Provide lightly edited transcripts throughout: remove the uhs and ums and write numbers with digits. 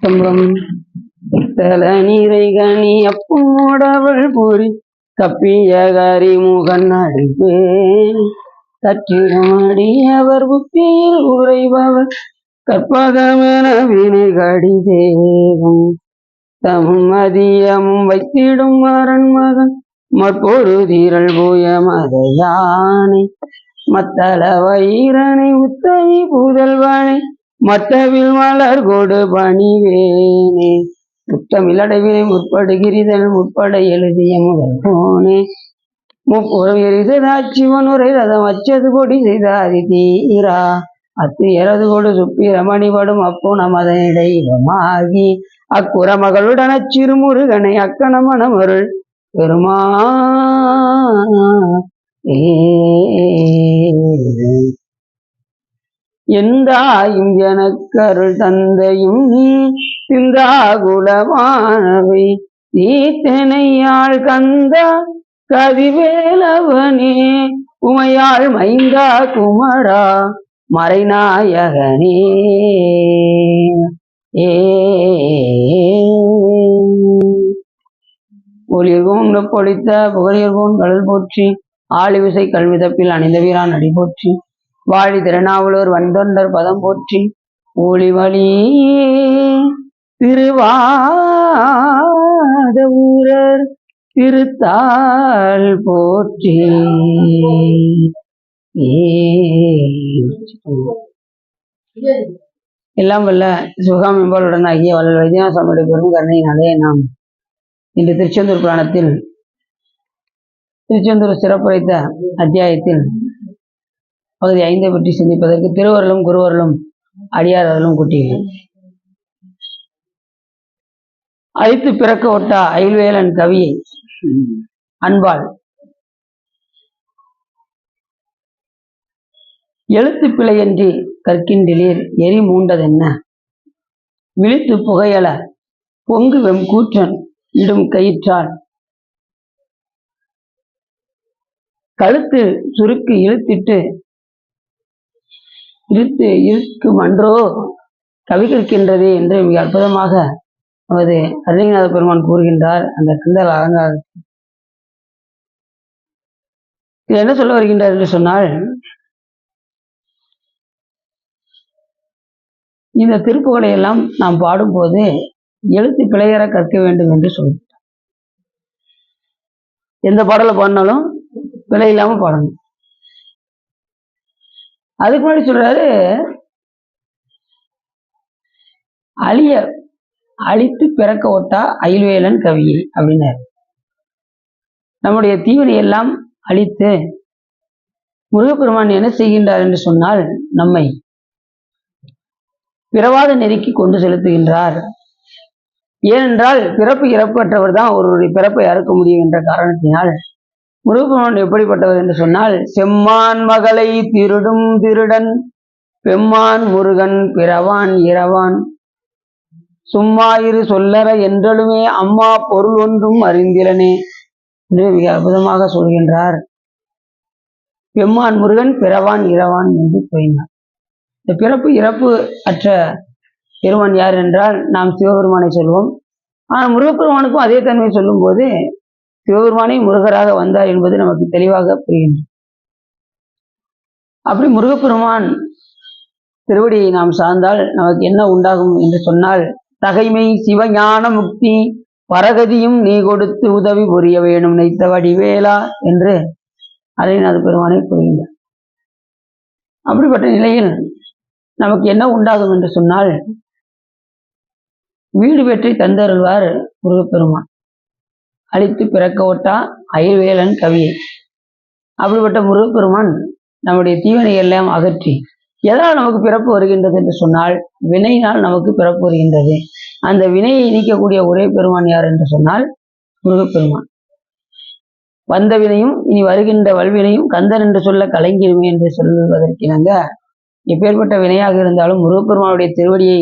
தம்பம் தல நீரை கனி அப்போடவள் பூரி கப்பிய கரிமுகன் அடிப்பேன் கற்றிடமடி அவர் புத்தியில் உறைபவர் கற்பகமென வினை கடிதேகும் தமும் மதியமும் வைத்திடும் அரண்மகன் மற்பொரு தீரல் போய மதையானை மத்தள வைரனை உத்தமி புதல்வனை மத்தவில் மலர் கொடு பணிவேனே முத்தமிழடைவினை முற்படுகிறிதல் முற்பட எழுதிய முதல் போனே முப்புறம் எரிசதாட்சிவன் உரை ரதம் அச்சது பொடி செய்தாதி தீரா அத்து எரது கொடு சுப்பிரமணிபடும் அப்போ நமதனிடைமாகி அக்குற மகளுடன் அச்சிறுமுருகனை அக்கணமணமருள் பெருமா எந்தாயும் எனக்கருள் தந்தையும் நீ சிந்தாகுலமானவை நீத்தனையாள் கந்தா கதிவேலவனே உமையாள் மைந்தா குமரா மறைநாயகனே ஒளிர்கோன் பொழித்த புகழியர்கோன் கடல் போற்றி ஆழிவிசை கல்விதப்பில் அணிந்த வீரான் அடி போற்றி வாழி திருநாவலூர் வந்தொண்டர் பதம் போற்றி ஒளிவழி திருவாத ஊரர் திருத்தாள் போற்றி. எல்லாம் வல்ல சுகாம் என்பவருடன் ஆகிய வல்ல வைத்தியநாசாமியுடைய பெரும் கருணையினாலே நாம் இன்று திருச்செந்தூர் புராணத்தில் திருச்செந்தூர் சிறப்புரைத்த அத்தியாயத்தில் பகுதி 5 பற்றி சிந்திப்பதற்கு திருவருளும் குருவருளும் அடியாரர்களும் கூட்டியுள்ளோம். அழித்து பிறக்க ஒட்டா அயில்வேலன் கவியை அன்பாள் எழுத்து பிழையன்றி கற்கின்றிலீர் எரி மூண்டதென்ன விழித்து புகையல பொங்கு வெம் கூற்றன் இடும் கயிற்றால் கழுத்து சுருக்கு இழுத்திட்டு இருக்கும் அன்றோ கவி கற்கின்றதே என்று மிக அற்புதமாக நமது அருணகிரிநாத பெருமான் கூறுகின்றார். அந்த கிண்டல் அலங்கார என்ன சொல்ல வருகின்றார் என்று சொன்னால், இந்த திருப்புகளை எல்லாம் நாம் பாடும்போது எழுத்து பிழையற கற்க வேண்டும் என்று சொல்கிறார். எந்த பாடலை பாடினாலும் பிழை இல்லாம பாடணும். அதுக்கு முன்னாடி சொல்றாரு, அழித்து பிறக்க ஒட்டா அயில்வேலன் கவியை அப்படின்னாரு. நம்முடைய தீவினை எல்லாம் அழித்து முருகப்பெருமான் என்ன செய்கின்றார் என்று சொன்னால், நம்மை பிறவாத நெருக்கி கொண்டு செலுத்துகின்றார். ஏனென்றால் பிறப்பு இறப்பற்றவர் தான் ஒருவருடைய பிறப்பை அறுக்க முடியும் என்ற காரணத்தினால் முருகப்பெருமான் எப்படிப்பட்டவர் என்று சொன்னால், செம்மான் மகளை திருடும் திருடன் பெம்மான் முருகன் பிறவான் இரவான் சும்மாயிரு சொல்லற என்றலுமே அம்மா பொருள் ஒன்றும் அறிந்திலனே என்று மிக அற்புதமாக சொல்கின்றார். பெம்மான் முருகன் பிறவான் இரவான் என்று கூறினார். இந்த பிறப்பு இறப்பு அற்ற பெருமான் யார் என்றால் நாம் சிவபெருமானை சொல்வோம். ஆனால் முருகப்பெருமானுக்கும் அதே தன்மை சொல்லும் போது சிவபெருமானே முருகராக வந்தார் என்பது நமக்கு தெளிவாக புரிகின்றது. அப்படி முருகப்பெருமான் திருவடியை நாம் சார்ந்தால் நமக்கு என்ன உண்டாகும் என்று சொன்னால், தகைமை சிவஞான முக்தி பரகதியும் நீ கொடுத்து உதவி புரிய வேணும் நைத்த வடிவேலா என்று அருணகிரிநாத பெருமானை கூறுகின்றார். அப்படிப்பட்ட நிலையில் நமக்கு என்ன உண்டாகும் என்று சொன்னால், வீடு வெற்றி தந்தருள்வார் முருகப்பெருமான். அழித்து பிறக்க ஒட்டா அயில்வேலன் கவியை. அப்படிப்பட்ட முருகப்பெருமான் நம்முடைய தீவினை எல்லாம் அகற்றி எதனால் நமக்கு பிறப்பு வருகின்றது என்று சொன்னால், வினையினால் நமக்கு பிறப்பு வருகின்றது. அந்த வினையை நீக்கக்கூடிய ஒரே பெருமான் யார் என்று சொன்னால் முருகப்பெருமான். வந்த வினையும் இனி வருகின்ற வல்வினையும் கந்தன் என்று சொல்ல கலங்கிருமே என்று சொல்வதற்கிணங்க, எப்பேற்பட்ட வினையாக இருந்தாலும் முருகப்பெருமானுடைய திருவடியை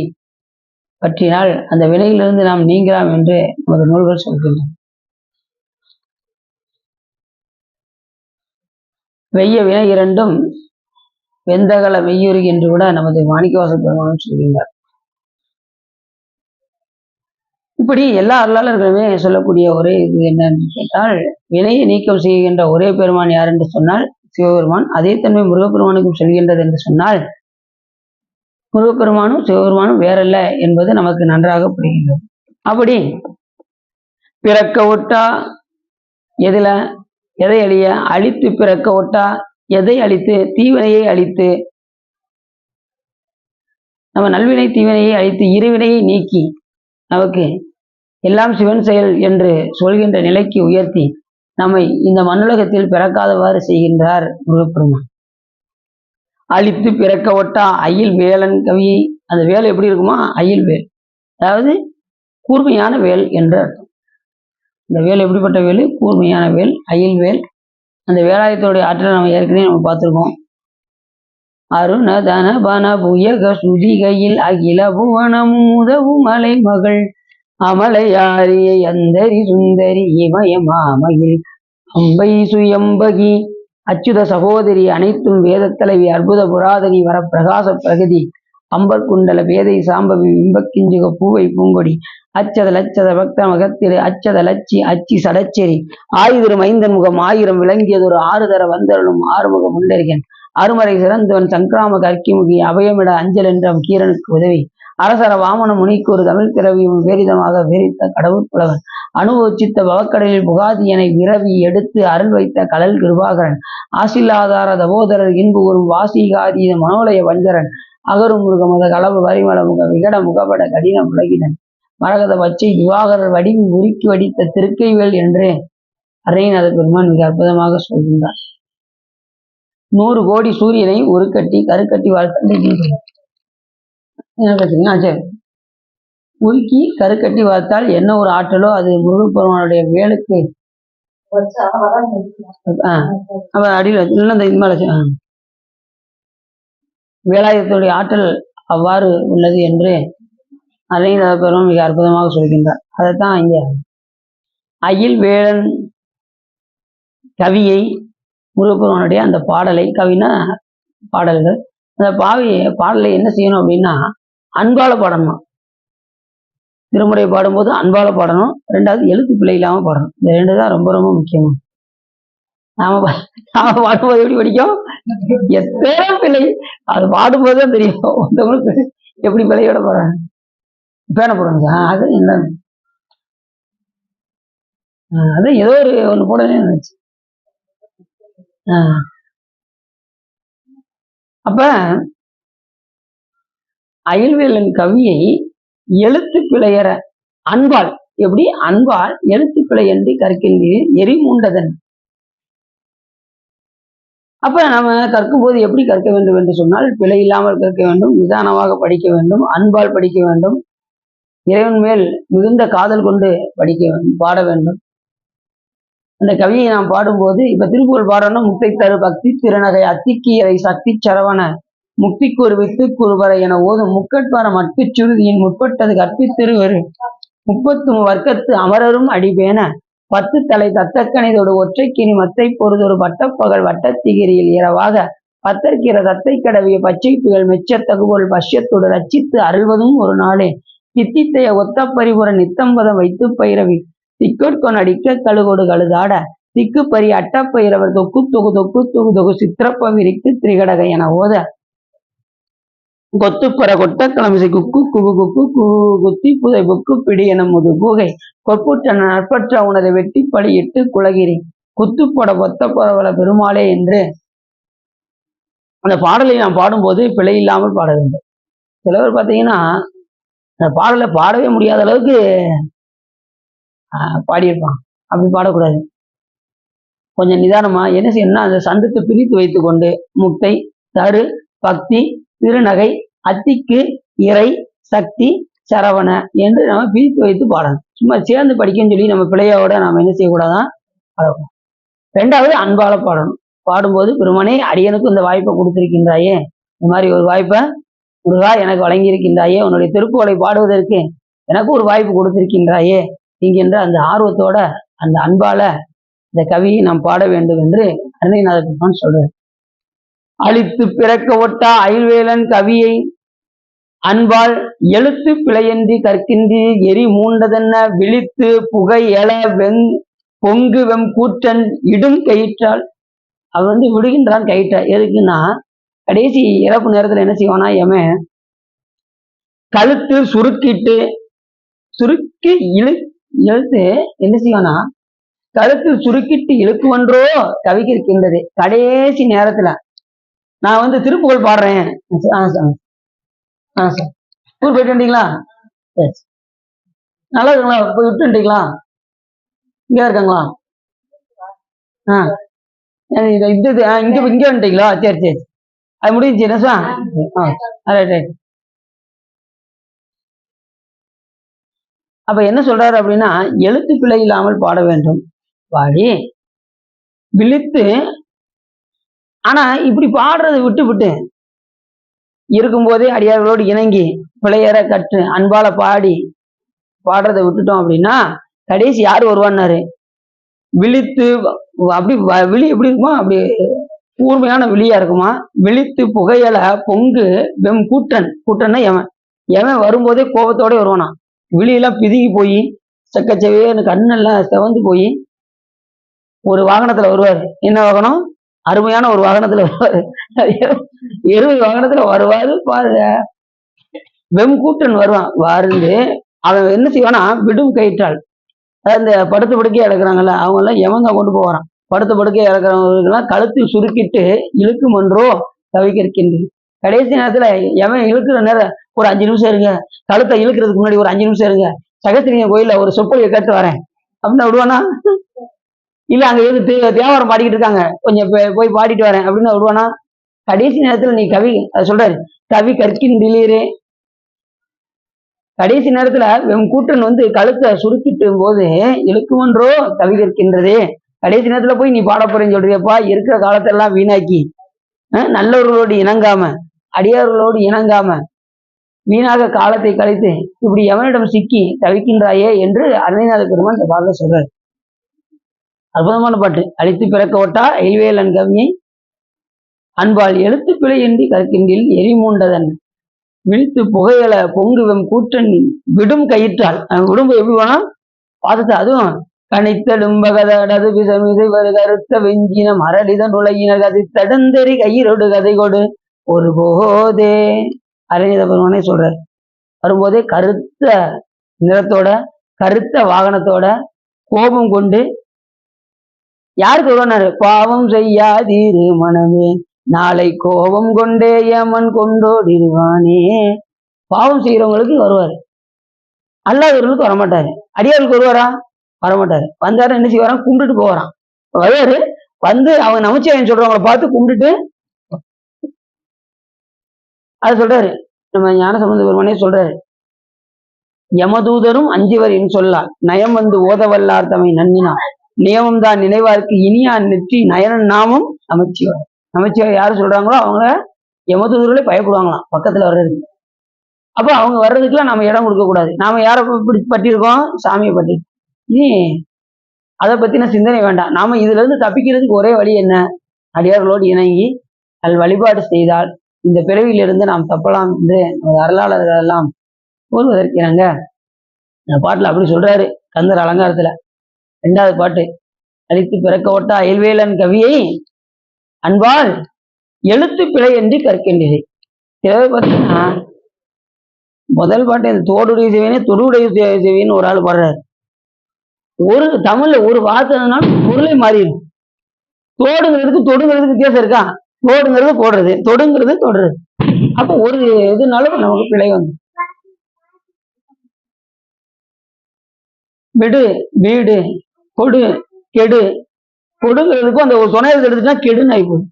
பற்றினால் அந்த வினையிலிருந்து நாம் நீங்கலாம் என்று நமது நூல்கள் சொல்கின்றன. வெய்ய வினை இரண்டும் வெந்தகல மெய்யுரு என்று கூட நமது மாணிக்கவாசக பெருமான் சொல்கின்றார். இப்படி எல்லா அருளாளர்களுமே சொல்லக்கூடிய ஒரே இது என்னன்னு கேட்டால், வினையை நீக்கம் செய்கின்ற ஒரே பெருமான் யார் என்று சொன்னால் சிவபெருமான். அதே தன்மை முருகப்பெருமானுக்கும் செல்கின்றது என்று சொன்னால், முருகப்பெருமானும் சிவபெருமானும் வேறல்ல என்பது நமக்கு நன்றாக புரிகின்றது. அப்படி பிறக்க ஒட்டா எதுல எதை அழிய அழித்து, பிறக்க ஒட்டா எதை அழித்து, தீவினையை அழித்து, நம்ம நல்வினை தீவினையை அழித்து இருவினையை நீக்கி நமக்கு எல்லாம் சிவன் செயல் என்று சொல்கின்ற நிலைக்கு உயர்த்தி நம்மை இந்த மண்ணுலகத்தில் பிறக்காதவாறு செய்கின்றார் முருகப்பெருமான். அழித்து பிறக்க ஒட்டா அயில் வேலன் கவியை, அந்த வேல் எப்படி இருக்குமா? அயில் வேல், அதாவது கூர்மையான வேல் என்று அர்த்தம். இந்த வேல் எப்படிப்பட்ட வேல்? கூர்மையான வேல், அயில் வேல். அந்த வேலாயத்தோடைய ஆற்றலை நம்ம ஏற்கனவே நம்ம பார்த்துருக்கோம். அருண தன பன புயக சுதிகையில் அகில புவனமும் உதவும் மலை மகள் அமலையாரியை அந்தரி சுந்தரி இமய மாமையில் அம்பை சுயம்பகி அச்சுத சகோதரி அனைத்தும் வேத தலைவி அற்புத புராதனி வர பிரகாச பிரகதி அம்பர் குண்டல வேதை சாம்பவி விம்பக்கிஞ்சுக பூவை பூங்கொடி அச்சத லட்சத பக்த மகத்திரு அச்சத லட்சி அச்சி சடச்சேரி ஆயுதிரு மைந்தன் முகம் ஆயிரம் விளங்கியதொரு ஆறுதர வந்தருளும் ஆறுமுக முண்டரிகன் அருமறை சிறந்தவன் சங்கிராம கற்கிமுகி அபயமிட அஞ்சல் என்ற கீரனுக்கு உதவி அரசர வாமன முனிக்கு ஒரு தமிழ் திரவியும் வேரிதமாக வேரித்த கடவுள் புலவன் அனுபவிச்சித்த பவக்கடலில் புகாதியனை விரவி எடுத்து அருள் வைத்த கடல் கிருபாகரன் ஆசில்லாதார தபோதரர் இன்பு ஒரு வாசிகாதீத மனோலய வஞ்சரன் அகரும் முருகமத களவு வரிமல முக விகட முகப்பட கடின உலகினன் மரகத பச்சை திவாகரர் வடிவி உருக்கி வடித்த திருக்கைவேல் என்று அரைநாத பெருமான் மிக அற்புதமாக சொல்கின்றார். 100 கோடி சூரியனை ஒரு கட்டி கருக்கட்டி வாழ்த்த உருக்கி கருக்கட்டி வார்த்தால் என்ன ஒரு ஆற்றலோ அது முருகப்பெருமானுடைய வேலுக்கு அடியில் வேலாயுதத்துடைய ஆற்றல் அவ்வாறு உள்ளது என்று அரைநாத பெருமான் மிக அற்புதமாக சொல்கின்றார். அதைத்தான் இங்க அயில் வேலன் கவியை முருகப்பெருமானுடைய அந்த பாடலை, கவினா பாடல்கள், அந்த பாடலை என்ன செய்யணும் அப்படின்னா அன்பால பாடணும். திருமுறை பாடும்போது அன்பால பாடணும், 2வது எழுத்து பிழை இல்லாம பாடணும். இந்த 2 தான் ரொம்ப ரொம்ப முக்கியமா. நாம பாடும்போது எப்படி படிக்கும்? எத்தனை பிழை, அது பாடும்போதுதான் தெரியும் ஒருத்தவங்களுக்கு எப்படி பிழையோட போறாங்க. பேன போடுங்க, அது என்ன, அது ஏதோ ஒண்ணு போடவே நினைச்சு. அப்ப அயல்வேலன் கவியை எழுத்து பிழையற அன்பால், எப்படி அன்பால் எழுத்து பிழை என்று கற்கின்றீர் எரி மூண்டதன். அப்ப நம்ம கற்கும் போது எப்படி கற்க வேண்டும் என்று சொன்னால் பிழை இல்லாமல் கற்க வேண்டும், நிதானமாக படிக்க வேண்டும், அன்பால் படிக்க வேண்டும், இறைவன் மேல் மிகுந்த காதல் கொண்டு படிக்க வேண்டும், பாட வேண்டும். அந்த கவியை நாம் பாடும்போது இப்ப திருப்புகழ் பாடணும். முக்தை தரு பக்தி திருநகை அத்திக்கீரை சக்தி சரவண முக்திக்கு ஒரு வித்து குருவரை என ஓதும் முக்கட்பார மட்டு சுருதியின் முற்பட்டது கற்பித்திருவரு 33 வர்க்கத்து அமரரும் அடிபேன 10 தலை தத்தக்கணிதோடு ஒற்றைக்கினி மத்தை பொறுதொரு பட்டப்பகல் வட்டத்திகிரியில் இரவாக பத்தற்கிற தத்தை கடவிய பச்சை புயல் மெச்ச தகுபொருள் பஷ்யத்தோடு ரச்சித்து அருள்வதும் ஒரு நாளே தித்தித்தைய ஒத்த பரிபுற நித்தம்பதம் வைத்து பயிரவி திக்கொட்கொன் அடிக்க கழுகோடு கழுதாட திக்கு பறி அட்டப்பயிரவர் தொக்கு தொகு தொக்கு தொகு தொகு சித்திரப்பவிரிக்கு திரிகடக என ஓத கொத்துப்பற கொட்ட கிளமிசை குக்கு குகு குக்கு குத்தி புதை புக்கு பிடி என முது பூகை கொப்புற்ற நற்பற்ற உனது வெட்டி பழியிட்டு குலகிரி குத்துப்பட பொத்த பரவல பெருமாளே என்று அந்த பாடலை நாம் பாடும்போது பிழை இல்லாமல் பாட வேண்டும். சிலவர் பார்த்தீங்கன்னா அந்த பாடலை பாடவே முடியாத அளவுக்கு பாடியிருப்பான். அப்படி பாடக்கூடாது. கொஞ்சம் நிதானமா என்ன செய்யணும்னா அந்த சந்தத்தை பிரித்து வைத்து கொண்டு முக்தை தரு பக்தி திருநகை அத்திக்கு இறை சக்தி சரவண என்று நம்ம பிரித்து வைத்து பாடணும். சும்மா சேர்ந்து படிக்கணும்னு சொல்லி நம்ம பிள்ளையோட நம்ம என்ன செய்யக்கூடாதான் பாடக்கூடாது. 2வது அன்பால பாடணும். பாடும்போது பெருமானே அடியனுக்கு இந்த வாய்ப்பை கொடுத்திருக்கின்றாயே, இந்த மாதிரி ஒரு வாய்ப்பை முருகா எனக்கு வழங்கியிருக்கின்றாயே, உன்னுடைய திருப்புகழை பாடுவதற்கு எனக்கு ஒரு வாய்ப்பு கொடுத்திருக்கின்றாயே என்கின்ற அந்த ஆர்வத்தோட அந்த அன்பால இந்த கவியை நாம் பாட வேண்டும் என்று அருணைநாத பெருமான் சொல்றார். அழித்து பிறக்க ஒட்டா அயல்வேலன் கவியை அன்பால் எழுத்து பிழையன்றி கற்கின்றி எரி மூண்டதென்ன விழித்து புகை எழ பொங்கு கூற்றன் இடும் கயிற்றால் அவர் விடுகின்றான் கயிற்ற. எதுக்குன்னா கடைசி இறப்பு நேரத்துல என்ன செய்வானா எமன் கழுத்து சுருக்கி இழுத்து என்ன செய்வானா கழுத்தில் சுருக்கிட்டு இழுக்குவன்றோ தவிக்கிருக்கின்றது. கடைசி நேரத்துல நான் திருப்புகழ் பாடுறேன். ஊர் போயிட்டு வந்தீங்களா? நல்லா இருக்குங்களா? போய் விட்டு வந்துட்டீங்களா? இங்க இருக்காங்களா? இங்க வந்துட்டீங்களா? சரி சரி, அது முடிஞ்சு என்ன. அப்ப என்ன சொல்றாரு அப்படின்னா, எழுத்து பிழை இல்லாமல் பாட வேண்டும். பாடி விழித்து, ஆனா இப்படி பாடுறதை விட்டு இருக்கும்போதே அடியார்களோடு இணங்கி பிழையற கற்று அன்பால பாடுறதை விட்டுட்டோம் அப்படின்னா கடைசி யாரு வருவான்னாரு? விழித்து அப்படி விழி எப்படி இருக்குமா, அப்படி கூர்மையான விழியா இருக்குமா. விழித்து புகையல பொங்கு கூட்டன்னா எவன் வரும்போதே கோபத்தோட வருவானா. விழியெல்லாம் பிதுங்கி போய் செக்கச்செவேன்னு கண்ணெல்லாம் செவந்து போய் ஒரு வாகனத்துல வருவாரு. என்ன வாகனம்? அருமையான ஒரு வாகனத்துல வருவாரு. 20 வாகனத்துல வருவாரு பாருங்க. கூட்டன் வருவான். வாருந்து அவன் என்ன செய்வானா விடும் கயிற்றால், அந்த படுத்த படுக்கையா இறக்குறாங்கல்ல அவங்க எல்லாம் எவங்க கொண்டு போவாரான். படுத்த படுக்கையா இறக்குறவங்களுக்கெல்லாம் கழுத்தில் சுருக்கிட்டு இழுக்கும் ஒன்றோ தவிக்கிருக்கின்றது. கடைசி நேரத்துல எவன் இழுக்கிற நேரம் ஒரு 5 நிமிஷம் இருங்க, கழுத்தை இழுக்கிறதுக்கு முன்னாடி ஒரு 5 நிமிஷம் இருங்க, சகத்திரிங்க கோயில்ல ஒரு சொற்பொழியை கேட்டு வரேன் அப்படின்னு விடுவானா? இல்ல அங்க எது தேவாரம் பாடிக்கிட்டு இருக்காங்க, கொஞ்சம் போய் பாடிட்டு வரேன் அப்படின்னு விடுவானா? கடைசி நேரத்துல நீ கவி சொல்றாரு, கவி கற்கின்றீரே. கடைசி நேரத்துல கூட்டன் கழுத்தை சுருக்கிட்டு போது இழுக்குமன்றோ கவி கற்கின்றதே. கடைசி நேரத்துல போய் நீ பாட போறேன்னு சொல்றியப்பா. இருக்கிற காலத்தெல்லாம் வீணாக்கி நல்லவர்களோடு இணங்காம அடியார்களோடு இணங்காம வீணாக காலத்தை கழித்து இப்படி எவனிடம் சிக்கி தவிக்கின்றாயே என்று அருணைநாத பெருமான் இந்த பாடல சொல்றாரு. அற்புதமான பாட்டு. அழித்து பிறக்க ஒட்டா எய்வேலன் கவியை அன்பால் எழுத்து பிழை என்று கற்கின்றில் எரிமூண்டதன் விழித்து புகையல பொங்குவம் கூற்றன் விடும் கயிற்றால். விடும்பு எப்படி வேணா பார்த்துட்டு அதுவும் கணித்தெடும்பகதடது பிசமிசை கருத்த வெஞ்சின மரடிதன் உலகினர் கதை தடந்தெறி கையிரோடு கதை கொடு ஒரு போதே. அருணைநாத பெருமானே சொல்றார். வரும்போதே கருத்த நிறத்தோட கருத்த வாகனத்தோட கோபம் கொண்டு யாருக்கு வருவாரு? பாவம் செய்யாதீரு மனமே நாளை கோபம் கொண்டே யமன் கொண்டோடிடுவானே. பாவம் செய்யறவங்களுக்கு வருவாரு, அல்லாதவர்களுக்கு வரமாட்டாரு. அடியாருக்கு வருவாரா? வரமாட்டாரு. வந்தாரு என்ன செய்வாராம்? கும்பிட்டுட்டு போவாராம். வருவாரு, அவங்க நமச்சிவாயன் சொல்றவங்களை பார்த்து கும்பிட்டுட்டு அதை சொல்றாரு. நம்ம ஞானசம்பந்த பெருமானே சொல்றாரு, யமதூதரும் அஞ்சிவர் என் சொல்லால் நயம் ஓதவல்லார் தம்மை நன்னினார் நியமம் தான் நினைவாருக்கு இனியான் நெற்றி நயனன் நாமம் நமச்சிவாய். நமச்சிவாய் யாரு சொல்றாங்களோ அவங்க யமதூதர்களே பயப்படுவாங்களாம் பக்கத்துல வர்றதுக்கு. அப்போ அவங்க வர்றதுக்குலாம் நம்ம இடம் கொடுக்க கூடாது. நாம யாரை பற்றிருக்கோம்? சாமியை பற்றி. இனி அதை பத்தின சிந்தனை வேண்டாம். நாம இதுல இருந்து தப்பிக்கிறதுக்கு ஒரே வழி என்ன? அடியார்களோடு இணங்கி வழிபாடு செய்தால் இந்த பிறவியிலிருந்து நாம் தப்பலாம் என்று அருளாளர்கள் எல்லாம் கூறுவதற்கிறாங்க. இந்த பாட்டுல அப்படி சொல்றாரு கந்தர் அலங்காரத்துல. 2வது பாட்டு. அழித்து பிறக்க ஒட்டா அயல்வேலன் கவியை அன்பால் எழுத்து பிழை என்று கற்கின்றது. பார்த்தீங்கன்னா முதல் பாட்டு இந்த தோடுடைய சிவனே தொடுடைய சிவின்னு ஒரு ஆள் பாடுறாரு. ஒரு தமிழ்ல ஒரு வார்த்தைனால பொருளை மாறிடும். தோடுங்கிறதுக்கு தொடுங்கிறதுக்கு வித்தியாசம் இருக்கா? தோடுங்கிறது போடுறது, தொடுங்கிறது தொடுறது. அப்ப ஒரு இதுனாலும் நமக்கு பிழை வந்து விடு வீடு கொடு கெடு. கொடுங்கிறதுக்கும் அந்த ஒரு துணை எடுத்துட்டா கெடுன்னு ஆயிப்போகுது.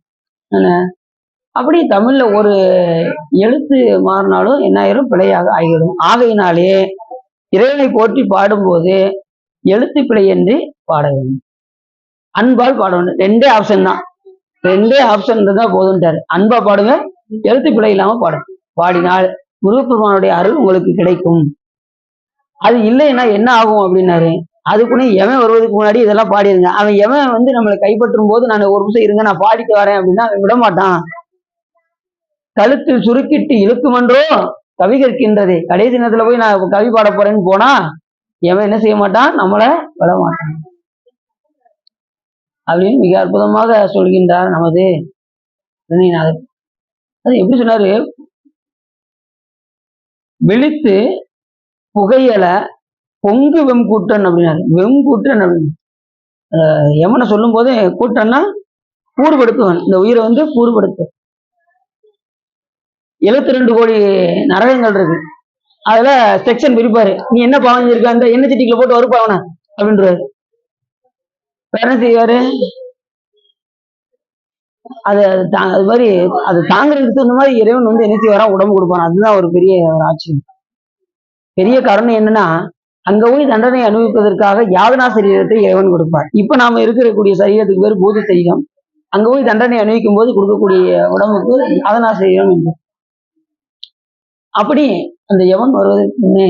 அப்படி தமிழ்ல ஒரு எழுத்து மாறினாலும் என்ன ஆயிரும்? பிழையாக ஆகிடும். ஆகையினாலே இறைவனை போற்றி பாடும்போது எழுத்து பிழை என்று பாட வேண்டும், அன்பால் பாட வேண்டும். 2 ஆப்ஷன் தான், 2 ஆப்ஷன் இருந்தா போதும்ட்டாரு. அன்பா பாடுங்க, எழுத்து பிழை இல்லாம பாடும். பாடினால் முருகப்பெருமானுடைய அருள் உங்களுக்கு கிடைக்கும். அது இல்லைன்னா என்ன ஆகும் அப்படின்னாரு, அதுக்குன்னு எவன் வருவதுக்கு முன்னாடி இதெல்லாம் பாடிருங்க. அவன் எவன் நம்மளை கைப்பற்றும் போது நான் ஒரு நிமிஷம் இருங்க நான் பாடிட்டு வரேன் அப்படின்னா அவன் விட மாட்டான். கழுத்தில் சுருக்கிட்டு இழுக்குமன்றோ கவி கற்கின்றதே. கடைசி நேரத்துல போய் நான் கவி பாட போறேன்னு போனா எவன் என்ன செய்ய மாட்டான், நம்மளை விட மாட்டான் அப்படின்னு மிக அற்புதமாக சொல்கின்றார் நமது அருணைநாதர். அது எப்படி சொன்னாரு, விழித்து புகையல பொங்கு வெம்கூட்டன் அப்படின்னாரு. வெம்கூட்டன் அப்படின்னு யமனை சொல்லும் போது கூட்டன்னா கூறுபடுத்துவன், இந்த உயிரை வந்து கூறுபடுத்து. 72 கோடி நரகங்கள் இருக்கு, அதுல செக்ஷன் பிரிப்பாரு. நீ என்ன பாவம் இருக்க, அந்த எண்ணெய் சட்டிக்குள்ள போட்டு வறுப்பாவன அப்படின்றாரு. என்ன செய்வாரு, அது மாதிரி அது தாங்கிறதுக்கு தகுந்த மாதிரி இறைவன் வந்து என்ன செய்வாரா, உடம்பு கொடுப்பான். அதுதான் ஒரு பெரிய ஒரு ஆச்சரியம். பெரிய காரணம் என்னன்னா, அங்க போய் தண்டனை அனுபவிப்பதற்காக யாதனா சரீரத்தை இறைவன் கொடுப்பார். இப்ப நாம இருக்கக்கூடிய சரீரத்துக்கு பேர் பூத சரீரம். அங்க போய் தண்டனை அனுபவிக்கும் போது கொடுக்கக்கூடிய உடம்புக்கு யாதனா சரீரம் என்று. அப்படி அந்த யமன் வருவதற்கு முன்னே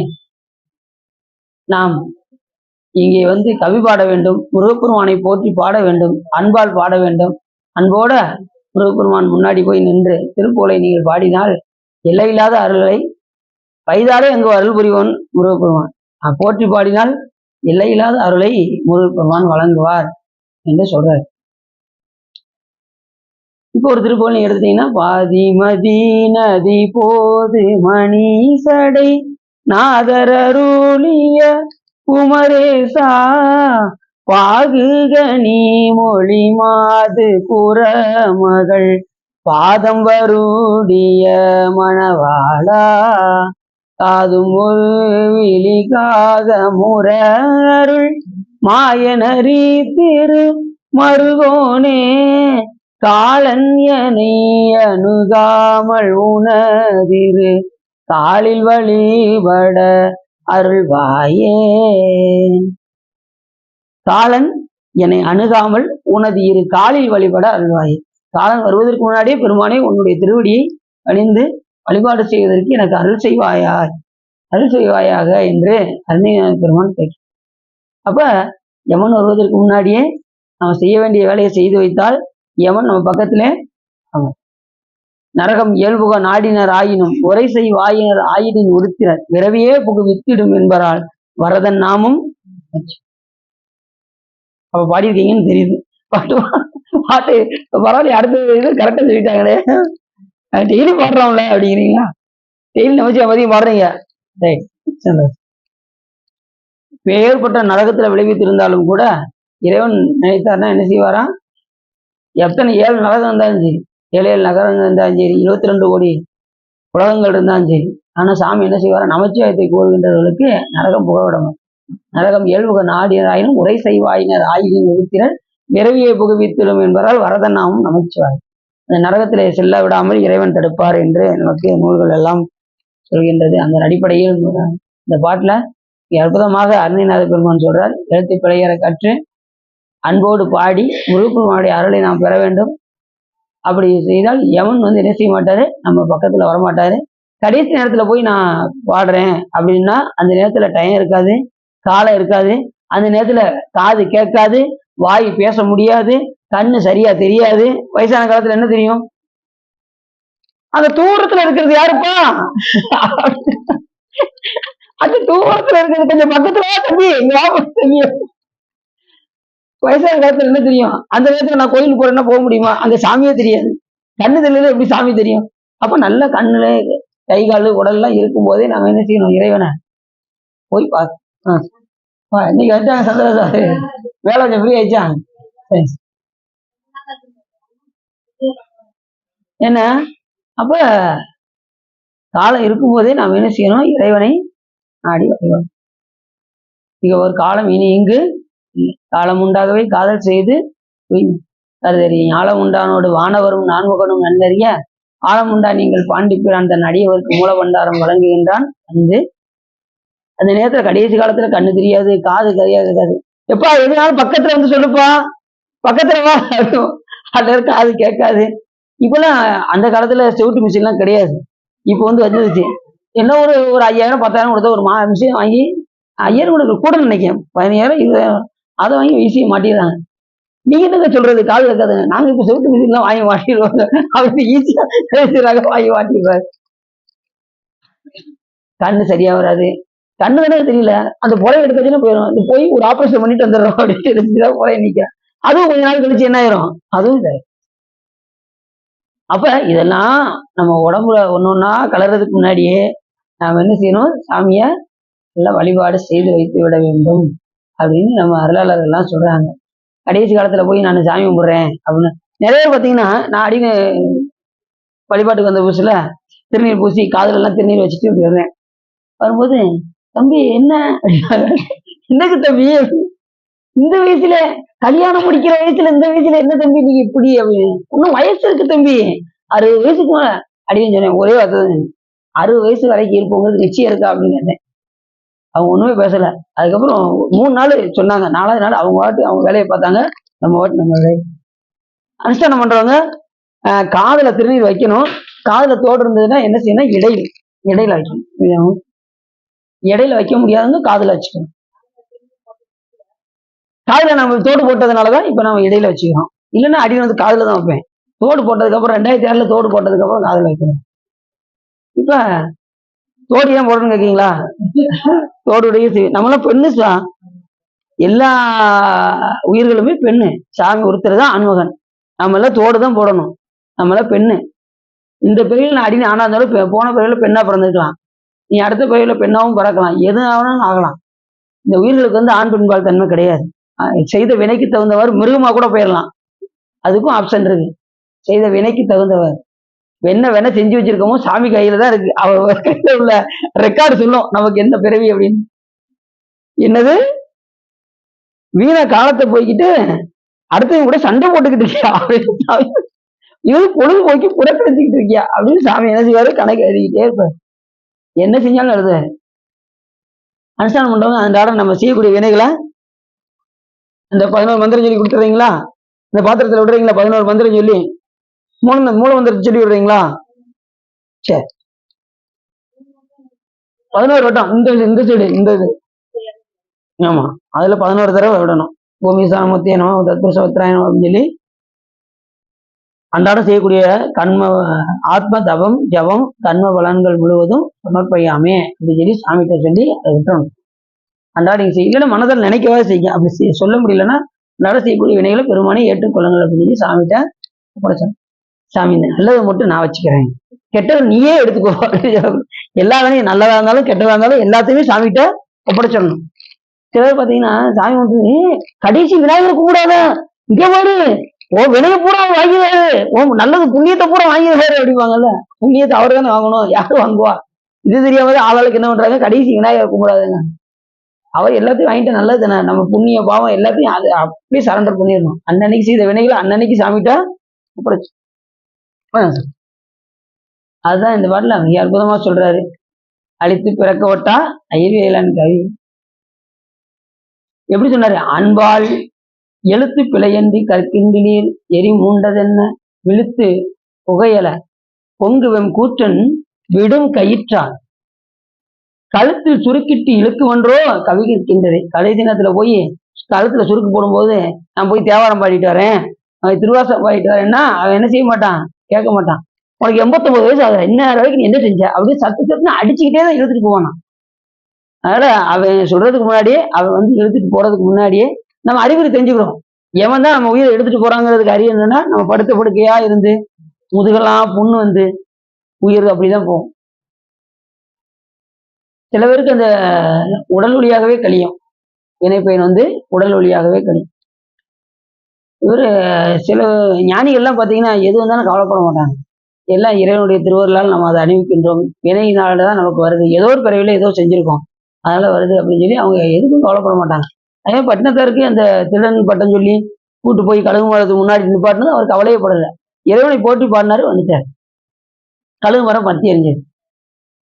நாம் இங்கே வந்து கவி பாட வேண்டும், முருகப்பெருமானை போற்றி பாட வேண்டும், அன்பால் பாட வேண்டும். அன்போட முருகப்பெருமான் முன்னாடி போய் நின்று திருப்புகழை நீங்கள் பாடினால் எல்லையில்லாத அருள்களை வைதாலே அங்கு அருள் புரிவன் முருகப்பெருமான். போற்றி பாடினால் எல்லையில்லாத அருளை முருகப்பெருமான் வழங்குவார் என்று சொல்றார். இப்போ ஒரு திருப்புகழ் நீங்க எடுத்துட்டீங்கன்னா, பாதிமதி நதி போது மணி சடை நாதரருளிய குமரேசா பாகுகனி மொழி மாது புறமகள் பாதம் வருடிய மணவாளா காதும் ஒரு விழிக்காக முரருள் மாயனரி திரு மருகோனே காலன் எனை அணுகாமல் உணதிரு காலில் வழிபட அருள்வாயே. காலன் என்னை அணுகாமல் உனது இரு காலில் வழிபட அருள்வாயே. காலன் வருவதற்கு முன்னாடியே பெருமானே உன்னுடைய திருவடியை அணிந்து வழிபாடு செய்வதற்கு எனக்கு அருள் செய்வாயாக என்று அருணைநாத பெருமான் கேட்கிறார். அப்ப யமன் வருவதற்கு முன்னாடியே நம்ம செய்ய வேண்டிய வேலையை செய்து வைத்தால் யமன் நம்ம பக்கத்திலே நரகம் இயல்புக நாடினர் ஆயினும் உரை செய் வாயினர் ஆயினின் உறுத்தினர் விரவியே புகு வித்திடும் என்பதால் வரதன் நாமும். அப்ப பாடியிருக்கீங்கன்னு தெரியுது. பாட்டு பரவாயில்ல, அடுத்த இது கரெக்டா சொல்லிட்டாங்களே, டெய்லி பாடுறோம்ல அப்படிங்கிறீங்களா, டெய்லி நமச்சிவாய மதியம் பாடுறீங்க. பேர்பட்ட நரகத்துல விளைவித்திருந்தாலும் கூட இறைவன் நினைத்தார்னா என்ன செய்வாரா, எத்தனை 7 நரகம் இருந்தாலும் சரி, 7 நகரங்கள் இருந்தாலும் சரி, 22 கோடி உலகங்கள் இருந்தாலும் சரி, ஆனா சாமி என்ன செய்வாரா, நமச்சிவாயத்தை கோருகின்றவர்களுக்கு நரகம் புக விடணும். நரகம் இயல்புக நாடினர் ஆயினும் உரை செய்வாயினர் ஆயினும் உறுத்தினர் விரவியை புகுவித்திடும் என்பதால் வரதன் நாமும் நமச்சிவாய். அந்த நரகத்திலே செல்ல விடாமல் இறைவன் தடுப்பார் என்று நமக்கு நூல்கள் எல்லாம் சொல்கின்றது. அந்த அடிப்படையில் இந்த பாட்டுல அற்புதமாக அருணைநாத பெருமான் சொல்றார், எழுத்து பிழையற கற்று அன்போடு பாடி முருகப்பெருமானுடைய அருளை நாம் பெற வேண்டும். அப்படி செய்தால் யமன் வந்து என்ன செய்ய மாட்டாரு, நம்ம பக்கத்துல வரமாட்டாரு. கடைசி நேரத்துல போய் நான் பாடுறேன் அப்படின்னா அந்த நேரத்துல டைம் இருக்காது, காலம் இருக்காது, அந்த நேரத்துல காது கேட்காது, வாய் பேச முடியாது, கண்ணு சரியா தெரியாது. வயசான காலத்துல என்ன தெரியும், அந்த தூரத்துல இருக்கிறது யாருப்பா, அந்த தூரத்துல இருக்கிறது கொஞ்சம் பக்கத்துல தம்பி, தம்பி. வயசான காலத்துல என்ன தெரியும், அந்த நேரத்துல நான் கோயிலுக்கு போறேன்னா போக முடியுமா, அங்க சாமியே தெரியாது, கண்ணு தெரியல, எப்படி சாமி தெரியும். அப்ப நல்ல கண்ணுல கை காலு உடல்லாம் இருக்கும் போதே நம்ம என்ன செய்யணும், இறைவனை போய் பார்க்க. இன்னைக்கு வச்சாங்க சந்திரசாரு, வேலை கொஞ்சம் ஃப்ரீ ஆயிடுச்சா, என்ன அப்ப காலம் இருக்கும் போதே நாம் என்ன செய்யணும், இறைவனை நாடி வழிபடணும். இங்க ஒரு காலம் இனி இங்கு காலம் உண்டாகவே காதல் செய்து கருதறியும் ஞாலம் உண்டானோடு வானவரும் நான்முகனும் நன்னறிய ஆழம் உண்டா நீங்கள் பாண்டிப்பிரான் தன் அடியவருக்கு மூலபண்டாரம் வழங்குகின்றான். அந்த நேரத்துல கடைசி காலத்துல கண்ணு தெரியாது, காது தெரியாது, எப்பா எதுனாலும் பக்கத்துல வந்து சொல்லுப்பா, பக்கத்துல வா, அதுல காது கேட்காது. இப்பெல்லாம் அந்த காலத்துல செவுட்டு மிஷின் எல்லாம் கிடையாது, இப்ப வந்து வந்துருச்சு. என்ன ஒரு 5000 10,000 கொடுத்த ஒரு மிஷின் வாங்கி, 5000 கொடுக்க கூட நினைக்கிறேன், 15,000 20,000 அதை வாங்கி ஈஸியா மாட்டிடுறாங்க. நீங்க என்னங்க சொல்றது, காது கேட்காதுங்க, நாங்க இப்ப செவுட்டு மிஷின் எல்லாம் வாங்கி மாட்டிடுவாங்க, அவங்க ஈஸியா பேசுறாங்க, வாங்கி மாட்டிடுறாங்க. கண்ணு சரியா வராது. கண்ணு தானே தெரியல. அந்த புடவை எடுக்கச்சுன்னா போயிடும். இந்த போய் ஒரு ஆபரேஷன் பண்ணிட்டு வந்துடுறோம் அப்படின்னு தெரிஞ்சுதான் புடவை நிக்கிறேன். அதுவும் கொஞ்ச நாள் கழிச்சு என்ன ஆயிரும்? அதுவும் இதாயிரும். அப்ப இதெல்லாம் நம்ம உடம்புல ஒண்ணொன்னா கலர்றதுக்கு முன்னாடியே நாம என்ன செய்யணும்? சாமிய எல்லாம் வழிபாடு செய்து வைத்து விட வேண்டும் அப்படின்னு நம்ம அருளாளர்கள் எல்லாம் சொல்றாங்க. கடைசி காலத்துல போய் நான் சாமி கும்பிடுறேன் அப்படின்னு நிறைய பேர் பார்த்தீங்கன்னா, நான் அடின்னு வழிபாட்டுக்கு வந்த புதுசுல திருநீர் பூசி காதுல எல்லாம் திருநீர் வச்சுட்டு இப்படி வருவேன். வரும்போது தம்பி என்ன அப்படின்னாங்க. என்னக்கு தம்பி இந்த வயசுல கல்யாணம் முடிக்கிற வயசுல இந்த வயசுல என்ன தம்பி நீங்க இப்படி அப்படின்னு இன்னும் வயசு இருக்கு தம்பி 60 வயசுக்கு மேல அப்படின்னு சொன்னேன். ஒரே வார்த்தை தான் சொன்னேன். 60 வயசு வரைக்கும் இருப்பவங்களுக்கு நிச்சயம் இருக்கா அப்படின்னு கேட்டேன். அவங்க ஒண்ணுமே பேசல. அதுக்கப்புறம் 3 நாள் சொன்னாங்க. 4வது நாள் அவங்க வாட்டு அவங்க வேலையை பார்த்தாங்க. நம்ம வாட்டு நம்ம வேலையை அனுஷ்டானம் பண்றவங்க காதுல திருநீர் வைக்கணும். காதுல தோடு இருந்ததுன்னா என்ன செய்யணும்? இடையில வைக்கணும். இடையில வைக்க முடியாதவங்க காதுல வச்சுக்கணும். காதுல நம்ம தோடு போட்டதுனாலதான் இப்ப நம்ம இடையில வச்சுக்கிறோம். இல்லைன்னா அடி வந்து காதுல தான் வைப்பேன். தோடு போட்டதுக்கு அப்புறம் 2006ல தோடு போட்டதுக்கு அப்புறம் காதுல வைக்கணும். இப்ப தோடு ஏன் போடணும்னு கேக்கீங்களா? தோடுடைய நம்மளாம் பெண்ணு எல்லா உயிர்களுமே பெண்ணு. சாமி ஒருத்தர் தான் ஆண்மகன். நம்ம எல்லாம் தோடு தான் போடணும். நம்ம எல்லாம் பெண்ணு. இந்த பிறவியில் நான் அடின்னு ஆனா இருந்தாலும் போன பிறவில பெண்ணா பிறந்திருக்கலாம். நீ அடுத்த பிறவில பெண்ணாவும் பிறக்கலாம். எது ஆகணும் ஆகலாம். இந்த உயிர்களுக்கு வந்து ஆண் பெண்பால் தன்மை கிடையாது. செய்த வினைக்கு தகுந்தவாறு மிருகமா கூட போயிடலாம். அதுக்கும் ஆப்ஷன் இருக்கு. செய்த வினைக்கு தகுந்தவர் என்ன செஞ்சு வச்சிருக்கோமோ சாமி கையில தான் இருக்கு. அவர் கையில உள்ள ரெக்கார்டு சொல்லும் நமக்கு என்ன பிறவி அப்படின்னு. என்னது வீண காலத்தை போய்கிட்டு அடுத்தவங்க கூட சண்டை போட்டுக்கிட்டு இருக்கியா அப்படின்னு இது பொழுதுபோக்கி புறக்கணிச்சுக்கிட்டு இருக்கியா அப்படின்னு சாமி என்ன செய்வாரு? கணக்கு எழுதிக்கிட்டே இருப்பாரு. என்ன செஞ்சாலும் எழுதுவாரு. அனுஷ்டானம் பண்றவங்க அந்த நம்ம செய்யக்கூடிய வினைகளை இந்த 11 மந்திரம் சொல்லி கொடுத்துறீங்களா? இந்த பாத்திரத்துல விடுறீங்களா? 11 மந்திரம் சொல்லி மூல மந்திரத்தை சொல்லி விடுறீங்களா? சரி 11 வட்டம் இந்த சைடு இந்த இது ஆமா அதுல 11 தடவை விடணும். பூமி சாமத்தியனோ தத்புருஷவத்ராயணம் அப்படின்னு சொல்லி அன்றாடம் செய்யக்கூடிய கண்ம ஆத்ம தவம் ஜபம் கண்ம பலன்கள் முழுவதும் சமர்ப்பையாமே அப்படின்னு சொல்லி சாமிகிட்ட சொல்லி அதை விட்டுறணும். அன்றாடம் செய்ய இல்லைன்னா மனதில் நினைக்கவே செய்ய அப்படி சொல்ல முடியலன்னா அன்றாடம் செய்யக்கூடிய வினைகளை பெருமானே ஏற்றுக்கொள்ளுங்கள் அப்படின்னு சொல்லி சாமிகிட்ட ஒப்படைச்சோம். சாமி நல்லதை மட்டும் நான் வச்சுக்கிறேன், கெட்டதை நீயே எடுத்துக்கோ. எல்லா வேலையும் நல்லதா இருந்தாலும் கெட்டதா இருந்தாலும் எல்லாத்தையுமே சாமிகிட்ட ஒப்படைச்சிடணும். சிலர் பாத்தீங்கன்னா சாமி வந்து கடைசி விநாயகர் கும்பிடாத இங்க பாரு ஓ வினைய பூரா வாங்கிடுறாரு, ஓ நல்லது புண்ணியத்தை பூரா வாங்கிடுறாரு அப்படிவாங்கல்ல. புண்ணியத்தை அவரு தானே வாங்கணும், யாரும் வாங்குவா? இது தெரியாம ஆளுக்கு என்ன பண்றாங்க? கடைசி விநாயகர் கும்பிடாதுங்க. அவர் எல்லாத்தையும் வாங்கிட்டு நல்லது தானே, நம்ம புண்ணிய பாவம் எல்லாத்தையும் அது அப்படியே சரண்டர் பண்ணிடணும். அன்னன்னைக்கு செய்த வினைகளை அன்னன்னைக்கு சாமிகிட்ட ஒப்படைச்சு அதுதான் இந்த பாட்டுல மிக அற்புதமா சொல்றாரு. அழித்து பிறக்க ஓட்டா ஐவேலன் கவி எப்படி சொன்னாரு? அன்பால் எழுத்து பிழையன்றி கற்கின்றீர் எரி மூண்டதென்ன விழுத்து புகையல பொங்குவெம் கூற்றன் விடும் கயிற்றார் கழுத்தில் சுருக்கிட்டு இழுக்குவன்றோ கவி இருக்கின்றது. கடைசி தினத்துல போய் கழுத்துல சுருக்கு போடும்போது நான் போய் தேவாரம் பாடிட்டு வரேன், திருவாசம் பாடிட்டு வரேன்னா அவன் என்ன செய்ய மாட்டான்? கேட்க மாட்டான். உனக்கு 89 வயசு ஆகுது, இன்னும் வரைக்கும் நீ என்ன செஞ்ச அப்படின்னு சத்துன்னு அடிச்சுக்கிட்டே தான் இழுத்துட்டு போவானா. அதனால அவன் சொல்றதுக்கு முன்னாடியே அவன் வந்து இழுத்துட்டு போறதுக்கு முன்னாடியே நம்ம அறிகுறி தெரிஞ்சுக்கிறோம். எவன் தான் நம்ம உயிரை எடுத்துட்டு போறாங்கிறதுக்கு அறியணும்னா நம்ம படுத்த படுக்கையா இருந்து முதுகெல்லாம் புண்ணு வந்து உயிர் அப்படிதான் போகும். சில பேருக்கு அந்த உடல் வழியாகவே கழியும். வினைப்பயன் வந்து உடல் வழியாகவே கழியும். இவரு சில ஞானிகள்லாம் பார்த்தீங்கன்னா எது வந்தாலும் கவலைப்பட மாட்டாங்க. எல்லாம் இறைவனுடைய திருவருளால் நம்ம அதை அணிவிக்கின்றோம், வினையினால தான் நமக்கு வருது, ஏதோ ஒரு பிறவில ஏதோ செஞ்சிருக்கோம் அதனால வருது அப்படின்னு சொல்லி அவங்க எதுக்கும் கவலைப்பட மாட்டாங்க. அதே பட்டினத்தாருக்கு அந்த திருடன் பட்டம் சொல்லி கூட்டு போய் கழுகு மரத்துக்கு முன்னாடி நிப்பாட்டினது அவர் கவலையே படலை. இறைவனை போட்டி பாடினாரு, வந்துட்டார். கழுகு மரம் பத்தி எரிஞ்சது.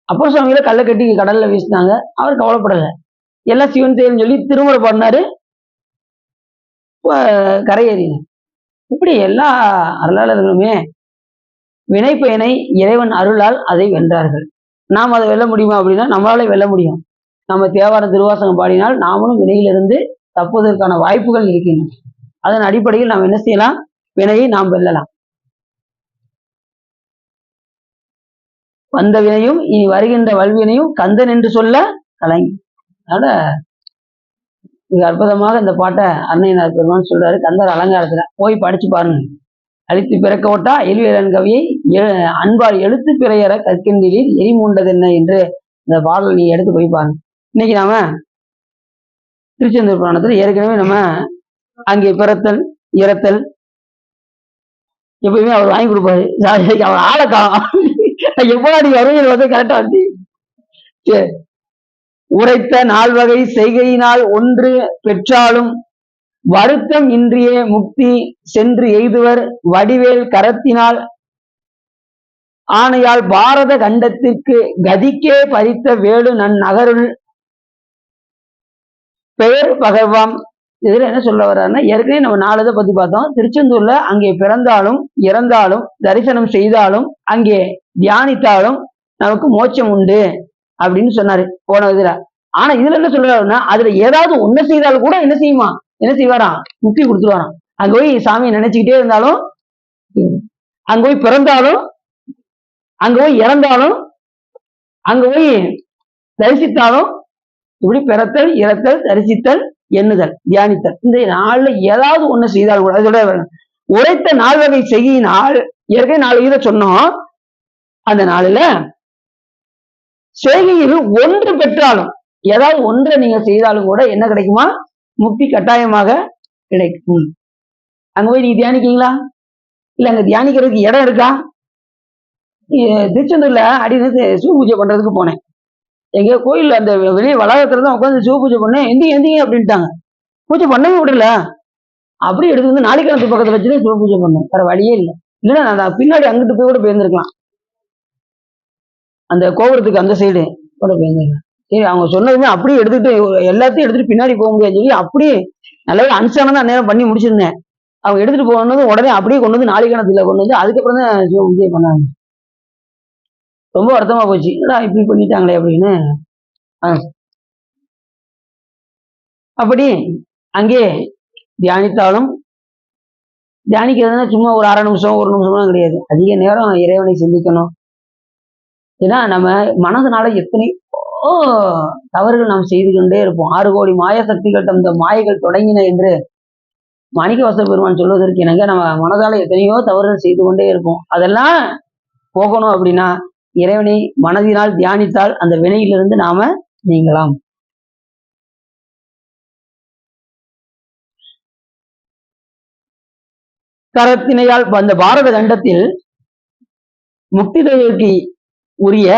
அப்போ சுவாமிகளை கல்லை கட்டி கடல்ல வீசினாங்க, அவர் கவலைப்படலை. எல்லாம் சிவன் செயல்னு சொல்லி திருமுறை பாடினாரு, கரையேறினார். இப்படி எல்லா அருளாளர்களுமே வினைப்பயனை இறைவன் அருளால் அதை வென்றார்கள். நாம் அதை வெல்ல முடியுமா அப்படின்னா நம்மளால வெல்ல முடியும். நம்ம தேவாரம் திருவாசகம் பாடினால் நாமளும் வினையிலிருந்து தப்புவதற்கான வாய்ப்புகள் இருக்கின்றன. அதன் அடிப்படையில் நாம் என்ன செய்யலாம்? வினையை நாம் வெல்லலாம். வந்த வினையும் இனி வருகின்ற வல்வினையும் கந்தன் என்று சொல்ல கலங்கி. அதனால மிக அற்புதமாக இந்த பாட்டை அன்னையனார் பெருமான் சொல்றாரு கந்தர் அலங்காரத்துல, போய் படிச்சு பாருங்க. அழித்து பிறக்க ஓட்டா எழிலன் கவியை அன்பால் எழுத்து பிறையற கற்கின்றீர் எரிமூண்டது என்ன என்று இந்த பாடல் நீ எடுத்து போய் பாருங்க. இன்னைக்கு நாம திருச்செந்தூர் புராணத்துல ஏற்கனவே நம்ம அங்கே பிறத்தல் இறத்தல் எப்பயுமே அவர் வாங்கி கொடுப்பாரு. அவர் ஆளை காலம் எப்படி வருவீங்க வந்து கரெக்டா வந்து உரைத்த நால்வகை செய்கையினால் ஒன்று பெற்றாலும் வருத்தம் இன்றியே முக்தி சென்று எய்துவர் வடிவேல் கரத்தினால் ஆணையால் பாரத கண்டத்திற்கு கதிக்கே பறித்த வேலு நகருள் பெயர் பகவான். இதுல என்ன சொல்ல வர்றாருன்னா, ஏற்கனவே நம்ம 4 இதை பத்தி பார்த்தோம். திருச்செந்தூர்ல அங்கே பிறந்தாலும் இறந்தாலும் தரிசனம் செய்தாலும் அங்கே தியானித்தாலும் நமக்கு மோட்சம் உண்டு அப்படின்னு சொன்னாரு போன இதுல. ஆனா இதுல என்ன சொல்றாருன்னா, அதுல ஏதாவது ஒண்ணு செய்தாலும் கூட என்ன செய்யுமா, என்ன செய்வாராம், முக்தி கொடுத்துருவாராம். அங்க போய் சாமியை நினைச்சுக்கிட்டே இருந்தாலும், அங்க போய் பிறந்தாலும், அங்க போய் இறந்தாலும், அங்க போய் தரிசித்தாலும், இப்படி பிறத்தல் இறத்தல் தரிசித்தல் எண்ணுதல் தியானித்தல் இந்த 4 ஏதாவது ஒண்ணு செய்தால் கூட அதோட உரைத்த 4 வகை செய்யினால் ஏற்கனவே 4 இதை சொன்னோம். அந்த 4ல செய்கையில் ஒன்று பெற்றாலும் ஏதாவது ஒன்றை நீங்க செய்தாலும் கூட என்ன கிடைக்குமா, முக்தி கட்டாயமாக கிடைக்கும். அங்க போய் நீங்க தியானிக்கீங்களா, இல்ல அங்க தியானிக்கிறதுக்கு இடம் இருக்கா? திருச்செந்தூர்ல அடிநேத்து சிவ பூஜை பண்றதுக்கு போனேன். எங்க கோயில் அந்த வெளியே வளாகத்துல தான் உட்காந்து சிவ பூஜை பண்ணேன். எந்திங்க அப்படின்ட்டாங்க. பூஜை பண்ணவே விடல. அப்படியே எடுத்து வந்து நாளிக்கிழத்து பக்கத்துல வச்சுதான் சிவ பூஜை பண்ணேன். வேற வழியே இல்லை. இல்லைன்னா நான் பின்னாடி அங்கிட்டு போய் கூட போயிருந்திருக்கலாம், அந்த கோபுரத்துக்கு அந்த சைடு கூட போயிருந்திருக்கலாம். சரி அவங்க சொன்னதுமே அப்படியே எடுத்துட்டு எல்லாத்தையும் எடுத்துட்டு பின்னாடி போக முடியாது சொல்லி அப்படியே நல்லாவே அனுஷ்டானம் தான் நேரம் பண்ணி முடிச்சிருந்தேன். அவங்க எடுத்துட்டு போனதும் உடனே அப்படியே கொண்டு வந்து நாளிக்கிழத்துல கொண்டு வந்து அதுக்கப்புறம் தான் சிவ பூஜை பண்ணாங்க. ரொம்ப வருத்தமா போச்சு, இப்படி பண்ணிட்டாங்களே அப்படின்னு. அப்படி அங்கே தியானித்தாலும், தியானிக்கிறதுனா சும்மா ஒரு 1/2 நிமிஷம் 1 நிமிஷம்லாம் கிடையாது, அதிக நேரம் இறைவனை சிந்திக்கணும். ஏன்னா நம்ம மனதனால எத்தனையோ தவறுகள் நாம் செய்து கொண்டே இருப்போம். 6 கோடி மாய சக்திகள் தந்த மாயைகள் தொடங்கின என்று மாணிக்கவாசக பெருமான் சொல்வதற்கு இணங்க நம்ம மனதால எத்தனையோ தவறுகள் செய்து கொண்டே இருப்போம். அதெல்லாம் போகணும் அப்படின்னா இறைவனை மனதினால் தியானித்தால் அந்த வினையிலிருந்து நாம நீங்கலாம். கரத்தினையால் அந்த பாரத கண்டத்தில் முக்திதற்கு உரிய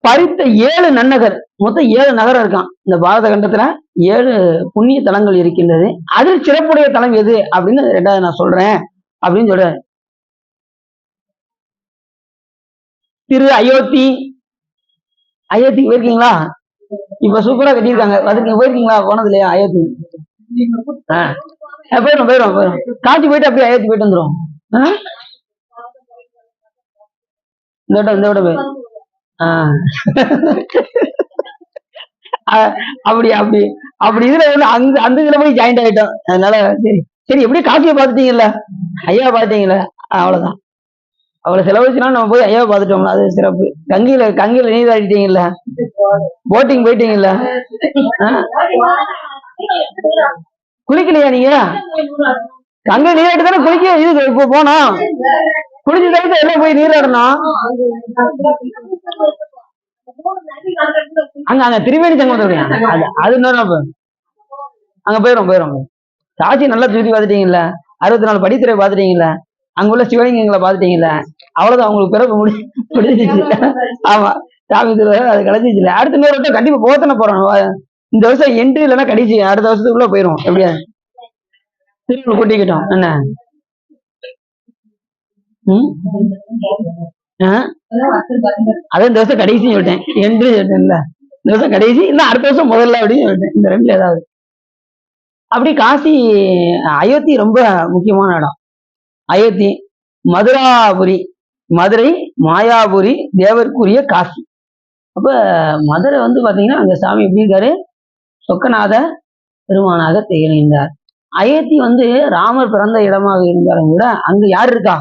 பறித்த 7 நன்னகர், மொத்தம் 7 நகரம் இருக்கான் இந்த பாரத கண்டத்துல. 7 புண்ணிய தலங்கள் இருக்கின்றது. அதில் சிறப்புடைய தலம் எது அப்படின்னு 2வது நான் சொல்றேன் அப்படின்னு சொல்றேன். திரு அயோத்தி. அயோத்திக்கு போயிருக்கீங்களா? இப்ப சூப்பரா கட்டியிருக்காங்க, போயிருக்கீங்களா? போனது இல்லையா அயோத்தி? போயிடும். காட்சி போயிட்டு அப்படியே அயோத்தி போயிட்டு வந்துடும். இந்த விட போய் அப்படி அப்படி அப்படி இதுல வந்து அந்த இதுல போய் ஜாயிண்ட் ஆயிட்டோம். அதனால சரி எப்படி காட்சியை பார்த்துட்டீங்கல்ல, ஐயா பாத்தீங்கல்ல, அவ்வளவுதான். அவ்வளவு செலவழிச்சுனா நம்ம போய் ஐயாவை பார்த்துட்டோம்ல, அது சிறப்பு. கங்கையில நீர் ஆடிட்டீங்கல்ல, போட்டிங் போயிட்டீங்கல்ல, குளிக்கலையா நீங்க? கங்கை நீராட்டு தானே குளிக்க இது இப்ப போனோம். குளிச்சு தவிர்த்து எல்லாம் போய் நீராடணும். அங்க திரிவேணி சங்கமம் அது அங்க போயிடும். காட்சி நல்லா சுத்தி பார்த்துட்டீங்கல்ல, 64 படித்துறை பார்த்துட்டீங்கல்ல, அங்க உள்ள சிவலிங்கங்களை பார்த்துட்டீங்கல்ல, அவ்வளவுதான் உங்களுக்கு பிறப்பு முடிஞ்சிச்சு. ஆமா, சாமி திருவிழா அது கிடைச்சிச்சு. அடுத்த இன்னொரு வருஷம் கண்டிப்பா போத்தனை போறோம். இந்த வருஷம் என்ட்ரி இல்லைன்னா கடைசி அடுத்த வருஷத்துக்குள்ள போயிடும். எப்படியா திருவிழா கூட்டிக்கிட்டோம் என்ன? அதான் இந்த வருஷம் கடைசி சொல்லிட்டேன், என்ட்ரி சொல்லிட்டேன்ல. இந்த வருஷம் கடைசி இல்ல அடுத்த வருஷம் முதல்ல அப்படின்னு சொல்லிட்டேன். இந்த 2ல ஏதாவது. அப்படி காசி அயோத்தி ரொம்ப முக்கியமான இடம். அயோத்தி மதுராபுரி, மதுரை மாயாபுரி தேவருக்குரிய காசி. அப்ப மதுரை வந்து பாத்தீங்கன்னா அங்க சாமி எப்படி இருக்காரு, சொக்கநாத பெருமானாக திகழ்கின்றார். அயோத்தி வந்து ராமர் பிறந்த இடமாக இருந்தாலும் கூட அங்க யார் இருக்கா,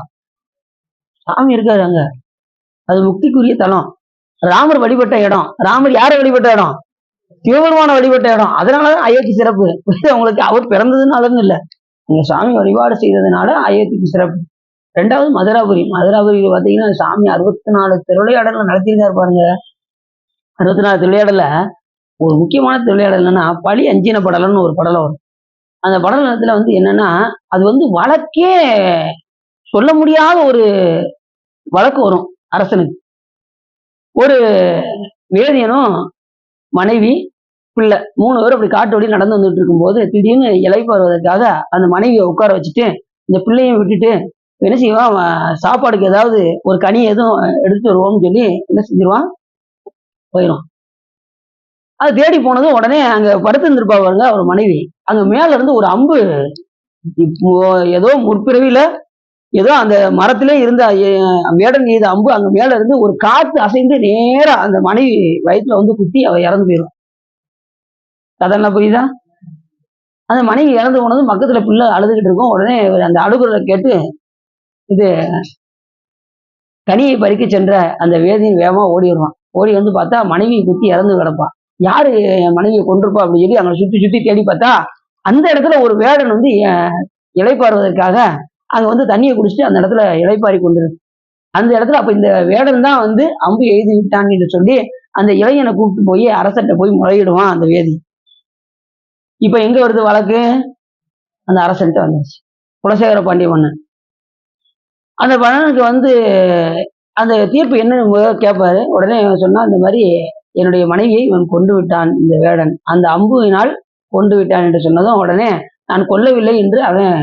சாமி இருக்காரு. அங்க அது முக்திக்குரிய தலம். ராமர் வழிபட்ட இடம். ராமர் யாரை வழிபட்ட இடம்? சிவபெருமான வழிபட்ட இடம். அதனாலதான் அயோத்தி சிறப்பு. உங்களுக்கு அவர் பிறந்ததுனாலன்னு இல்ல, நீங்க சாமி வழிபாடு செய்ததுனால அயோத்திக்கு சிறப்பு. ரெண்டாவது மதுராபுரி. மதுராபுரியில பாத்தீங்கன்னா சாமி 64 திருவிளையாடல நடத்தியிருக்காரு பாருங்க. 64 திருவிளையாடல ஒரு முக்கியமான திருவிளையாடல் என்னன்னா, பழி அஞ்சின படலம்னு ஒரு படலம் வரும். அந்த படலத்துல வந்து என்னன்னா, அது வந்து வழக்கே சொல்ல முடியாத ஒரு வழக்கு வரும் அரசனுக்கு. ஒரு வேதியனும் மனைவி பிள்ளை 3 பேரும் அப்படி காட்டு வழி நடந்து வந்துட்டு இருக்கும்போது திடீர்னு இளைப்பாறுவதற்காக அந்த மனைவியை உட்கார வச்சுட்டு இந்த பிள்ளையும் விட்டுட்டு என்ன செய்வான், சாப்பாடுக்கு ஏதாவது ஒரு கனி எதுவும் எடுத்து வருவோம்னு சொல்லி என்ன செஞ்சிருவான், போயிடும். அது தேடி போனதும் உடனே அங்க படுத்து இருந்திருப்பா பாருங்க அவர் மனைவி. அங்க மேல இருந்து ஒரு அம்பு, இப்போ ஏதோ முற்பிறவியில ஏதோ அந்த மரத்திலே இருந்த வேடன் எய்த அம்பு அங்க மேல இருந்து ஒரு காத்து அசைந்து நேரா அந்த மனைவி வயிற்றுல வந்து குத்தி அவ இறந்து போயிடும். கதை புரியுதா? அந்த மனைவி இறந்து போனதும் பக்கத்துல பிள்ளை அழுதுகிட்டு இருக்கும். உடனே அந்த அழுகுறத கேட்டு இது கனியை பறிக்க சென்ற அந்த வேதியின் வேகமா ஓடி வருவான். ஓடி வந்து பார்த்தா மனைவியை குத்தி இறந்து கிடப்பான். யாரு என் மனைவியை கொண்டிருப்பா அப்படின்னு சொல்லி அங்க சுத்தி சுத்தி தேடி பார்த்தா அந்த இடத்துல ஒரு வேடன் வந்து இளைப்பாறுவதற்காக அங்க வந்து தண்ணியை குடிச்சிட்டு அந்த இடத்துல இளைப்பாரி கொண்டிருக்கு. அந்த இடத்துல அப்ப இந்த வேடன் தான் வந்து அம்பு எழுதி விட்டான் என்று சொல்லி அந்த இளைஞனை கூப்பிட்டு போய் அரசர்கிட்ட போய் முறையிடுவான் அந்த வேதி. இப்ப எங்க வருது வழக்கு? அந்த அரசன்ட்ட வந்துருச்சு. குலசேகர பாண்டிய மன்னன். அந்த மன்னனுக்கு வந்து அந்த தீர்ப்பு என்னன்னு கேட்பாரு. உடனே சொன்னா இந்த மாதிரி என்னுடைய மனைவியை இவன் கொண்டு விட்டான் இந்த வேடன், அந்த அம்புவினால் கொண்டு விட்டான் என்று சொன்னதும் உடனே நான் கொல்லவில்லை என்று அவன்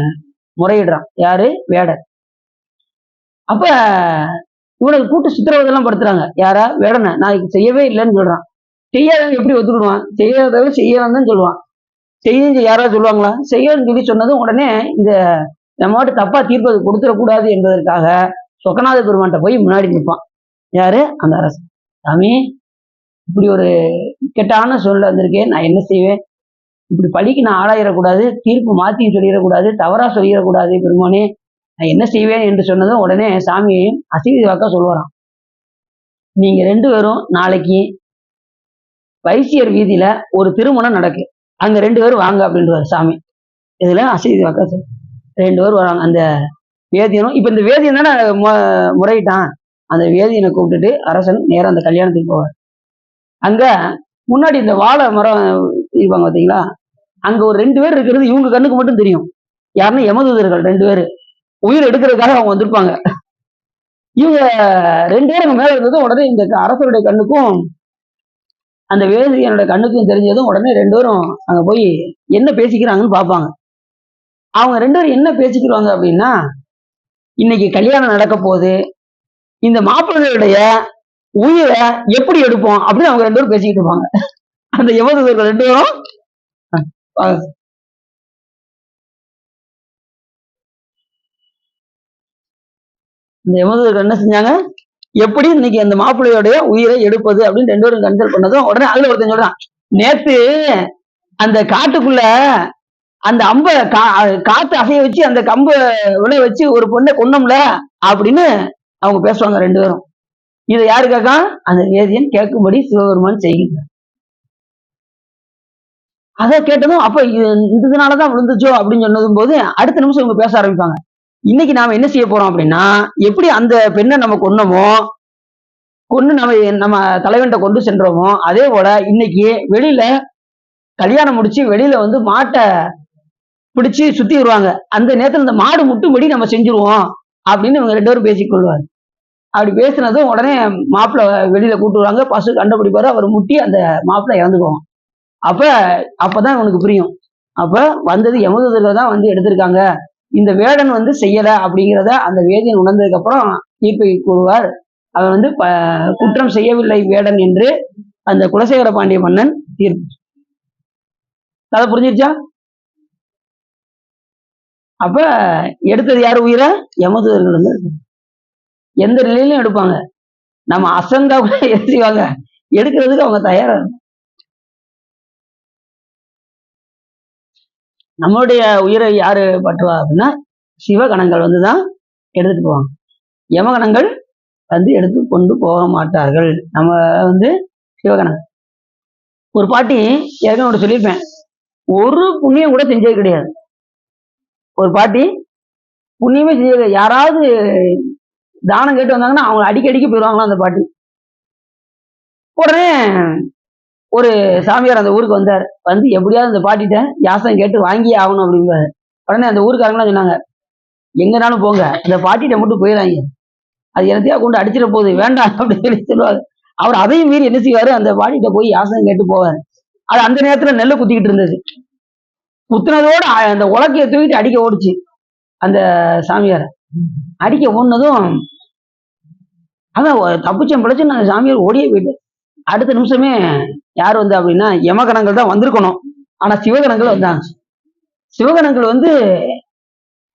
முறையிடுறான். யாரு? வேடன். அப்ப இவனுக்கு கூட்டு சித்திரவதெல்லாம் படுத்துறாங்க. யாரா? வேடனை. நான் செய்யவே இல்லைன்னு சொல்றான். செய்யாதவன் எப்படி ஒத்துக்கிடுவான்? செய்யாதவன் செய்யலாம் தான் சொல்லுவான். செய்ய யாராவது சொல்லுவாங்களா? செய்யன்னு சொல்லி சொன்னதும் உடனே இந்த நம்ம மட்டும் தப்பா தீர்ப்பது கொடுத்துடக்கூடாது என்பதற்காக சொக்கநாத பெருமான்கிட்ட போய் முன்னாடி நிற்பான். யாரு? அந்த அரசன். சாமி, இப்படி ஒரு இக்கட்டான சூழ்நிலை வந்திருக்கேன், நான் என்ன செய்வேன்? இப்படி பழிக்கு நான் ஆளாயிடக்கூடாது, தீர்ப்பு மாத்தி சொல்லிடக்கூடாது, தவறா சொல்லிடக்கூடாது பெருமானே, நான் என்ன செய்வேன் என்று சொன்னதும் உடனே சாமி அசீதி வாக்கா சொல்லுவாராம். நீங்க 2 பேரும் நாளைக்கு வைசியர் வீதியில ஒரு திருமணம் நடக்கு, அங்க 2 பேரும் வாங்க அப்படின்றாரு சாமி. இதுல அசீதி வாக்கா சொல்லு. 2 பேர் வராங்க. அந்த வேதியனும் இப்ப இந்த வேதியன் தானே முறையிட்டான். அந்த வேதியனை கூப்பிட்டுட்டு அரசன் நேரம் அந்த கல்யாணத்துக்கு போவார். அங்க முன்னாடி இந்த வாழை மரம் இருப்பாங்க பாத்தீங்களா, அங்க ஒரு 2 பேர் இருக்கிறது இவங்க கண்ணுக்கு மட்டும் தெரியும். யாருன்னா யமதூதர்கள் 2 பேரு உயிர் எடுக்கிறதுக்காக அவங்க வந்திருப்பாங்க. இவங்க 2 பேரும் அங்க மேல இருந்ததும் உடனே இந்த அரசருடைய கண்ணுக்கும் அந்த வேதியனோட கண்ணுக்கும் தெரிஞ்சதும் உடனே 2 பேரும் அங்க போய் என்ன பேசிக்கிறாங்கன்னு பார்ப்பாங்க. அவங்க 2 பேரும் என்ன பேசிக்கிறாங்க அப்படின்னா, இன்னைக்கு கல்யாணம் நடக்க போகுது, இந்த மாப்பிள்ளைகளுடைய உயிரை எப்படி எடுப்போம் அப்படின்னு அவங்க 2 பேரும் பேசிக்கிட்டு இருப்பாங்க. அந்த யமதூதர்கள் 2 பேரும் இந்த யமதூதர்கள் என்ன செஞ்சாங்க, எப்படி இன்னைக்கு அந்த மாப்பிள்ளையோடைய உயிரை எடுப்பது அப்படின்னு 2 பேரும் கன்சல்ட் பண்ணதும் உடனே அதுல ஒருத்தன் சொல்றான், நேத்து அந்த காட்டுக்குள்ள அந்த அம்பை காத்து அசைய வச்சு அந்த கம்பை விளை வச்சு ஒரு பொண்ணை கொன்னோம்ல அப்படின்னு அவங்க பேசுவாங்க 2 பேரும். இதை யாரு கேட்கா? அந்த வேதியன் கேட்கும்படி சிவபெருமான் செய்கிறார். அதை கேட்டதும் அப்ப இதனாலதான் விழுந்துச்சோ அப்படின்னு சொன்னதும் போது அடுத்த நிமிஷம் இவங்க பேச ஆரம்பிப்பாங்க. இன்னைக்கு நாம என்ன செய்ய போறோம் அப்படின்னா, எப்படி அந்த பெண்ணை நம்ம கொன்னோமோ, கொண்டு நம்ம தலைவன்கிட்ட கொண்டு சென்றோமோ, அதே போல இன்னைக்கு வெளியில கல்யாணம் முடிச்சு வெளியில வந்து மாட்டை பிடிச்சு சுத்தி வருவாங்க. அந்த நேரத்துல இந்த மாடு முட்டும்படி நம்ம செஞ்சிருவோம் அப்படின்னு இவங்க 2 பேரும் பேசிக்கொள்வார். அப்படி பேசினதும் உடனே மாப்பிள்ளை வெளியில கூட்டு வருவாங்க. பசு கண்டுபிடிப்பாரு, அவர் முட்டி அந்த மாப்பிள்ளை இறந்துக்குவோம். அப்பதான் இவனுக்கு புரியும். அப்ப வந்தது யமதூதர்கள் தான் வந்து எடுத்திருக்காங்க, இந்த வேடன் வந்து செய்யல அப்படிங்கிறத அந்த வேதியன் உணர்ந்ததுக்கு அப்புறம் தீர்ப்பை கூறுவார். அவன் வந்து குற்றம் செய்யவில்லை வேடன் என்று அந்த குலசேகர பாண்டிய மன்னன் தீர்ப்பு. கதை புரிஞ்சிருச்சா? அப்ப எடுத்தது யாரு உயிரை? யமதூதர்கள் வந்து எந்த நிலையிலும் எடுப்பாங்க. நம்ம அசந்தா கூட செய்வாங்க, எடுக்கிறதுக்கு அவங்க தயாரா இருக்கும். நம்மளுடைய உயிரை யாரு பற்றுவா அப்படின்னா சிவகணங்கள் வந்துதான் எடுத்துட்டு போவாங்க. யமகணங்கள் வந்து எடுத்து கொண்டு போக மாட்டார்கள். நம்ம வந்து சிவகணம் ஒரு பாட்டி ஏற்கனவே சொல்லியிருப்பேன், ஒரு புண்ணியம் கூட செஞ்சது கிடையாது. ஒரு பாட்டி புண்ணியமே செஞ்சது, யாராவது தானம் கேட்டு வந்தாங்கன்னா அவங்க அடிக்கடிக்கு போயிடுவாங்களாம் அந்த பாட்டி. உடனே ஒரு சாமியார் அந்த ஊருக்கு வந்தார். வந்து எப்படியாவது அந்த பாட்டிட்ட யாசகம் கேட்டு வாங்கியே ஆகணும் அப்படிங்கிறாரு. உடனே அந்த ஊருக்காரங்களாம் சொன்னாங்க, எங்கனாலும் போங்க, அந்த பாட்டிட்ட மட்டும் போயிடாங்க, அது எனத்தையா கொண்டு அடிச்சிட போகுது, வேண்டாம் அப்படின்னு சொல்லி சொல்லுவாரு. அவர் அதையும் மீறி என்ன செய்வாரு, அந்த பாட்டிட்ட போய் யாசகம் கேட்டு போவார். அது அந்த நேரத்துல நெல்லை குத்திக்கிட்டு இருந்தது. குத்துனதோட அந்த உலக்கைய தூக்கிட்டு அடிக்க ஓடிச்சு அந்த சாமியார. அடிக்க ஓடினதும் அதான் தப்பிச்சம் பிழைச்சு அந்த சாமியார் ஓடியே போயிட்டு அடுத்த நிமிஷமே யார் வந்தா அப்படின்னா யமகணங்கள் தான் வந்திருக்கணும். ஆனா சிவகணங்கள் வந்தாங்க. சிவகணங்கள் வந்து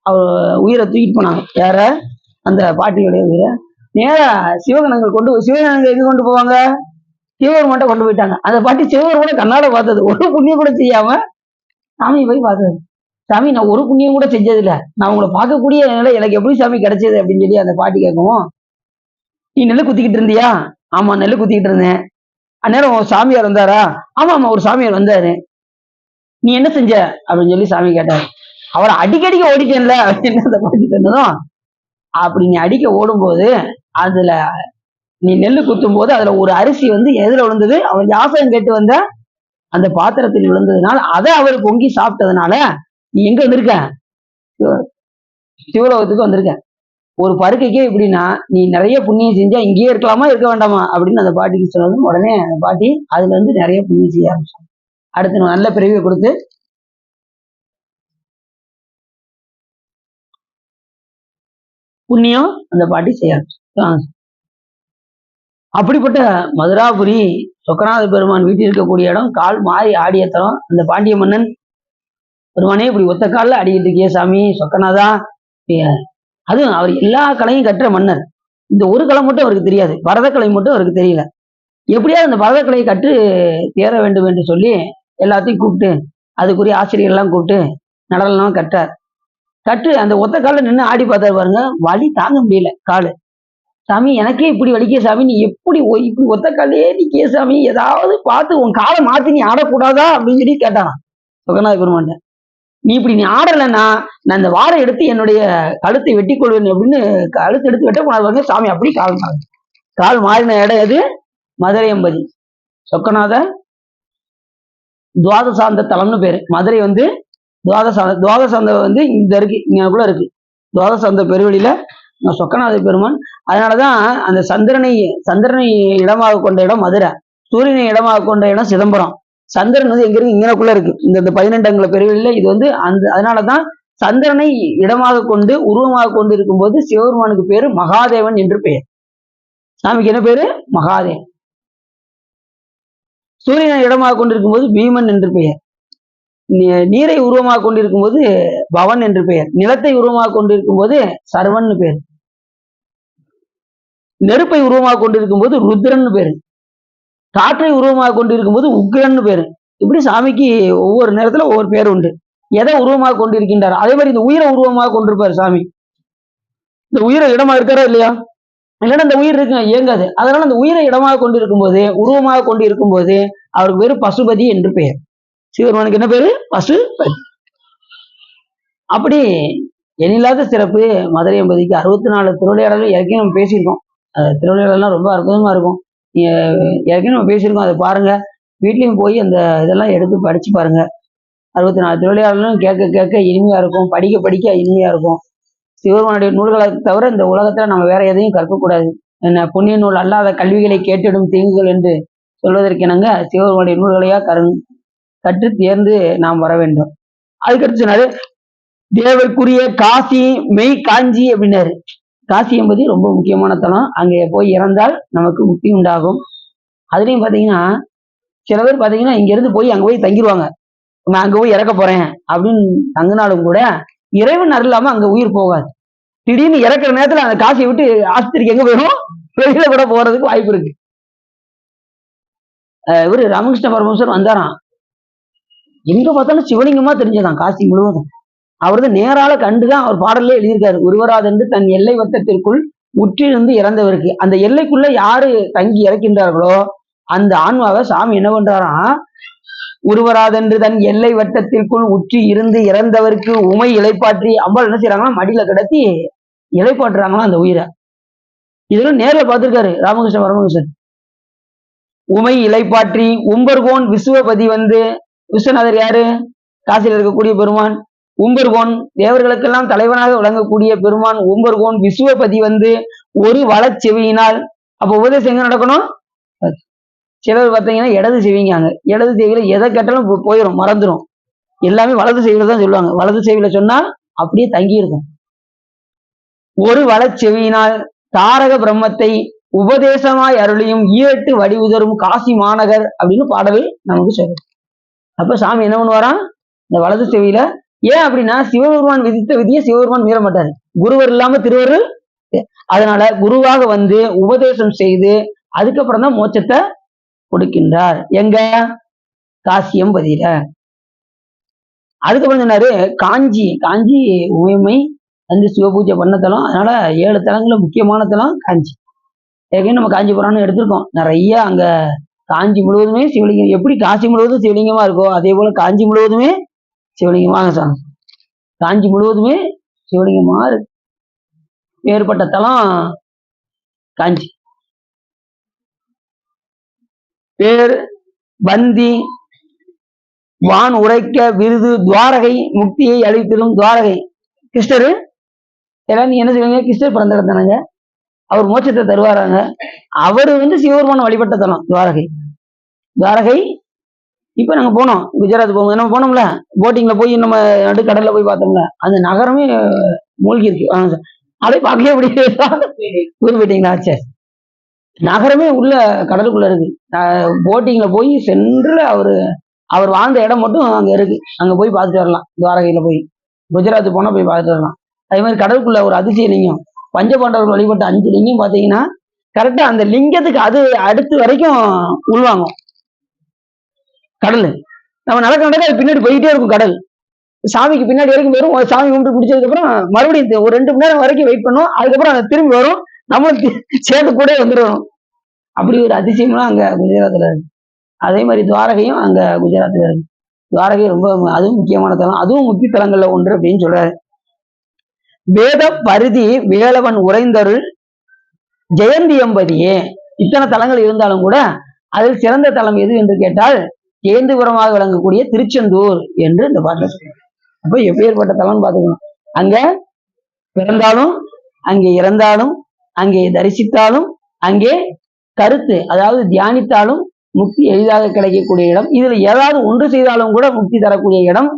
அவர் உயிரை தூக்கிட்டு போனாங்க. யார? அந்த பாட்டியுடைய உயிரை நேரா சிவகணங்கள் சிவகணங்கள் எங்க கொண்டு போவாங்க? சிவபெருமான்ட்ட கொண்டு போயிட்டாங்க. அந்த பாட்டி சிவபெருமான கண்ணால பார்த்தது, ஒரு புண்ணியம் கூட செய்யாம சாமி போய் பார்த்தது. சாமி, நான் ஒரு புண்ணியம் கூட செஞ்சது இல்ல, நான் உங்களை பார்க்கக்கூடிய நிலை எனக்கு எப்படி சாமி கிடைச்சது அப்படின்னு சொல்லி அந்த பாட்டி கேட்கவும், நீ நெல்லு குத்திக்கிட்டு இருந்தியா? ஆமா, நெல்லு குத்திக்கிட்டு இருந்தேன். அந்நேரம் ஒரு சாமியார் வந்தாரா? ஆமா ஆமா, ஒரு சாமியார் வந்தாரு. நீ என்ன செஞ்ச அப்படின்னு சொல்லி சாமி கேட்டாரு. அவரை அடிக்கடிக்க ஓடிட்டேன்ல அப்படின்னு அந்த பாட்டி சொன்னதும், அப்படி நீ அடிக்க ஓடும்போது அதுல நீ நெல்லு குத்தும் போது அதுல ஒரு அரிசி வந்து எதுல விழுந்தது, அவர் யாசகம் கேட்டு வந்த அந்த பாத்திரத்தில் விழுந்ததுனால அதை அவர் பொங்கி சாப்பிட்டதுனால நீ எங்க வந்திருக்க? சிவலோகத்துக்கு வந்திருக்க. ஒரு பருக்கைக்கே இப்படின்னா நீ நிறைய புண்ணியம் செஞ்சா இங்கேயே இருக்கலாமா இருக்க வேண்டாமா அப்படின்னு அந்த பாட்டிக்கு சொன்னதும் உடனே அந்த பாட்டி அதுல இருந்து நிறைய புண்ணியம் செய்ய ஆரம்பிச்சாங்க. அடுத்து நல்ல பிறவியை கொடுத்து புண்ணியம் அந்த பாட்டி செய்ய ஆரம்பிச்சாங்க. அப்படிப்பட்ட மதுராபுரி சொக்கநாத பெருமான் வீட்டில் இருக்கக்கூடிய இடம், கால் மாறி ஆடிய தலம். அந்த பாண்டிய மன்னன் பெருமானே இப்படி ஒத்த காலில் அடிக்கிட்டு இருக்கிய சாமி சொக்கநாதா. அதுவும் அவர் எல்லா கலையும் கற்ற மன்னர். இந்த ஒரு கலை மட்டும் அவருக்கு தெரியாது, பரதக்கலை மட்டும் அவருக்கு தெரியல. எப்படியாவது அந்த பரதக்கலையை கற்று தேர வேண்டும் என்று சொல்லி எல்லாத்தையும் கூப்பிட்டு அதுக்குரிய ஆசிரியர்லாம் கூப்பிட்டு நடனம் கற்றார். கற்று அந்த ஒத்த காலில் நின்று ஆடி பார்த்தாரு பாருங்க, வலி தாங்க முடியல காலு. சாமி, எனக்கே இப்படி வலிக்க சாமி, நீ எப்படி இப்படி ஒத்த காலையே நிக்கிய சாமி, ஏதாவது பார்த்து உன் காலை மாத்தி நீ ஆடக்கூடாதா அப்படின்னு சொல்லி கேட்டானா சொக்கநாத பெருமான். நீ இப்படி நீ ஆடலைன்னா நான் இந்த வாரை எடுத்து என்னுடைய கழுத்தை வெட்டி கொள்வேன் அப்படின்னு கழுத்து எடுத்து வெட்ட போனாங்க. சாமி அப்படி கால் மாறின இடம் எது? மதுரை எம்பதி சொக்கநாத துவாதசாந்த தலம்னு பேரு. மதுரை வந்து துவாதசாந்த வந்து இந்த இருக்கு, இங்கக்குள்ள இருக்கு. துவாதசாந்த பெருவெளியில சொக்கநாத பெருமான். அதனாலதான் அந்த சந்திரனை இடமாக கொண்ட இடம் மதுரை, சூரியனை இடமாக கொண்ட இடம் சிதம்பரம். சந்திரன் வந்து எங்க இருக்கு? இங்கனக்குள்ள இருக்கு, இந்த 12 அங்குல பெருவெளியில. இது வந்து அதனாலதான் சந்திரனை இடமாக கொண்டு உருவமாக கொண்டு இருக்கும்போது சிவபெருமானுக்கு பேரு மகாதேவன் என்று பெயர். சாமிக்கு என்ன பேரு? மகாதேவன். சூரியனை இடமாக கொண்டிருக்கும் போது பீமன் என்று பெயர். நீரை உருவமாக கொண்டிருக்கும் போது பவன் என்று பெயர். நிலத்தை உருவமாக கொண்டிருக்கும் போது சர்வன் பேர். நெருப்பை உருவமாக கொண்டிருக்கும் போது ருத்ரன் பேரு. காற்றை உருவமாக கொண்டிருக்கும் போது உக்ரன் பேரு. இப்படி சாமிக்கு ஒவ்வொரு நேரத்துல ஒவ்வொரு பேர் உண்டு. எதை உருவமாக கொண்டிருக்கின்றார், அதே மாதிரி இந்த உயிரை உருவமாக கொண்டிருப்பார் சாமி. இந்த உயிரை இடமா இருக்காரா இல்லையா? இல்லைன்னா இந்த உயிர் இருக்கு இயங்காது. அதனால அந்த உயிரை இடமாக கொண்டிருக்கும் போது உருவமாக கொண்டு இருக்கும் போது அவருக்கு பேரு பசுபதி என்று பெயர். சிவபெருமானுக்கு என்ன பேரு? பசுபதி. அப்படி எண்ணில்லாத சிறப்பு மதுரை எம்பதிக்கு. 64 திருவிளையாடலும் ஏற்கனவே நம்ம பேசியிருக்கோம். திருவிளையாடலாம் ரொம்ப அற்புதமா இருக்கும். ஏற்கனவே நம்ம பேசியிருக்கோம், அதை பாருங்க. வீட்லயும் போய் அந்த இதெல்லாம் எடுத்து படிச்சு பாருங்க. 64 திருவிளையாடலும் கேட்க கேட்க இனிமையா இருக்கும், படிக்க படிக்க இனிமையா இருக்கும். சிவபெருமானுடைய நூல்களை தவிர இந்த உலகத்துல நம்ம வேற எதையும் கற்கக்கூடாது. என்ன புண்ணிய நூல் அல்லாத கல்விகளை கேட்டிடும் தீங்குகள் என்று சொல்வதற்கெனங்க சிவபெருமானுடைய நூல்களையா கற்று தேர்ந்து நாம் வர வேண்டும். அதுக்கடுத்து சொன்னாரு தேவருக்குரிய காசி மெய் காஞ்சி அப்படின்னாரு. காசி என்பது ரொம்ப முக்கியமான தலம். அங்கே போய் இறந்தால் நமக்கு முக்தி உண்டாகும். அதுலயும் பாத்தீங்கன்னா சில பேர் பாத்தீங்கன்னா இங்க இருந்து போய் அங்க போய் தங்கிடுவாங்க. நான் அங்க போய் இறக்க போறேன் அப்படின்னு தங்கினாலும் கூட இறைவன் அருளாம அங்க உயிர் போகாது. திடீர்னு இறக்குற நேரத்துல அந்த காசியை விட்டு ஆஸ்பத்திரிக்கு எங்க போயிடும், வெளியில கூட போறதுக்கு வாய்ப்பு இருக்கு. இவரு ராமகிருஷ்ண பரமஹம்சர் வந்தாராம். எங்க பார்த்தாலும் சிவலிங்கமா தெரிஞ்சதான் காசி முழுவதும். அவரது நேரால கண்டுதான் அவர் பாடல்ல எழுதியிருக்காரு. ஒருவராதென்று தன் எல்லை வட்டத்திற்குள் உற்றிருந்து இறந்தவருக்கு அந்த எல்லைக்குள்ள யாரு தங்கி இறக்கின்றார்களோ அந்த ஆன்மாவை சாமி என்ன பண்றாராம், உருவராதென்று தன் எல்லை வட்டத்திற்குள் உற்றி இருந்து இறந்தவருக்கு உமை இலைப்பாற்றி அம்பாள் என்ன செய்யறாங்கன்னா மடியில கிடத்தி இலைப்பாட்டுறாங்களாம் அந்த உயிரை. இதெல்லாம் நேரில் பார்த்திருக்காரு ராமகிருஷ்ண பரமஹம்சர். உமை இலைப்பாற்றி உம்பர்கோன் விசுவபதி விஸ்வநாதர் யாரு, காசியில் இருக்கக்கூடிய பெருமான். உம்பர்கோன் தேவர்களுக்கெல்லாம் தலைவனாக விளங்கக்கூடிய பெருமான் உம்பர்கோன் விசுவபதி ஒரு வளச்செவியினால். அப்ப உபதேசம் எங்க நடக்கணும், சிலர் பார்த்தீங்கன்னா இடது செவிங்காங்க, இடது செவியில எதை கேட்டாலும் போயிடும், மறந்துடும். எல்லாமே வலது செவியில தான் சொல்லுவாங்க. வலது செவியில சொன்னா அப்படியே தங்கி இருக்கும். ஒரு வளச்செவியினால் தாரக பிரம்மத்தை உபதேசமாய் அருளியும் ஈரட்டு வடிவுதரும் காசி மாநகர் அப்படின்னு பாடல் நமக்கு சொல்லுது. அப்ப சாமி என்ன பண்ணுவாராம், இந்த வலது செவியில. ஏன் அப்படின்னா சிவபெருமான் விதித்த விதியை சிவபெருமான் மீற மாட்டாரு, குருவர் இல்லாம திருவருள். அதனால குருவாக உபதேசம் செய்து அதுக்கப்புறம் தான் மோட்சத்தை கொடுக்கின்றார். எங்க காசியம் பதில. அதுக்கப்புறம் சொன்னாரு காஞ்சி. காஞ்சி உமைமை சிவபூஜை பண்ண தலம். அதனால 7 தலங்கள்ல முக்கியமான தலம் காஞ்சி. ஏற்கனவே நம்ம காஞ்சிபுரம்னு எடுத்திருக்கோம். நிறைய அங்க காஞ்சி முழுவதுமே சிவலிங்கம். எப்படி காசி முழுவதும் சிவலிங்கமா இருக்கோ அதே போல காஞ்சி முழுவதுமே சிவலிங்கமாக காஞ்சி முழுவதுமே சிவலிங்கமா இருக்கு. வேறுபட்ட தலம் காஞ்சி. பேர் பந்தி வான் உரைக்க விருது துவாரகை முக்தியை அளித்திடும் துவாரகை. கிருஷ்ணரு எல்லாம் நீ என்ன செய்வீங்க, கிருஷ்ணர் பிறந்த இடத்தானங்க, அவர் மோட்சத்தை தருவாராங்க. அவரு சிவபெருமான வழிபட்ட தலம் துவாரகை. துவாரகை இப்ப நாங்க போனோம், குஜராத் போகும்போது நம்ம போனோம்ல, போட்டிங்ல போய் நம்ம நடுக்கடல்ல போய் பார்த்தோம்ல, அந்த நகரமே மூழ்கி இருக்கு. அதை பார்க்கவே முடியாது. ஊர் போயிட்டீங்களா, சரி. நகரமே உள்ள கடலுக்குள்ள இருக்கு. போட்டிங்ல போய் சென்றுல அவர் வாழ்ந்த இடம் மட்டும் அங்க இருக்கு. அங்க போய் பார்த்துட்டு வரலாம். துவாரகையில போய் குஜராத் போனா போய் பார்த்துட்டு வரலாம். அதே மாதிரி கடலுக்குள்ள ஒரு அதிசய லிங்கம், பஞ்சபாண்டவர் வழிபட்ட 5 லிங்கம் பாத்தீங்கன்னா கரெக்டா அந்த லிங்கத்துக்கு அது அடுத்து வரைக்கும் உள்வாங்கும் கடல். நம்ம நடக்க நடக்க அது பின்னாடி போயிட்டே இருக்கும் கடல். சாமிக்கு பின்னாடி வரைக்கும் வரும். சாமி கும்பிட்டு பிடிச்சதுக்கு அப்புறம் மறுபடியும் ஒரு 2 மணி நேரம் வரைக்கும் வெயிட் பண்ணும். அதுக்கப்புறம் அதை திரும்பி வரும், நம்மளும் சேர்ந்து கூட வந்துடும். அப்படி ஒரு அதிசயம்லாம் அங்க குஜராத்ல இருக்கு. அதே மாதிரி துவாரகையும் அங்க குஜராத்ல இருக்கு. துவாரகை ரொம்ப அதுவும் முக்கியமான தலம், அதுவும் முக்கிய தலங்கள்ல ஒன்று அப்படின்னு சொல்றாரு. வேத பருதி வேலவன் உறைந்தருள் ஜெயந்தி எம்பதியே. இத்தனை தலங்கள் இருந்தாலும் கூட அதில் சிறந்த தலம் எது என்று கேட்டால் ஜெயந்திபுரமாக விளங்கக்கூடிய திருச்செந்தூர் என்று இந்த பாட்டு. அப்ப எப்பேற்பட்ட தலம்னு பாத்துக்கணும். அங்க பிறந்தாலும், அங்கே இறந்தாலும், அங்கே தரிசித்தாலும், அங்கே கருத்து அதாவது தியானித்தாலும் முக்தி எளிதாக கிடைக்கக்கூடிய இடம். இதுல ஏதாவது ஒன்று செய்தாலும் கூட முக்தி தரக்கூடிய இடம்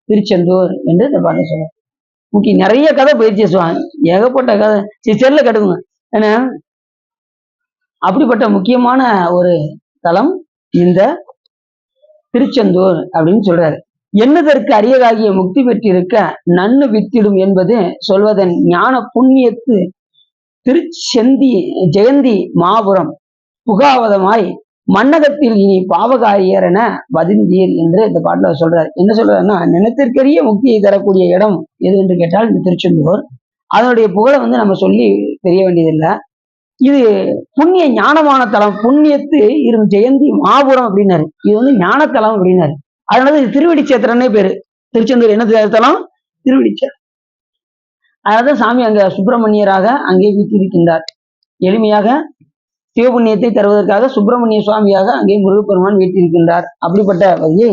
திருச்செந்தூர் என்று இந்த பாட்டு சொல்லுவாங்க. முக்கிய நிறைய கதை பயிற்சி செய்வாங்க, ஏகப்பட்ட கதை செல்ல கடுங்க. ஏன்னா அப்படிப்பட்ட முக்கியமான ஒரு தலம் இந்த திருச்செந்தூர் அப்படின்னு சொல்றாரு. என்னதற்கு அரியதாகிய முக்தி பெற்றிருக்க நன்னு வித்திடும் என்பது சொல்வதன் ஞான புண்ணியத்து திருச்செந்தி ஜெயந்தி மாபுரம் புகாவதமாய் மன்னகத்தில் இனி பாவகாரியர் என வதிந்தீர் என்று இந்த பாட்டுல சொல்றாரு. என்ன சொல்றாருன்னா, நினைத்திற்கரிய முக்தியை தரக்கூடிய இடம் எது என்று கேட்டால் இந்த திருச்செந்தூர். அதனுடைய புகழை நம்ம சொல்லி தெரிய வேண்டியதில்லை. இது புண்ணிய ஞானமான தலம், புண்ணியத்து இரு ஜெயந்தி மாபுரம் அப்படின்னாரு. இது ஞானத்தலம் அப்படின்னாரு. அதனால இது திருவடிச்சேத்திரன்னே பேரு. திருச்செந்தூர் என்ன தலம், திருவடிச்சேத்திரம். அதனாலதான் சாமி அங்க சுப்பிரமணியராக அங்கே வீற்றிருக்கின்றார். எளிமையாக சிவபுண்ணியத்தை தருவதற்காக சுப்பிரமணிய சுவாமியாக அங்கே முருகப்பெருமான் வீற்றிருக்கின்றார். அப்படிப்பட்ட பதியை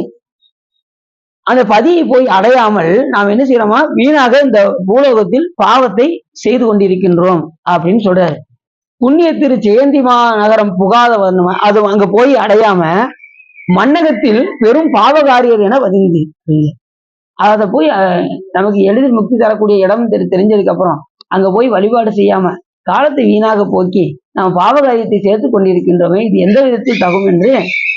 அந்த பதியை போய் அடையாமல் நாம் என்ன செய்யறோமா, வீணாக இந்த பூலோகத்தில் பாவத்தை செய்து கொண்டிருக்கின்றோம் அப்படின்னு சொல்றாரு. புண்ணிய திரு ஜெயந்திமா நகரம் புகாத அது அங்க போய் அடையாம மன்னகத்தில் பெரும் பாவகாரியர் என வதிந்து அதை போய் நமக்கு எளிதில் முக்தி தரக்கூடிய இடம் தெரிஞ்சதுக்கு அப்புறம் அங்க போய் வழிபாடு செய்யாம காலத்தை வீணாக போக்கி நம்ம பாவகாரியத்தை சேர்த்து கொண்டிருக்கின்றோமே, இது எந்த விதத்தில் தகும் என்று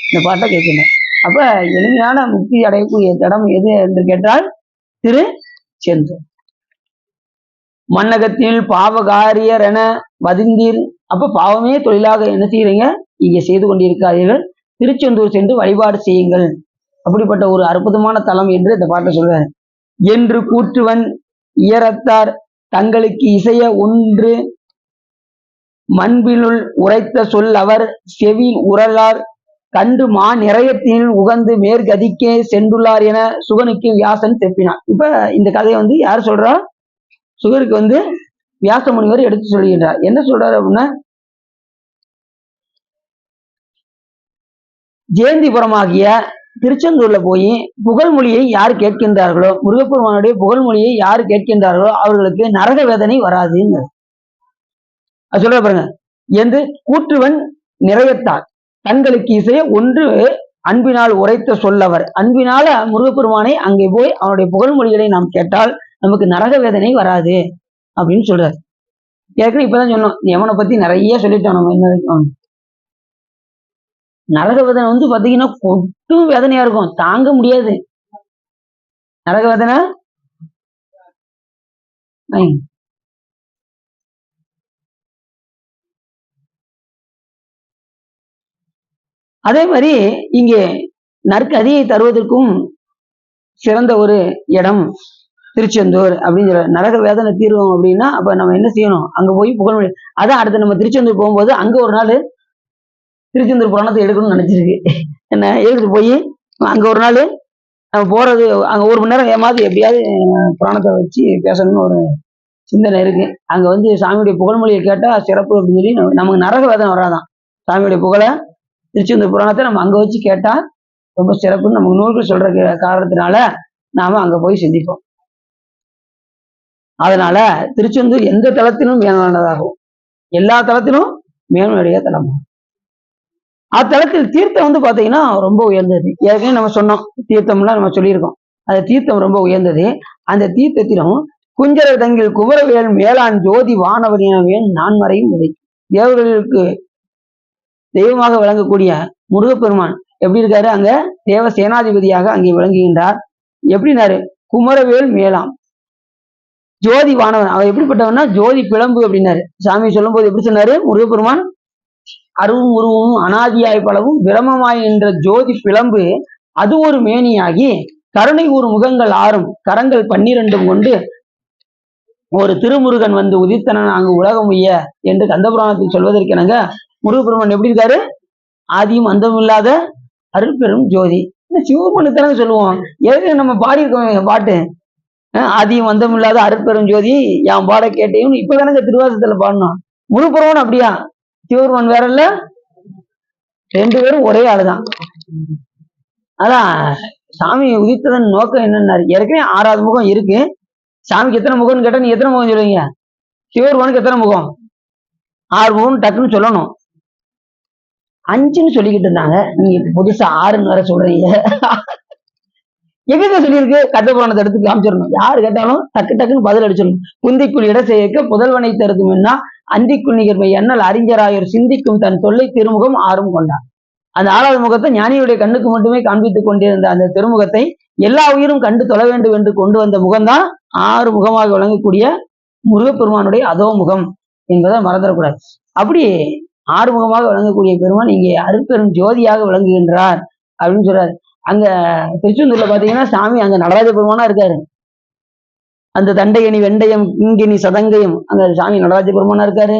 இந்த பாட்டை கேட்கின்றேன். அப்ப எளிமையான முக்தி அடையக்கூடிய இடம் எது என்று கேட்டால் திருச்செந்தூர். மன்னகத்தில் பாவகாரியர் என வதிந்தீர். அப்ப பாவமே தொழிலாக என்ன செய்யறீங்க, இங்க செய்து கொண்டிருக்காதீர்கள், திருச்செந்தூர் சென்று வழிபாடு செய்யுங்கள். அப்படிப்பட்ட ஒரு அற்புதமான தலம் என்று இந்த பாட்டை சொல்றாரு. என்று கூற்றுவன் இயரத்தார் தங்களுக்கு இசைய ஒன்று மண்பினுள் உரைத்த சொல் அவர் செவி உரலார் கண்டு மா நிறையத்தினில் உகந்து மேற்கதிக்கே சென்றுள்ளார் என சுகனுக்கு வியாசன் தெப்பினார். இப்ப இந்த கதையை வந்து யார் சொல்றா? சுகருக்கு வந்து வியாச முனிவர் எடுத்து சொல்கின்றார். என்ன சொல்றாரு அப்படின்னா, ஜெயந்திபுரமாகிய திருச்செந்தூர்ல போய் புகழ்மொழியை யார் கேட்கின்றார்களோ, முருகப்பெருமானுடைய புகழ்மொழியை யார் கேட்கின்றார்களோ அவர்களுக்கு நரக வேதனை வராதுங்க. அது சொல்ற பாருங்க, என்று கூற்றுவன் நிறையத்தார் தங்களுக்கு இசைய ஒன்று அன்பினால் உரைத்த சொல்லவர். அன்பினால முருகப்பெருமானை அங்கே போய் அவனுடைய புகழ்மொழிகளை நாம் கேட்டால் நமக்கு நரக வேதனை வராது அப்படின்னு சொல்றாரு. ஏற்கனவே இப்பதான் சொன்னோம், யமனை பத்தி நிறைய சொல்லிட்டோம். நம்ம என்ன நரக வேதனை வந்து பாத்தீங்கன்னா கொட்டும் வேதனையா இருக்கும், தாங்க முடியாது நரக வேதனை. அதே மாதிரி இங்கே நற்கதியை தருவதற்கும் சிறந்த ஒரு இடம் திருச்செந்தூர் அப்படின்னு சொல்ற. நரக வேதனை தீர்வோம் அப்படின்னா அப்ப நம்ம என்ன செய்யணும்? அங்க போய் புகழ்மொழி. அதான் அடுத்து நம்ம திருச்செந்தூர் போகும்போது அங்க ஒரு நாள் திருச்செந்தூர் புராணத்தை எடுக்கணும்னு நினைச்சிருக்கு. என்ன எடுத்துட்டு போய் அங்க ஒரு நாள் நம்ம போறது, அங்க 1 மணி நேரம் ஏமாவது எப்படியாவது புராணத்தை வச்சு பேசணும்னு ஒரு சிந்தனை இருக்கு. அங்க வந்து சாமியுடைய புகழ்மொழியை கேட்டா சிறப்பு அப்படின்னு சொல்லி நமக்கு நரக வேதனை வராதான். சாமியுடைய புகழை திருச்செந்தூர் புராணத்தை நம்ம அங்க வச்சு கேட்டா ரொம்ப சிறப்புன்னு நமக்கு நூல்கள் சொல்ற காரணத்தினால நாம அங்க போய் சிந்திப்போம். அதனால திருச்செந்தூர் எந்த தளத்திலும் மேலானதாகும், எல்லா தளத்திலும் மேன்மையுடைய தலமாகும். அத்தலத்தில் தீர்த்தம் வந்து பாத்தீங்கன்னா ரொம்ப உயர்ந்தது. ஏற்கனவே நம்ம சொன்னோம், தீர்த்தம்லாம் நம்ம சொல்லியிருக்கோம். அந்த தீர்த்தம் ரொம்ப உயர்ந்தது. அந்த தீர்த்தத்திலும் குஞ்சர தங்கில் குமரவேல் மேலான் ஜோதி வானவரினவேன் நான்மறையும் உதை. தேவர்களுக்கு தெய்வமாக விளங்கக்கூடிய முருகப்பெருமான் எப்படி இருக்காரு? அங்க தேவ சேனாதிபதியாக அங்கே விளங்குகின்றார். எப்படின்னாரு? குமரவேல் மேலாம் ஜோதி வானவன். அவர் எப்படிப்பட்டவன்னா ஜோதி பிளம்பு அப்படின்னாரு. சாமி சொல்லும் போது எப்படி சொன்னாரு? முருகப்பெருமான் அருவும் உருவும் அனாதியாய் பலவும் பிரமமாய் என்ற ஜோதி பிளம்பு அது ஒரு மேனியாகி கருணை ஒரு முகங்கள் 6 கரங்கள் 12 கொண்டு ஒரு திருமுருகன் வந்து உதித்தனன் அங்கு உலகம் உய்ய என்று கந்தபுராணத்தில் சொல்வதற்கெனங்க முருகப்பெருமான் எப்படி இருக்காரு? ஆதியும் அந்தமும் இல்லாத அருட்பெரும் ஜோதி. சிவபெருமானுக்கு சொல்லுவோம். ஏற்கனவே நம்ம பாடியிருக்கோம் பாட்டு, ஆதியும் அந்தமும் இல்லாத அருட்பெரும் ஜோதி என் பாட கேட்டையும் இப்பதானங்க திருவாசகத்துல பாடணும். முருகப்பெருமான் அப்படியா? சிவபெருமான் வேற இல்ல, 2 பேரும் ஒரே ஆளுதான். அதான் சாமி உதித்ததன் நோக்கம் என்னன்னாரு? ஏற்கனவே 6வது முகம் இருக்கு. சாமிக்கு எத்தனை முகம்னு கேட்டா நீ எத்தனை முகம் சொல்லுவீங்க? சிவபெருமானுக்கு எத்தனை முகம்? 6 முகம் டக்குன்னு சொல்லணும். 5ன்னு சொல்லிக்கிட்டு இருந்தாங்க, நீங்க புதுசா 6ன்னு வேற சொல்றீங்க. எங்க சொல்லியிருக்கு? கந்தபுராணத்தை எடுத்து காமிச்சிடணும். யாரு கேட்டாலும் டக்கு டக்குன்னு பதில் அடிச்சிடணும். குந்திக்குள் இட செய்ய புதல்வனை தருதும்னா அந்திக்குள் நிகர்மை எண்ணல் அறிஞராயர் சிந்திக்கும் தன் தொல்லை திருமுகம் 6ம் கொண்டார். அந்த 6வது முகத்தை ஞானியுடைய கண்ணுக்கு மட்டுமே காண்பித்துக் கொண்டிருந்த அந்த திருமுகத்தை எல்லா உயிரும் கண்டு தொழ வேண்டும் என்று கொண்டு வந்த முகம்தான் 6 முகமாக விளங்கக்கூடிய முருகப்பெருமானுடைய அதோ முகம் என்பதை மறந்துடக்கூடாது. அப்படி 6 முகமாக விளங்கக்கூடிய பெருமான் இங்கே அருட்பெரும் ஜோதியாக விளங்குகின்றார் அப்படின்னு சொல்றாரு. அங்க திருச்செந்தூர்ல பாத்தீங்கன்னா சாமி அங்க நடராஜ பெருமானா இருக்காரு. அந்த தண்டையணி வெண்டயம் இங்கினி சதங்கயம் அங்க சாமி நடராஜ பெருமானா இருக்காரு,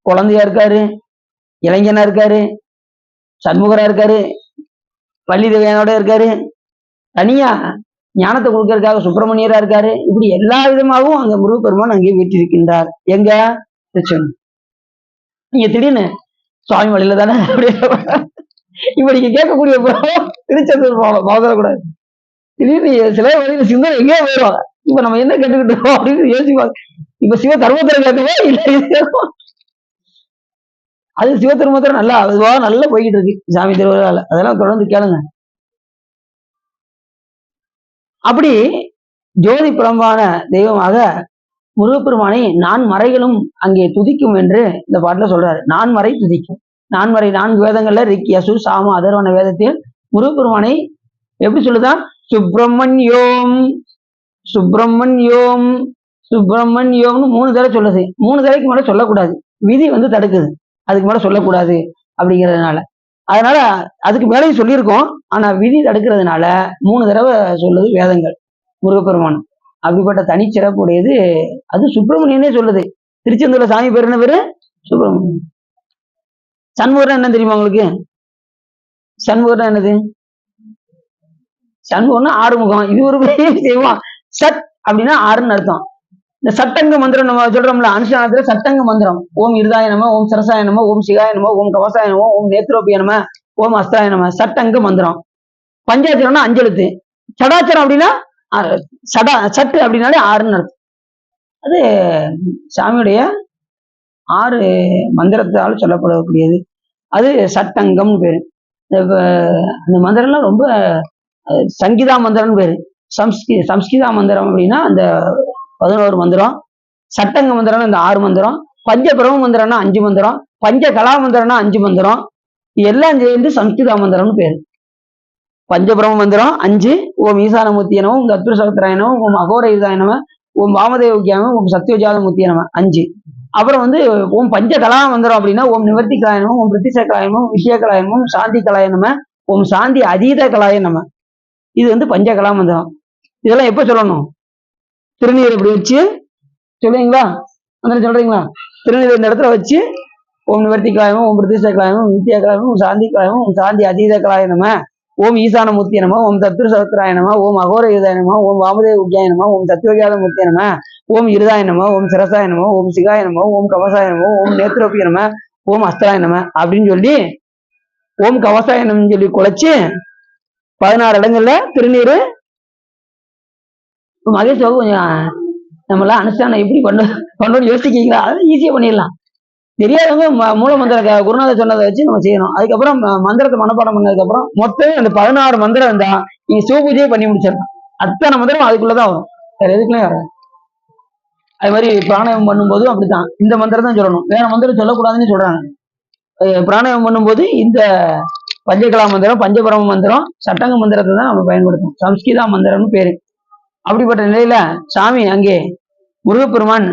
குழந்தையா இருக்காரு, இளைஞனா இருக்காரு, சண்முகரா இருக்காரு, பள்ளி தேவையானோட இருக்காரு, தனியா ஞானத்தை கொடுக்கறதுக்காக சுப்பிரமணியரா இருக்காரு. இப்படி எல்லா விதமாகவும் அங்க முருகப்பெருமான் அங்கே வீற்றிருக்கின்றார். எங்க? திருச்செந்தூர். நீங்க திடீர்னு சுவாமி வழியில தானே இப்ப நீங்க கேட்கக்கூடிய திருச்செந்தூர் போகக்கூடாது. திடீர்னு சில வழியில சிந்தனை எங்கேயோ போயிடுவாங்க. இப்ப நம்ம என்ன கேட்டுக்கிட்டோம் அப்படின்னு யோசிப்பாங்க. இப்ப சிவ தர்மத்திரம் கேட்கவா இல்ல அது சிவ தர்மத்திரம் நல்லா அதுவா நல்லா போய்கிட்டு இருக்கு சாமி திருவிழால. அதெல்லாம் தொடர்ந்து கேளுங்க. அப்படி ஜோதி புலம்பான தெய்வமாக முருகப்பெருமானை 4 மறைகளும் அங்கே துதிக்கும் என்று இந்த பாட்டுல சொல்றாரு. 4 மறை துதிக்கும். 4 வேதங்கள்ல ரிக் யசு சாம அதர்வன வேதத்தில் முருகப்பெருமானை எப்படி சொல்லுதான்? சுப்பிரமணியோம் சுப்பிரமணியோம் சுப்பிரமணியோம்னு 3 தடவை சொல்லுது. 3 தடவைக்கு மேல சொல்லக்கூடாது, விதி வந்து தடுக்குது. அதுக்கு மேல சொல்லக்கூடாது அப்படிங்கிறதுனால. அதனால அதுக்கு மேலேயும் சொல்லியிருக்கோம், ஆனா விதி தடுக்கிறதுனால 3 தடவை சொல்லுது வேதங்கள் முருகப்பெருமான். அப்படிப்பட்ட தனிச்சிறப்புடையது அது. சுப்பிரமணியனே சொல்லுது. திருச்செந்தூர்ல சாமி பேர் என்ன பேரு? சுப்பிரமணியம். சண்முகம்னா என்ன தெரியுமா உங்களுக்கு? சண்முகம்னா என்னது? சண்முகம்னா ஆறுமுகம். இது ஒரு பெரிய விஷயமா? சட் அப்படின்னா ஆறுன்னு அர்த்தம். இந்த சட்டங்க மந்திரம் நம்ம சொல்றோம்ல, அனுஷ்டானத்துல சட்டங்க மந்திரம். ஓம் இருதாய நம, ஓம் சரசாய நம, ஓம் சிகாய நம, ஓம் கவசாய நம, ஓம் நேத்ரோபிய நம, ஓம் அஸ்தாய நம. சட்டங்க மந்திரம். பஞ்சாட்சரம்னா அஞ்செழுத்து. சடாச்சரம் அப்படின்னா சட்டு அப்படின்னாலே ஆறுன்னு அர்த்தம். அது சாமியுடைய 6 மந்திரத்தால் சொல்லப்படக்கூடியது. அது சட்டங்கம்னு பேரு. அந்த மந்திரம்லாம் ரொம்ப சங்கீதா மந்திரம்னு பேரு. சம்ஸ்கிதா மந்திரம் அப்படின்னா அந்த 11 மந்திரம், சட்டங்க மந்திரம்னா இந்த 6 மந்திரம், பஞ்ச பிரம மந்திரம்னா 5 மந்திரம், பஞ்ச கலா மந்திரம்னா 5 மந்திரம், எல்லாம் சேர்ந்து சம்ஸ்கிதா மந்திரம்னு பேரு. பஞ்சபிரம மந்திரம் 5, ஓம் ஈசானமூர்த்திய நம, ஓம் தத்புருஷ சகஸ்ராய நம, ஓம் அகோர ஈசாய நம, ஓம் வாமதேவக்கிய நம, ஓம் சத்யோஜாதமூர்த்திய நம 5. அப்புறம் வந்து ஓம் பஞ்ச கலா மந்திரம் அப்படின்னா ஓம் நிவர்த்தி கலாய நம, ஓம் பிரித்திச கலாய நம, விஷய கலாய நம, ஓம் சாந்தி கலாய நம, ஓம் சாந்தி அதீத கலாய நம. இது வந்து பஞ்ச கலா மந்திரம். இதெல்லாம் எப்ப சொல்லணும்? திருநீர் இப்படி வச்சு சொல்லுவீங்களா? அந்த சொல்றீங்களா? திருநீர் இந்த இடத்துல வச்சு ஓம் நிவர்த்தி கலாயமும், ஓம் பிரித்திச கலாயமும், வித்யா கலாயமும், ஓம் சாந்தி கலாயமும், ஓம் சாந்தி அதீத கலாய நம, ஓம் ஈசானமூர்த்திய நம, ஓம் தத்புருஷ சகஸ்ராய நம, ஓம் அகோர ஈசாய நம, ஓம் வாமதேவக்கிய நம, ஓம் சத்யோஜாதமூர்த்திய நம, ஓம் இருதாய நம, ஓம் சிரசாய நம, ஓம் சிகாய நம, ஓம் கவசாய நம, ஓம் நேத்ரோபிய நம, ஓம் அஸ்தராய நம அப்படின்னு சொல்லி ஓம் கவசாய நமன்னு சொல்லி குழைச்சு 16 இடங்கள்ல திருநீரு. மகேஷ் பாபு கொஞ்சம் நம்மளாம் அனுஷ்டானம் எப்படி பண்ணணும்னு யோசிக்கிறீங்களா? அதை ஈஸியா பண்ணிடலாம். தெரியாதவங்க மூல மந்திர குருநாதர் சொன்னதை வச்சு நம்ம செய்யணும். அதுக்கப்புறம் மந்திரத்தை மனப்பாடம் பண்ணதுக்கு அப்புறம் மொத்தம் அந்த 16 மந்திரம் இருந்தா நீங்க சிவபூஜையே பண்ணி முடிச்சிடலாம். அத்தனை மந்திரம் அதுக்குள்ளதான் வரும், வேற எதுக்குள்ளே வராது. அது மாதிரி பிராணாயாமம் பண்ணும்போதும் அப்படித்தான் இந்த மந்திரம் தான் சொல்லணும், வேற மந்திரம் சொல்லக்கூடாதுன்னு சொல்றாங்க. பிராணாயாமம் பண்ணும்போது இந்த பஞ்சகலா மந்திரம், பஞ்சபரம மந்திரம், சட்டங்க மந்திரத்தை தான் நம்ம பயன்படுத்தணும். சம்ஸ்கிதா மந்திரம்னு பேரு. அப்படிப்பட்ட நிலையில சாமி அங்கே முருகப்பெருமான்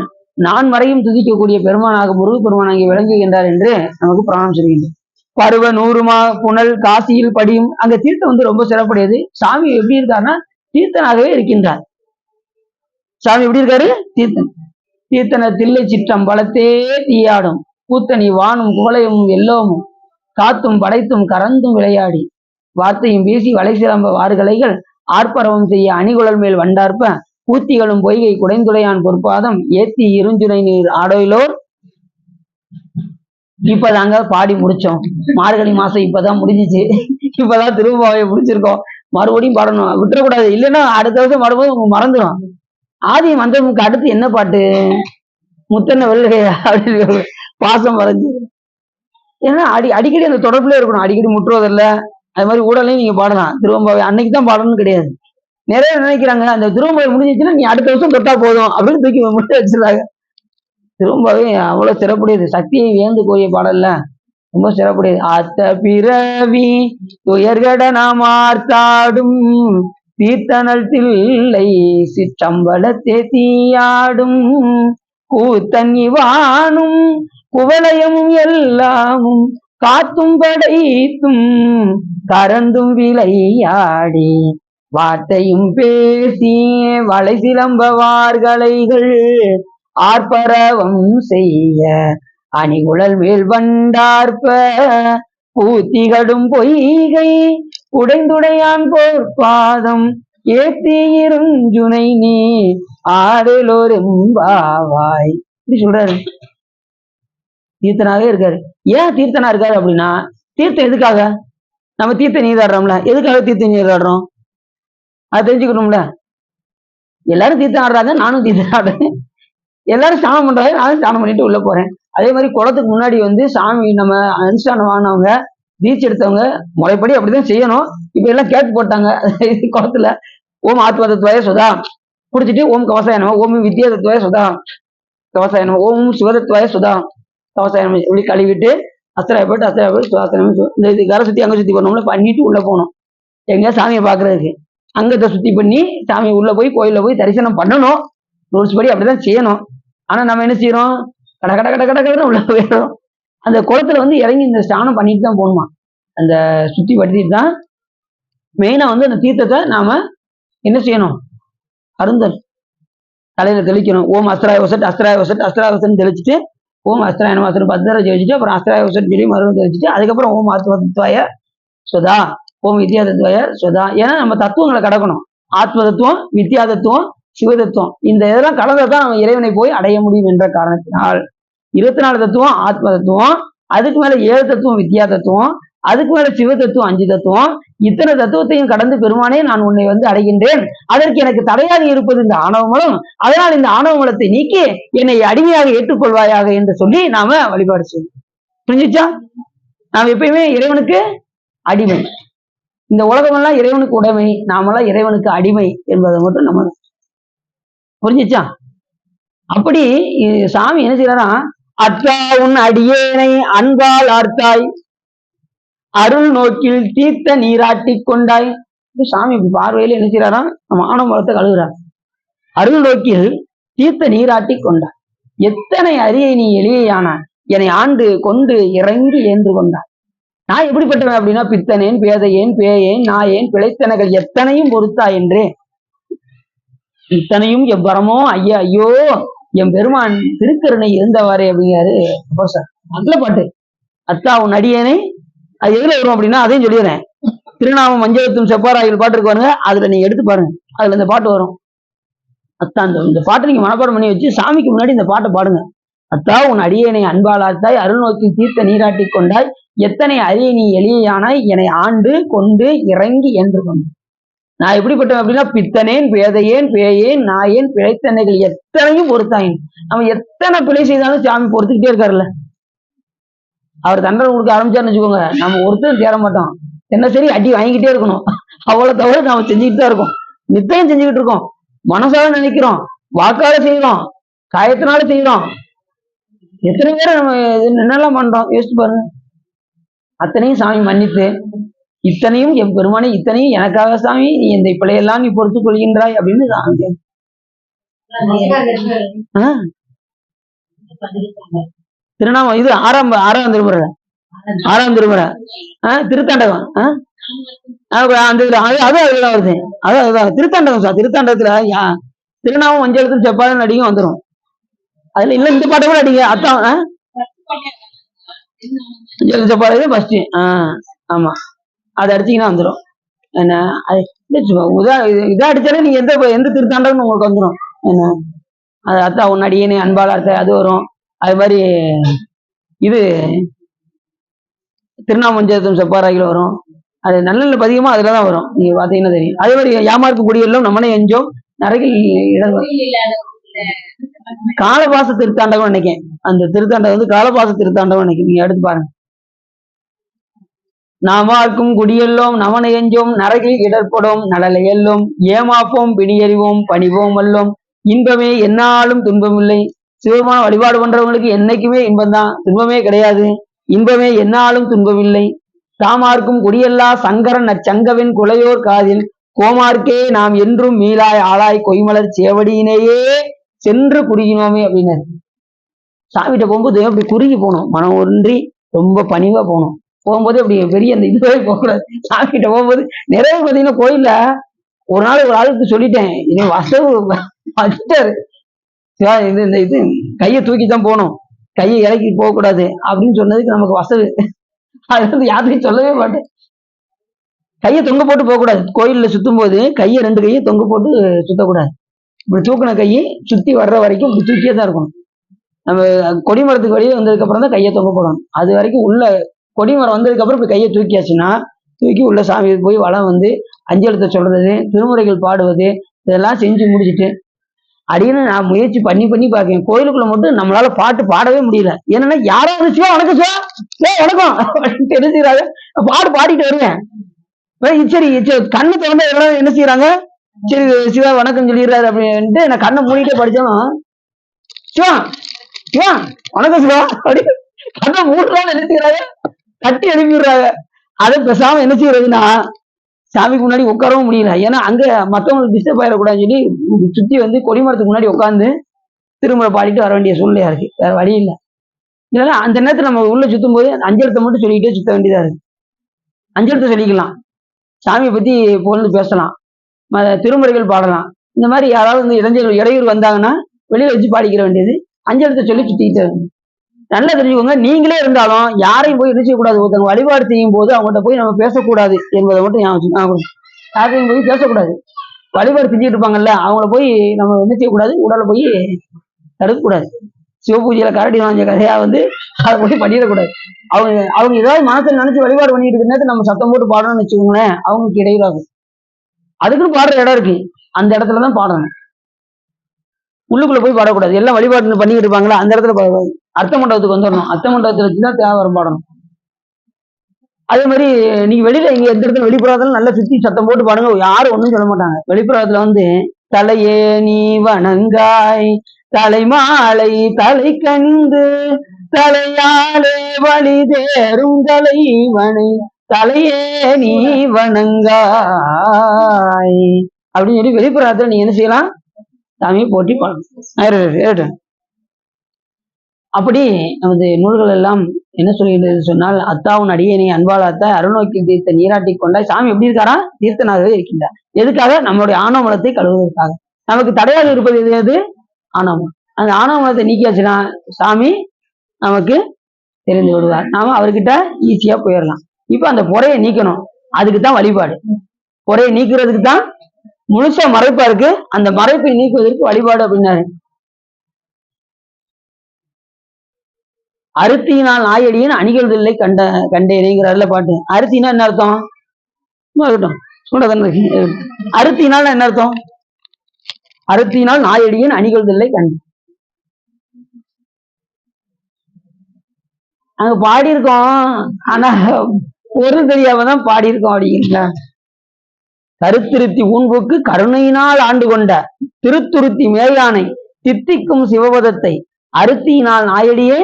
நான் வரையும் துதிக்கக்கூடிய பெருமானாக முருகப்பெருமான் அங்கே விளங்குகின்றார் என்று நமக்கு பிராணம் சொல்கின்றது. பருவ 100 புனல் காசியில் படியும். அங்க தீர்த்தம் வந்து ரொம்ப சிறப்புடையது. சாமி எப்படி இருக்காருன்னா தீர்த்தனாகவே இருக்கின்றார். சாமி எப்படி இருக்காரு? தீர்த்தன். தீர்த்தன தில்லை சிற்றம் பலத்தே தீயாடும், கூத்தனி வானும் குவளையும் எல்லோமும், காத்தும் படைத்தும் கறந்தும் விளையாடி, வார்த்தையும் வீசி வளை சிலம்ப வாறுகளைகள் ஆர்ப்பரவம் செய்ய அணிகுழல் மேல் வண்டார்ப்ப, பூத்திகளும் பொய்கை குடைந்துடையான் பொற்பாதம் ஏத்தி இருஞ்சுனை நீர் ஆடோயிலோர். இப்பதாங்க பாடி முடிச்சோம். மார்கழி மாசம் இப்பதான் முடிஞ்சிச்சு. இப்பதான் திரும்பாவை முடிச்சிருக்கோம். மறுபடியும் பாடணும், விட்டுறக்கூடாது. இல்லைன்னா அடுத்த வருஷம் பாடும்போது உங்களுக்கு மறந்துடும். ஆதி மந்திரமுக்கு அடுத்து என்ன பாட்டு? முத்தன்ன வெள்ளையா அப்படின்னு பாசம் வரைஞ்சு. ஏன்னா அடிக்கடி அந்த தொடர்புல இருக்கணும். அடிக்கடி முற்றுவதில்ல. அது மாதிரி ஊடலையும் நீங்க பாடலாம். திருவம்பாவை அன்னைக்கு தான் பாடணும்னு கிடையாது. நிறைய நினைக்கிறாங்க அந்த திருவம்பாவை முடிஞ்சிச்சுன்னா நீ அடுத்த வருஷம் தொட்டா போதும் அப்படின்னு தூக்கி முடிச்சு வச்சிருக்காங்க. திருவம்பாவை அவ்வளவு சிறப்புடையது. சக்தியை வியந்து கூறிய பாடல்ல ரொம்ப சிறப்புடையது. அத்த பிறவி துயர்கட நாம் ஆர்த்தாடும், தீர்த்தனல் தில்லை சிற்றம்பலத்தே தீயாடும், கூத்தன் இவானும் குவலயமும் எல்லாமும், காத்தும் படைத்தும் கறந்தும் விளையாடி, வார்த்தையும் பேசி வளை சிலம்பவார்களைகள் ஆர்ப்பரவம் செய்ய அணிகுழல் மேல் வண்டார்ப்ப, பூத்திகடும் பொய்கை உடைந்துடையான் பொற்பாதம் ஏத்தி இருஞ்சுனை நீ ஆடலோரெம்பாவாய். இப்படி சொல்றாரு. தீர்த்தனாவே இருக்காரு. ஏன் தீர்த்தனா இருக்காரு அப்படின்னா, தீர்த்தம் எதுக்காக? நம்ம தீர்த்த நீராடுறோம்ல, எதுக்காக தீர்த்த நீராடுறோம் அதை தெரிஞ்சுக்கணும்ல. எல்லாரும் தீர்த்தம் ஆடுறாங்க, நானும் தீர்த்தம் ஆடுறேன். எல்லாரும் ஸ்நானம் பண்றாங்க, நானும் ஸ்நானம் பண்ணிட்டு உள்ள போறேன். அதே மாதிரி குளத்துக்கு முன்னாடி வந்து சாமி நம்ம அனுஷ்டானம் வாங்கினவங்க, தீட்சை எடுத்தவங்க முறைப்படி அப்படிதான் செய்யணும். இப்ப எல்லாம் கேட்டு போட்டாங்க குளத்துல. ஓம் ஆத்மதத்துவாய சுதா குடிச்சிட்டு ஓம் கவசாயனமா, ஓம் வித்யா தத்துவாய சுதா கவசாயனமா, ஓம் சிவதத்துவாய சுதா கவசாயம் இப்படி கழுவிட்டு அஸ்திராயப்பட்டு சுவாசனம் இந்த கரை சுத்தி அங்க சுத்தி பண்ணோம்ல, பண்ணிட்டு உள்ள போகணும். எங்க சாமியை பாக்குறதுக்கு அங்கத்தை சுத்தி பண்ணி சாமி உள்ள போய் கோயில்ல போய் தரிசனம் பண்ணணும். ரூல்ஸ் படி அப்படிதான் செய்யணும். ஆனா நம்ம என்ன செய்யறோம்? கட கட கட கட கடன்னு உள்ள போயிடுறோம். அந்த குளத்துல வந்து இறங்கி இந்த ஸ்நானம் பண்ணிட்டு தான் போகணுமா. அந்த சுத்தி படுத்திட்டு தான் மெயினா வந்து அந்த தீர்த்தத்தை நாம என்ன செய்யணும்? அருந்தல் தலையில தெளிக்கணும். ஓம் அஸ்திராய வசட் அஸ்திராய வசட் அஸ்திராய வசட்னு தெளிச்சுட்டு ஓம் அஸ்திராய நம 10 தடவை ஜெயிச்சுட்டு அப்புறம் அஸ்திராய சொல்லி மருந்து வச்சுட்டு அதுக்கப்புறம் ஓம் ஆத்மதத்துவாய சுதா, ஓம் வித்யா தத்துவாய சுதா. ஏன்னா நம்ம தத்துவங்களை கடக்கணும். ஆத்ம தத்துவம், வித்யா தத்துவம், சிவதத்துவம், இந்த இதெல்லாம் கலந்ததான் நம்ம இறைவனை போய் அடைய முடியும் என்ற காரணத்தினால் 24 தத்துவம் ஆத்ம தத்துவம், அதுக்கு மேல 7 தத்துவம் வித்யா தத்துவம், அதுக்கு மேல சிவ தத்துவம் 5 தத்துவம், இத்தனை தத்துவத்தையும் கடந்து பெருமானே நான் உன்னை அடைகின்றேன். அதற்கு எனக்கு தடையாக இருப்பது இந்த ஆணவமலம். அதனால் இந்த ஆணவமலத்தை நீக்கி என்னை அடிமையாக ஏற்றுக்கொள்வாயாக என்று சொல்லி நாம வழிபாடு செய்வோம். புரிஞ்சுச்சா? நாம் எப்பயுமே இறைவனுக்கு அடிமை. இந்த உலகமெல்லாம் இறைவனுக்கு உடைமை, நாமெல்லாம் இறைவனுக்கு அடிமை என்பதை மட்டும் நம்ம புரிஞ்சுச்சா? அப்படி சாமி என்ன செய்யறாரா, அத்தா உன் அடியேனை அன்பால் ஆர்த்தாய், அருள் நோக்கில் தீர்த்த நீராட்டி கொண்டாய். சாமி பார்வையில என்ன செய்யறாராம், நம்ம ஆணவத்தை கழுகுறார். அருள் நோக்கில் தீர்த்த நீராட்டி கொண்டாய், எத்தனை அரியை நீ எளியானாய், என்னை ஆண்டு கொண்டு இறங்கி ஏன்று கொண்டாய். நான் எப்படிப்பட்டவன் அப்படின்னா, பித்தனேன் பேதையேன் பேயேன் நாயேன் பிழைத்தனகள் எத்தனையும் பொறுத்தா என்றே. இத்தனையும் எவ்வரமோ ஐயா ஐயோ என் பெருமான் திருக்கருணை இருந்தவாறே அப்படிங்கிறாரு நல்ல பாட்டு. அத்தா உன் அடியேனை, அது எதுல வரும் அப்படின்னா அதையும் சொல்லிடுறேன். திருநாமம் மஞ்சளத்தும் செப்பாராயில் பாட்டு இருக்கு பாருங்க, அதுல நீங்க எடுத்து பாருங்க, அதுல இந்த பாட்டு வரும். அத்தா இந்த பாட்டை நீங்க மனப்பாடம் பண்ணி வச்சு சாமிக்கு முன்னாடி இந்த பாட்டை பாடுங்க. அத்தா உன் அடியேனை அன்பாளாத்தாய், அருள் நோக்கி தீர்த்த நீராட்டி கொண்டாய், எத்தனை அரிய நீ எளியானாய், என்னை ஆண்டு கொண்டு இறங்கி என்று கொண்டு. நான் எப்படிப்பட்டவன் அப்படின்னா, பித்தனேன் பேதையேன் பேயேன் நாயேன் பிழைத்தனைகள் எத்தனையும் பொறுத்தாயின். அவன் எத்தனை பிழை செய்தாலும் சாமி பொறுத்துக்கிட்டே இருக்காருல்ல. அவர் தண்டனை கொடுக்க ஆரம்பிச்சாருன்னு வச்சுக்கோங்க, நம்ம ஒருத்தரும் தேர மாட்டோம். என்ன சரி அடி வாங்கிக்கிட்டே இருக்கணும். அவ்வளவு தவிர நாம செஞ்சுக்கிட்டு தான் இருக்கோம், நிச்சயம் செஞ்சுக்கிட்டு இருக்கோம். மனசால நினைக்கிறோம், வாக்கால செய்யறோம், காயத்தினால செய்யறோம். எத்தனை பேரை நம்ம என்னெல்லாம் பண்றோம் யோசிச்சு பாருங்க. அத்தனையும் சாமி மன்னித்து, இத்தனையும் என் பெருமானே, இத்தனையும் எனக்காக சாமி, நீ இந்த பிள்ளையெல்லாம் நீ பொறுத்துக் கொள்கின்றாய் அப்படின்னு சாமி. திருநாமம் இது ஆறாம் திருமுறை, திருத்தாண்டகம். அதுதான் வருது, அதுதான் திருத்தாண்டகம் சார். திருத்தாண்டகத்துல திருநாமம் மஞ்சளுக்கும் செப்பாலும் அடிக்கும் வந்துடும். அதுல இல்ல இந்த பாட்டை கூட அடிங்க. அத்தான் மஞ்சள் செப்பாலும் ஃபர்ஸ்ட். ஆமா, அதை அடிச்சீங்கன்னா வந்துடும். என்ன இதை அடிச்சாலே நீங்க எந்த திருத்தாண்டகம் உங்களுக்கு வந்துடும். என்ன அது அத்தா உன் அடியேனே அன்பாளா இருக்க அது வரும். அது மாதிரி இது திருநாமஞ்சத்தும் செப்பாராகில வரும். அது நல்ல பதிகமா அதுலதான் வரும், நீங்க பாத்தீங்கன்னா தெரியும். அதே மாதிரி யாமாருக்கு குடியெல்லாம் நம்மனே எஞ்சோம் நரகில் இடங்கள். காலபாச திருத்தாண்டகம் நினைக்கேன், அந்த திருத்தாண்டகம் காலபாச திருத்தாண்டகம் நினைக்கேன், நீங்க எடுத்து பாருங்க. நாமார்க்கும் குடியெல்லோம் நமனை எஞ்சோம் நரகில் இடர்படும் நலலை எல்லோம் ஏமாப்போம் பிணியறிவோம் பணிவோம் அல்லோம் இன்பமே என்னாலும் துன்பமில்லை. சிவமான வழிபாடு பண்றவங்களுக்கு என்னைக்குமே இன்பம்தான், துன்பமே கிடையாது. இன்பமே என்னாலும் துன்பமில்லை. தாமார்க்கும் குடியெல்லா சங்கரன் அச்சங்கவின் குலையோர் காதில் கோமார்க்கே நாம் என்றும் மீளாய் ஆளாய் கொய்மலர் சேவடியினையே சென்று குறுகினோமே அப்படின்னு. சாமிகிட்ட போகும்போது அப்படி குறுகி போகணும், மனம் ஒன்றி ரொம்ப பணிவா போகணும். போகும்போது அப்படி பெரிய அந்த இதுவே போகக்கூடாது. சாமிகிட்ட போகும்போது நிறைய பார்த்தீங்கன்னா கோயில்ல ஒரு நாள் ஒரு ஆளுக்கு சொல்லிட்டேன், இனி வசவு வச்சுட்டாரு, இந்த இது கையை தூக்கித்தான் போகணும், கையை இறக்கி போகக்கூடாது அப்படின்னு சொன்னதுக்கு நமக்கு வசவு. அது வந்து யாருக்கும் சொல்லவே மாட்டேன். கையை தொங்க போட்டு போகக்கூடாது, கோயில்ல சுத்தும் போது கையை 2 கையை தொங்க போட்டு சுத்தக்கூடாது. இப்படி தூக்கின கையை சுத்தி வர்ற வரைக்கும் இப்படி தூக்கியே தான் இருக்கணும். நம்ம கொடிமரத்துக்கு வெளியே வந்ததுக்கு அப்புறம் தான் கையை தொங்க போடணும். அது வரைக்கும் உள்ள கொடிமரம் வந்ததுக்கு அப்புறம் இப்படி கையை தூக்கியாச்சுன்னா தூக்கி உள்ள சாமி போய் வளம் வந்து அஞ்செழுத்த சொல்றது, திருமுறைகள் பாடுவது, இதெல்லாம் செஞ்சு முடிச்சுட்டு அப்படின்னு நான் முயற்சி பண்ணி பார்க்கேன். கோயிலுக்குள்ள மட்டும் நம்மளால பாட்டு பாடவே முடியல. ஏன்னா யாராவது சிவா வணக்கம் சிவா வணக்கம் தெரிஞ்சுக்கிறாங்க, பாட்டு பாடிட்டு வருவேன். சரி கண்ணு திறந்த எல்லாம் என்ன செய்யறாங்க, சரி சிவா வணக்கம் சொல்லிடுறாரு அப்படின்ட்டு நான் கண்ணை மூடிட்டே படிச்சாலும் சிவா சிவா வணக்கம் சிவா அப்படி கண்ணை மூடுறான்னு என்ன செய்யறாங்க, தட்டி எழுப்பிடுறாங்க. அதை பேசாம என்ன செய்யறதுன்னா சாமிக்கு முன்னாடி உட்காரவும் முடியல. ஏன்னா அங்க மத்தவங்களுக்கு டிஸ்டர்ப் ஆயிடக்கூடாதுன்னு சொல்லி சுத்தி வந்து கொடிமரத்துக்கு முன்னாடி உட்காந்து திருமுறை பாடிட்டு வர வேண்டிய சூழ்நிலையா இருக்கு, வேற வழி இல்லை. இல்லைன்னா அந்த நேரத்துல நம்ம உள்ள சுத்தும் போது அஞ்செழுத்தை மட்டும் சொல்லிக்கிட்டே சுத்த வேண்டியதா இருக்கு. அஞ்செழுத்தை சொல்லிக்கலாம், சாமியை பத்தி புகழ்ந்து பேசலாம், திருமுறைகள் பாடலாம். இந்த மாதிரி யாராவது வந்து இடையூறு வந்தாங்கன்னா வெளியில வச்சு பாடிக்கிற வேண்டியது, அஞ்செழுத்தை சொல்லி சுத்திக்கிட்டே நல்லா தெரிஞ்சுக்கோங்க. நீங்களே இருந்தாலும் யாரையும் போய் என்ன செய்யக்கூடாது, ஒருத்தவங்க வழிபாடு செய்யும் போது அவங்கள்ட்ட போய் நம்ம பேசக்கூடாது என்பதை மட்டும் யாரையும் போய் பேசக்கூடாது. வழிபாடு செஞ்சுட்டு இருப்பாங்கல்ல, அவங்கள போய் நம்ம என்ன செய்யக்கூடாது, உடலை போய் தடுக்கக்கூடாது. சிவபூஜையில கரடி வாங்கிய கதையா அதை போய் பண்ணிடக்கூடாது. அவங்க அவங்க ஏதாவது மனசில் நினைச்சு வழிபாடு பண்ணிட்டு இருக்க நேரத்தில் நம்ம சத்தம் போட்டு பாடணும்னு வச்சுக்கோங்களேன், அவங்களுக்கு இடையூறாகும். அதுக்குன்னு பாடுற இடம் இருக்கு, அந்த இடத்துலதான் பாடணும். உள்ளுக்குள்ள போய் பாடக்கூடாது. எல்லாம் வழிபாடு பண்ணிட்டு இருப்பாங்களா, அந்த இடத்துல பாடக்கூடாது. அர்த்த மண்டபத்துக்கு வந்துடணும். அர்த்த மண்டபத்துல வச்சுதான் தேவாரம் பாடணும். அதே மாதிரி நீங்க வெளியில இங்க எந்த இடத்துல வெளிப்புறத்துல நல்லா சுத்தி சத்தம் போட்டு பாடுங்க, யாரும் ஒண்ணும் சொல்ல மாட்டாங்க. வெளிப்புறத்துல தலையே நீ வணங்காய் தலைமாலை தலை கண்டு தலையாலே வழி தேரும் தலைவனை தலையே நீ வணங்காய் அப்படின்னு சொல்லி வெளிப்புறத்துல நீங்க என்ன செய்யலாம், சாமியை போட்டி பாடணும். அப்படி நமது நூல்கள் எல்லாம் என்ன சொல்கிறது சொன்னால், அத்தாவும் அடியேனை அன்பால் அத்தா அருள்நோக்கி தீர்த்த நீராட்டி கொண்டாய். சாமி எப்படி இருக்காரா, தீர்த்தனாகவே இருக்கின்றார். எதுக்காக, நம்மளுடைய ஆணவமலத்தை கழுவுவதற்காக. நமக்கு தடையாக இருப்பது எது, ஆணவம். அந்த ஆணவமலத்தை நீக்கியாச்சுன்னா சாமி நமக்கு தெரிந்து விடுவார், நாம அவர்கிட்ட ஈஸியா போயிடலாம். இப்ப அந்த பொறையை நீக்கணும், அதுக்குத்தான் வழிபாடு. பொறையை நீக்கிறதுக்கு தான் முழுசா மறைப்பா இருக்கு, அந்த மறைப்பை நீக்குவதற்கு வழிபாடு அப்படின்னாரு. அருத்தியினால் நாயடியின் அணிகொள்தில்லை கண்டேனேங்கிறாருல பாட்டு. அருத்தினா என்ன அர்த்தம், அருத்தினால் என்ன அர்த்தம், அருத்தினால் நாயடியின் அணிகொள்தில்லை கண்டு. அங்க பாடியிருக்கோம், ஆனா பொருள் தெரியாமதான் பாடியிருக்கோம் அப்படிங்கிறீங்களா. கருத்திருத்தி ஊன்போக்கு கருணையினால் ஆண்டு கொண்ட திருத்துருத்தி மேயானை தித்திக்கும் சிவபதத்தை அருத்தியினால் நாயடியே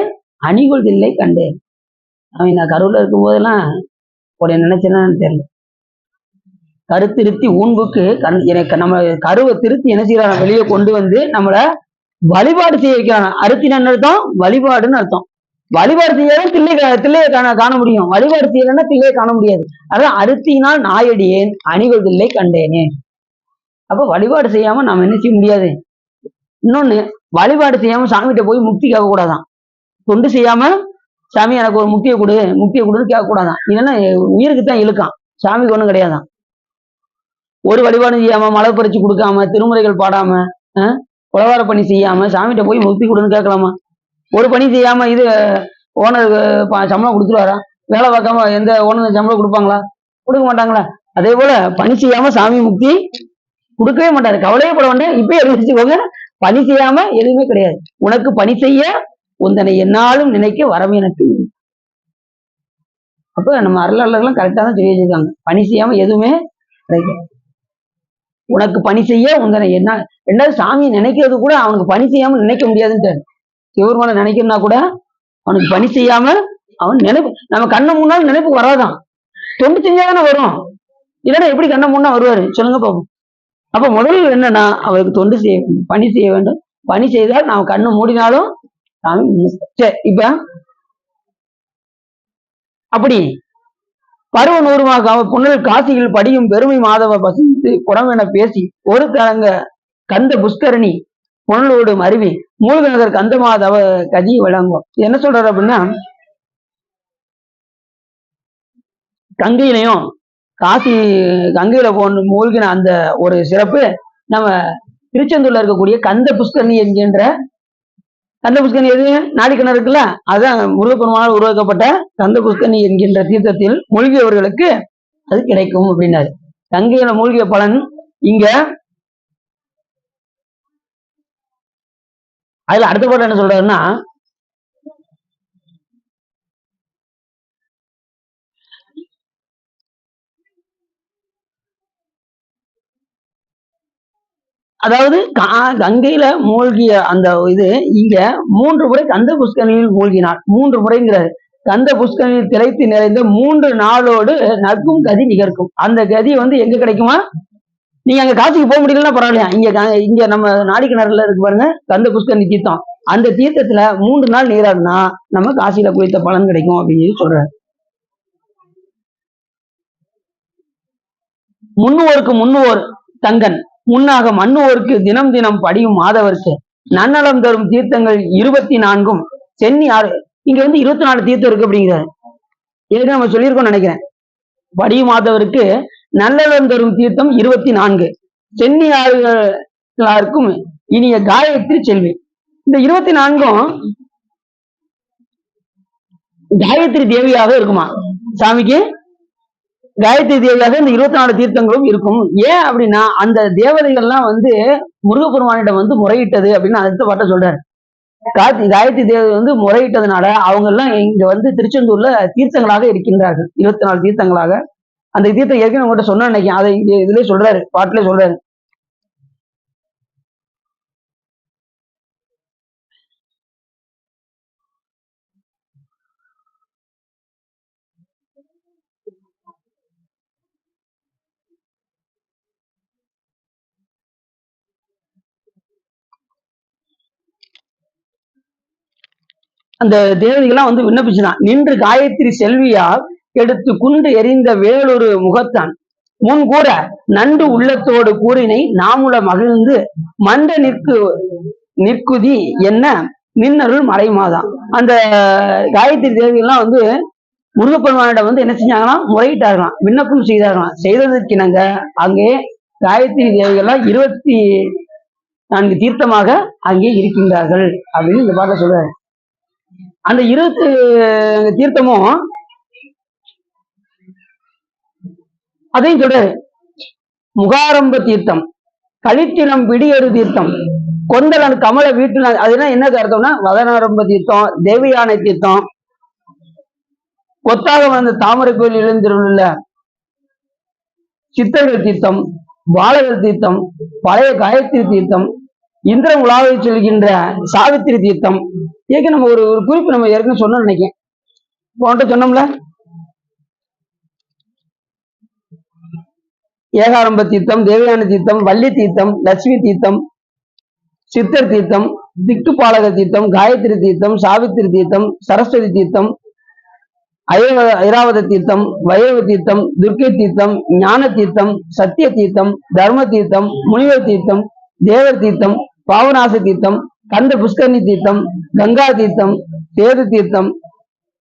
அணிகொள்தில்லை கண்டேன். அவன் நான் கருவுல இருக்கும் போதெல்லாம் உடைய நினைச்சேன்னு தெரியல. கருத்திருத்தி ஊன்புக்கு எனக்கு நம்ம கருவை திருத்தி என்ன செய்யறான், வெளியே கொண்டு நம்மள வழிபாடு செய்ய வைக்கிறான். அருத்தின்னு அர்த்தம், வழிபாடுன்னு அர்த்தம். வழிபாடு செய்யாதான் தில்லையை காண முடியும், வழிபாடு செய்யலன்னா தில்லையை காண முடியாது. அதான் அருத்தினால் நாயடியேன் அணிவதில்லை கண்டேனே. அப்ப வழிபாடு செய்யாம நாம என்ன செய்ய முடியாது. இன்னொன்னு, வழிபாடு செய்யாம சாமிகிட்ட போய் முக்தி கேட்க கூடாதான். தொண்டு செய்யாம சாமி எனக்கு ஒரு முக்தியை கொடுன்னு கேட்க கூடாதான். இல்லைன்னா உயிருக்குத்தான் இழுக்கான், சாமிக்கு ஒண்ணும் கிடையாதான். ஒரு வழிபாடு செய்யாம, மலை பறிச்சு கொடுக்காம, திருமுறைகள் பாடாம, உலகார பணி செய்யாம சாமிகிட்ட போய் முக்தி கொடுன்னு கேட்கலாமா? ஒரு பணி செய்யாம இது ஓனர் சம்பளம் கொடுத்துருவாரா? வேலை பார்க்காம எந்த ஓனர் சம்பளம் கொடுப்பாங்களா? கொடுக்க மாட்டாங்களா? அதே போல பணி செய்யாம சாமி முக்தி கொடுக்கவே மாட்டாரு. கவலையே பட வேண்டாம், இப்பயே அறிவிச்சுக்கோங்க, பணி செய்யாம எதுவுமே கிடையாது. உனக்கு பணி செய்ய உந்தனை என்னாலும் நினைக்க வரம் எனக்கு. அப்ப நம்ம அருளாளர்கள்லாம் கரெக்டா தான் சொல்லி வச்சிருக்காங்க, பணி செய்யாம எதுவுமே கிடைக்காது. உனக்கு பணி செய்ய உந்தனை என்ன. ரெண்டாவது, சாமி நினைக்கிறது கூட அவனுக்கு பணி செய்யாம நினைக்க முடியாதுன்ட்டு. சிவருமான நினைக்கிறனா கூட அவனுக்கு பணி செய்யாம அவன் நினைப்பு, நம்ம கண்ணை முன்னாலும் நினைப்பு வராதான். தொண்டு செஞ்சாதானே வரும், இல்லைன்னா எப்படி கண்ணை முன்னா வருவாரு சொல்லுங்க பாப்போம். அப்ப முதல் என்னன்னா, அவருக்கு தொண்டு செய்ய வேண்டும், பணி செய்ய வேண்டும். பணி செய்தால் நாம் கண்ணு மூடினாலும் சாமி. சரி, இப்ப அப்படி பருவ நூறுமாக புனல் காசியில் படியும் பெருமை மாதவ பசித்து புறமென பேசி ஒரு கந்த புஷ்கரணி புனலோடு அருவி மூழ்கினதற்கு கந்த மாதவ கதி விளங்கும். என்ன சொல்றாரு அப்படின்னா, கங்கையிலையும் கங்கையில மூழ்கின அந்த ஒரு சிறப்பு நம்ம திருச்செந்தூர்ல இருக்கக்கூடிய கந்த புஷ்கரணி என்கின்ற, கந்த புஷ்கரணி எது, நாடிக்கிணறு இருக்குல்ல, அதுதான் முருகப்பெருமானால் உருவாக்கப்பட்ட கந்த புஷ்கரணி என்கின்ற தீர்த்தத்தில் மூழ்கியவர்களுக்கு அது கிடைக்கும் அப்படின்னாரு. கங்கையில மூழ்கிய பலன் இங்க. அதுல அடுத்த பாட்டு என்ன சொல்றாருன்னா, அதாவது கங்கையில மூழ்கிய அந்த இது இங்க 3 முறை கந்த புஷ்கரணியில் மூழ்கினார். 3 முறைங்கிறாரு. கந்த புஷ்கரணியில் திளைத்து நிறைந்த 3 நாளோடு நற்கும் கதி நிகழ்க்கும். அந்த கதி எங்க கிடைக்குமா? நீங்க அங்க காசிக்கு போக முடியலன்னா பரவாயில்லையா, இங்க நம்ம நாடிக்கிணறுல இருக்கு பாருங்க கந்த புஷ்கரணி தீர்த்தம். அந்த தீர்த்தத்துல 3 நாள் நீராடினா நம்ம காசியில குளித்த பலன் கிடைக்கும் அப்படின்னு சொல்றாரு. முன்னுவோர் தங்கன் முன்னாக மண்ணுவோருக்கு தினம் தினம் படியும் மாதவர்க்கு நன்னலம் தரும் தீர்த்தங்கள் 24 சென்னி இங்க வந்து 24 தீர்த்தம் இருக்கு அப்படிங்கிறாரு. ஏற்கனவே நம்ம சொல்லியிருக்கோம்னு நினைக்கிறேன். வடி மாதவருக்கு நல்லவன் தரும் தீர்த்தம் 24, சென்னியாருக்கும் இனிய காயத்ரி செல்வி. இந்த 24ம் காயத்ரி தேவியாக இருக்குமா சாமிக்கு. காயத்ரி தேவியாக இந்த 24 தீர்த்தங்களும் இருக்கும். ஏன் அப்படின்னா அந்த தேவதைகள்லாம் வந்து முருகப்பெருமானிடம் வந்து முறையிட்டது அப்படின்னு அடுத்த பாட்ட சொல்றாரு. காயத்ரி தேவி வந்து முறையிட்டதுனால அவங்க எல்லாம் இங்க வந்து திருச்செந்தூர்ல தீர்த்தங்களாக இருக்கின்றார்கள். 24 தீர்த்தங்களாக. அந்த தீர்த்தம் ஏற்கனவே உங்கள்கிட்ட சொன்ன நினைக்கிறேன். அதை இதுலயே சொல்றாரு, பாட்டிலே சொல்றாரு. அந்த தேவதைகள்லாம் வந்து விண்ணப்பிச்சுதான். நின்று காயத்ரி செல்வியால் எடுத்து குண்டு எரிந்த வேலொரு முகத்தான் முன் கூற நண்டு உள்ளத்தோடு கூறினை நாமுல மகிழ்ந்து மண்ட நிற்குதி என்ன மின்னருள் மறைமாதான். அந்த காயத்ரி தேவிகள்லாம் வந்து முருகப்பெருமானிடம் வந்து என்ன செஞ்சாங்கன்னா முறையிட்டார்களாம், விண்ணப்பம் செய்தார்களாம். செய்ததற்கிணங்க அங்கே காயத்ரி தேவிகள்லாம் 24 தீர்த்தமாக அங்கே இருக்கின்றார்கள் அப்படின்னு இந்த பாட்டில் சொல்றாரு. அந்த 20 தீர்த்தமும் அதையும் சொல்றாரு. முகாரம்ப தீர்த்தம், கலித்தினம் பிடியரு தீர்த்தம், கொந்தலன் கமல வீட்டு, அதுனா என்ன அர்த்தம்னா வதனாரம்ப தீர்த்தம், தேவியானை தீர்த்தம், கொத்தாக வந்த தாமரை கோயில் எழுந்திருள்ள சித்தர்கள் தீர்த்தம், பாலகர் தீர்த்தம், பழைய காயத்ரி தீர்த்தம், இந்திரன் உலாவை சொல்கின்ற சாவித்திரி தீர்த்தம். ஏற்க நம்ம ஒரு குறிப்பு நம்ம ஏற்கனவே சொன்னோம்னு நினைக்கிறேன். போன்ட்ட சொன்னோம்ல, ஏகாரம்ப தீர்த்தம், தேவயான தீர்த்தம், வள்ளி தீர்த்தம், லட்சுமி தீர்த்தம், சித்தர் தீர்த்தம், திக்குப்பாலக தீர்த்தம், காயத்ரி தீர்த்தம், சாவித்திரி தீர்த்தம், சரஸ்வதி தீர்த்தம், ஐராவத தீர்த்தம், வைரவ தீர்த்தம், துர்க்கை தீர்த்தம், ஞான தீர்த்தம், சத்திய தீர்த்தம், தர்ம தீர்த்தம், முனிவர் தீர்த்தம், தேவர் தீர்த்தம், பாவநாச தீர்த்தம், கந்த புஷ்கரணி தீர்த்தம், கங்கா தீர்த்தம், சேது தீர்த்தம்,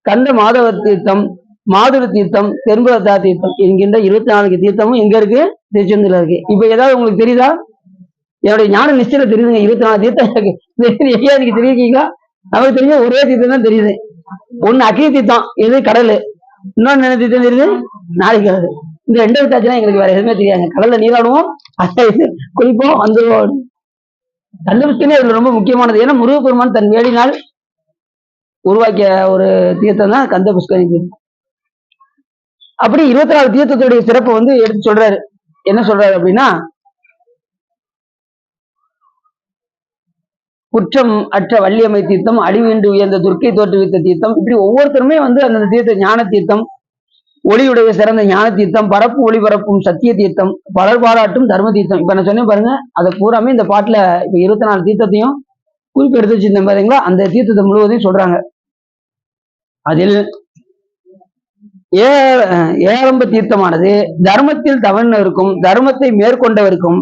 கந்த மாதவ தீர்த்தம், மாதுரு தீர்த்தம், தென்பதா தீர்த்தம் என்கின்ற 24 தீர்த்தமும் எங்க இருக்கு? திருச்செந்தூர்ல இருக்கு. இப்ப ஏதாவது உங்களுக்கு தெரியுதா? என்னுடைய ஞான நிச்சயம் தெரியுதுங்க. 24 தீர்த்தம் எனக்கு தெரியுங்களா? நமக்கு தெரிஞ்ச ஒரே தீர்த்தம் தான் தெரியுது. ஒண்ணு அக்னி தீர்த்தம், எது கடல். இன்னொன்னு என்ன தீர்த்தம் தெரியுது? நாளைக்கு கடல். இந்த 2 விட்டாச்சுன்னா எங்களுக்கு வேற எதுவுமே தெரியாது. கடல்ல நீராடுவோம், குளிப்போம், வந்துடுவோம். கண்டுபிடிச்சனே இதுல ரொம்ப முக்கியமானது. ஏன்னா முருகப்பெருமான் தன் வேடினால் உருவாக்கிய ஒரு தீர்த்தம் தான் கந்த புஷ்கரணி தீர்த்தம். அப்படி 24 தீர்த்தத்துடைய சிறப்பை வந்து எடுத்து சொல்றாரு. என்ன சொல்றாரு அப்படின்னா, குற்றம் அற்ற வள்ளியம்மை தீர்த்தம், அழிவின்றி உயர்ந்த துர்க்கை தோற்றுவித்த தீர்த்தம். இப்படி ஒவ்வொருத்தருமே வந்து அந்த தீர்த்த ஞான தீர்த்தம், ஒளியுடைய சிறந்த ஞான தீர்த்தம், பரப்பு ஒளி பரப்பும் சத்திய தீர்த்தம், பலர் பாராட்டும் தர்ம தீர்த்தம். இப்ப நான் சொன்னேன் பாருங்க, அதை பூராமே இந்த பாட்டுல இப்ப 24 தீர்த்தத்தையும் குறிப்பு எடுத்து வச்சிருந்தேன் பாத்தீங்களா? அந்த தீர்த்தத்தை முழுவதையும் சொல்றாங்க. அதில் ஏரம்ப தீர்த்தமானது தர்மத்தில் தவறினருக்கும் தர்மத்தை மேற்கொண்டவருக்கும்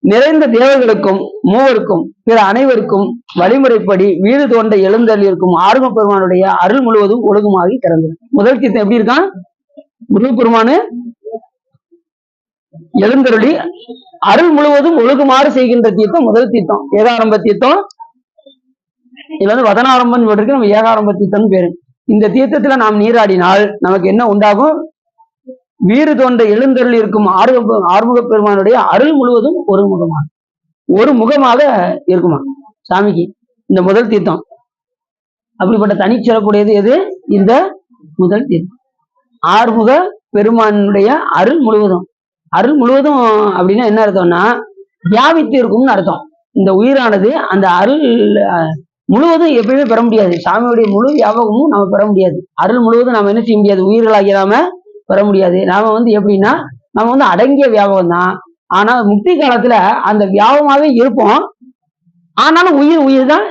நிறைந்த தேவர்களுக்கும் மூவருக்கும் பிற அனைவருக்கும் வழிமுறைப்படி வீடு தோண்ட எழுந்தள்ளிருக்கும் ஆர்வ பெருமானுடைய அருள் முழுவதும் ஒழுகுமாகி திறந்தது. முதல் தீர்த்தம் எப்படி இருக்கான்? முருகப்பெருமானு எழுந்தருளி அருள் முழுவதும் ஒழுகுமாறு செய்கின்ற தீர்த்தம் முதல் தீர்த்தம் ஏகாரம்ப தீர்த்தம். இதுல வந்து வதனாரம்பம் இருக்கு, நம்ம ஏகாரம்ப தீர்த்தம் பேரு. இந்த தீர்த்தத்துல நாம் நீராடினால் நமக்கு என்ன உண்டாகும்? வீறு தோன்ற எழுந்தருள் இருக்கும் ஆறுமுக பெருமானுடைய அருள் முழுவதும் ஒரு முகமாக இருக்குமா சாமிக்கு இந்த முதல் தீர்த்தம். அப்படிப்பட்ட தனிச்சிறப்புடையது எது? இந்த முதல் தீர்த்தம். ஆறுமுக பெருமானுடைய அருள் முழுவதும். அருள் முழுவதும் அப்படின்னா என்ன அர்த்தம்னா வியாபித்து இருக்கும்னு அர்த்தம். இந்த உயிரானது அந்த அருள் முழுவதும் எப்பயுமே பெற முடியாது. சாமியுடைய முழு வியாபகமும் நம்ம பெற முடியாது. அருள் முழுவதும் நாம என்ன செய்ய முடியாது? உயிர்களாகிய நாம பெற முடியாது. நாம வந்து எப்படின்னா நம்ம வந்து அடங்கிய வியாபகம் தான். ஆனா முக்தி காலத்துல அந்த வியாபகமாவே இருப்போம். ஆனாலும் உயிர் தான்,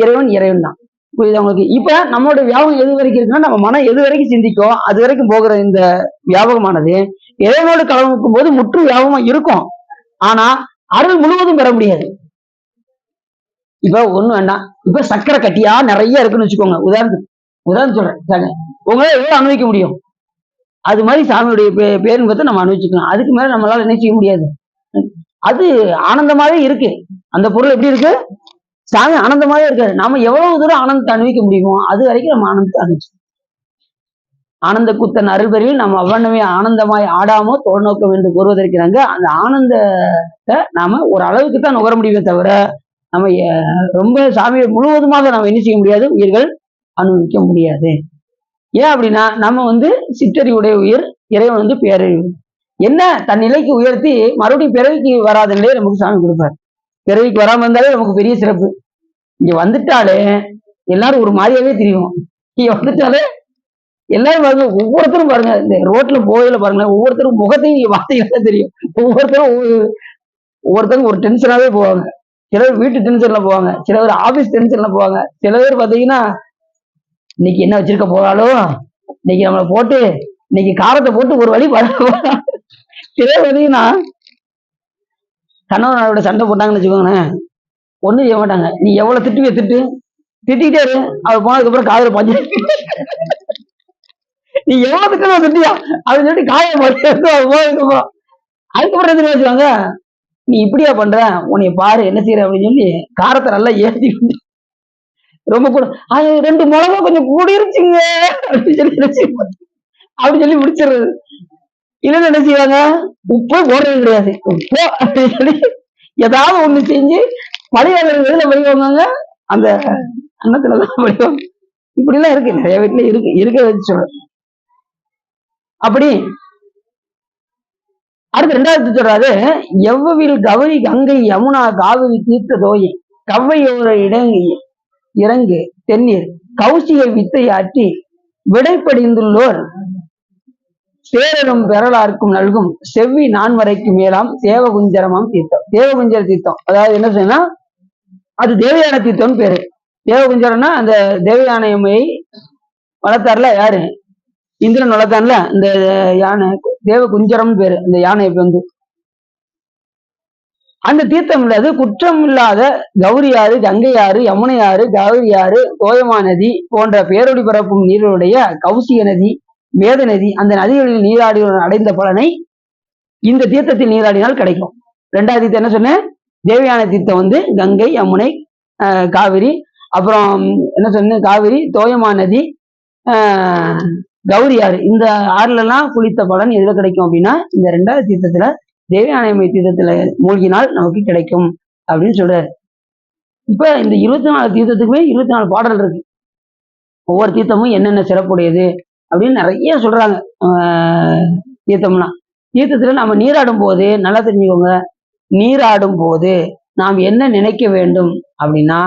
இறைவன் தான். புரியுதா உங்களுக்கு? இப்ப நம்மளுடைய வியாபகம் எது வரைக்கும் இருக்குன்னா நம்ம மனம் எது வரைக்கும் சிந்திக்கும் அது வரைக்கும் போகிற இந்த வியாபகமானது இறைவனோடு கலந்துக்கும் போது முற்று வியாபகமா இருக்கும். ஆனா அருள் முழுவதும் பெற முடியாது. இப்ப ஒண்ணு வேண்டாம், இப்ப சக்கரை கட்டியா நிறைய இருக்குன்னு வச்சுக்கோங்க. உதாரணம் சொல்றேன். உங்களால எவ்வளவு அனுபவிக்க முடியும்? அது மாதிரி சாமியுடைய பேருன்பத்தை நம்ம அனுபவிச்சுக்கலாம். அதுக்கு மேல நம்மளால என்ன செய்ய முடியாது. அது ஆனந்தமாவே இருக்கு. அந்த பொருள் எப்படி இருக்கு? சாமி ஆனந்தமாவே இருக்காரு. நாம எவ்வளவு தூரம் ஆனந்தத்தை அனுபவிக்க முடியுமோ அது வரைக்கும் நம்ம ஆனந்தத்தை அனுபவிச்சு ஆனந்த கூத்தன் அருள்பெறியில் நம்ம அவ்வண்ணமே ஆனந்தமாய் ஆடாமோ தோல் நோக்கம் என்று கூறுவதற்கிறாங்க. அந்த ஆனந்தத்தை நாம ஒரு அளவுக்கு தான் நுகர முடியுமே தவிர நம்ம ரொம்ப சாமியை முழுவதுமாக நம்ம என்ன செய்ய முடியாது, உயிர்கள் அனுபவிக்க முடியாது. ஏன் அப்படின்னா நம்ம சிற்றறிவுடைய உயிர், இறைவன் பேரறிவு. என்ன தன் நிலைக்கு உயர்த்தி மறுபடியும் பிறவிக்கு வராத நிலையை நமக்கு சாமி கொடுப்பார். பிறவிக்கு வராம இருந்தாலே நமக்கு பெரிய சிறப்பு. இங்க வந்துட்டாலே எல்லாரும் ஒரு மாதிரியாவே தெரியும். இங்க வந்துட்டாலே எல்லாரும் பாருங்க, ஒவ்வொருத்தரும் பாருங்க, இந்த ரோட்ல போயில பாருங்களேன், ஒவ்வொருத்தரும் முகத்தையும் வார்த்தைகளே தெரியும். ஒவ்வொருத்தரும் ஒரு டென்ஷனாவே போவாங்க. சிலர் வீட்டு டென்ஷன்ல போவாங்க, சில பேர் ஆபீஸ் டென்ஷன்ல போவாங்க, சில பேர் பாத்தீங்கன்னா இன்னைக்கு என்ன வச்சிருக்க போறாலும், இன்னைக்கு நம்மளை போட்டு இன்னைக்கு காரத்தை போட்டு ஒரு வழி சிலர் பாத்தீங்கன்னா கணவனோட சண்டை போட்டாங்கன்னு வச்சுக்கோங்களேன், ஒண்ணும் செய்ய மாட்டாங்க. நீ எவ்வளவு திட்டுவே திட்டிக்கிட்டே இரு, அவர் போனதுக்கு அப்புறம் காதல பஞ்சு நீ எவ்வளவு திட்டம் திட்டியா அப்படின்னு சொல்லிட்டு காயம் போனதுக்கப்புறம் அதுக்கப்புறம் எதுன்னு வச்சுவாங்க, நீ இப்படியா பண்ற, உன்னைய பாரு என்ன செய்யற அப்படின்னு சொல்லி காரத்தை நல்லா ஏற்றி ரொம்ப கூட அது 2 மிளகா கொஞ்சம் கூடிருச்சுங்க அப்படின்னு சொல்லி முடிச்சிடுறது. இல்லைன்னு என்ன செய்வாங்க, உப்பு போடுறது கிடையாது, உப்பு அப்படின்னு சொல்லி ஏதாவது ஒண்ணு செஞ்சு பழிவாங்க பழிவாங்க, அந்த அன்னத்துலதான் பழிவாங்க. இப்படி எல்லாம் இருக்கு, நிறைய வீட்டுல இருக்க வச்சு சொல்றேன். அப்படி அடுத்து 2வது சொல்றாரு, எவ்வவில் கௌரி கங்கை யமுனா காவிரி தீர்த்த தோயை கவ்வையோர இறங்கு தென்னீர் கௌசிகை வித்தை ஆற்றி விடைப்படிந்துள்ளோர் பேரரும் பெறலார்க்கும் நல்கும் செவ்வி நான்மறைக்கு மேலாம் தேவகுஞ்சரமாம் தீர்த்தம். தேவகுஞ்சர தீர்த்தம் அதாவது என்ன சொன்னா, அது தேவயான தீர்த்தம்னு பேரு. தேவகுஞ்சரம்னா அந்த தேவயானையை வளர்த்தார்ல யாரு, இந்திரன் வளர்த்தான்ல இந்த யானை, தேவ குஞ்சரம் பேரு அந்த யானைக்கு அந்த தீர்த்தம் இல்லாது குற்றம் இல்லாத கௌரியாறு, கங்கையாறு, யமுனையாறு, காவிரியாறு, தோயமா நதி போன்ற பேரொடி பரப்பும் நீருடைய கௌசிக நதி, வேத நதி, அந்த நதிகளில் நீராடி அடைந்த பலனை இந்த தீர்த்தத்தில் நீராடினால் கிடைக்கும். 2வது தீர்த்தம் என்ன சொன்னேன், தேவயான தீர்த்தம் கங்கை, யமுனை, காவிரி, அப்புறம் என்ன சொன்ன காவிரி, தோயமா நதி, கௌரி ஆறு, இந்த ஆறுல எல்லாம் குளித்த பலன் எதுல கிடைக்கும் அப்படின்னா இந்த 2வது தீர்த்தத்துல தேவயானைமை தீர்த்தத்துல மூழ்கினால் நமக்கு கிடைக்கும் அப்படின்னு சொல்றாரு. இப்ப இந்த 24 தீர்த்தத்துக்குமே 24 பாடல் இருக்கு. ஒவ்வொரு தீர்த்தமும் என்னென்ன சிறப்புடையது அப்படின்னு நிறைய சொல்றாங்க. தீர்த்தத்துல நம்ம நீராடும் போது நல்லா தெரிஞ்சுக்கோங்க, நீராடும் போது நாம் என்ன நினைக்க வேண்டும் அப்படின்னா,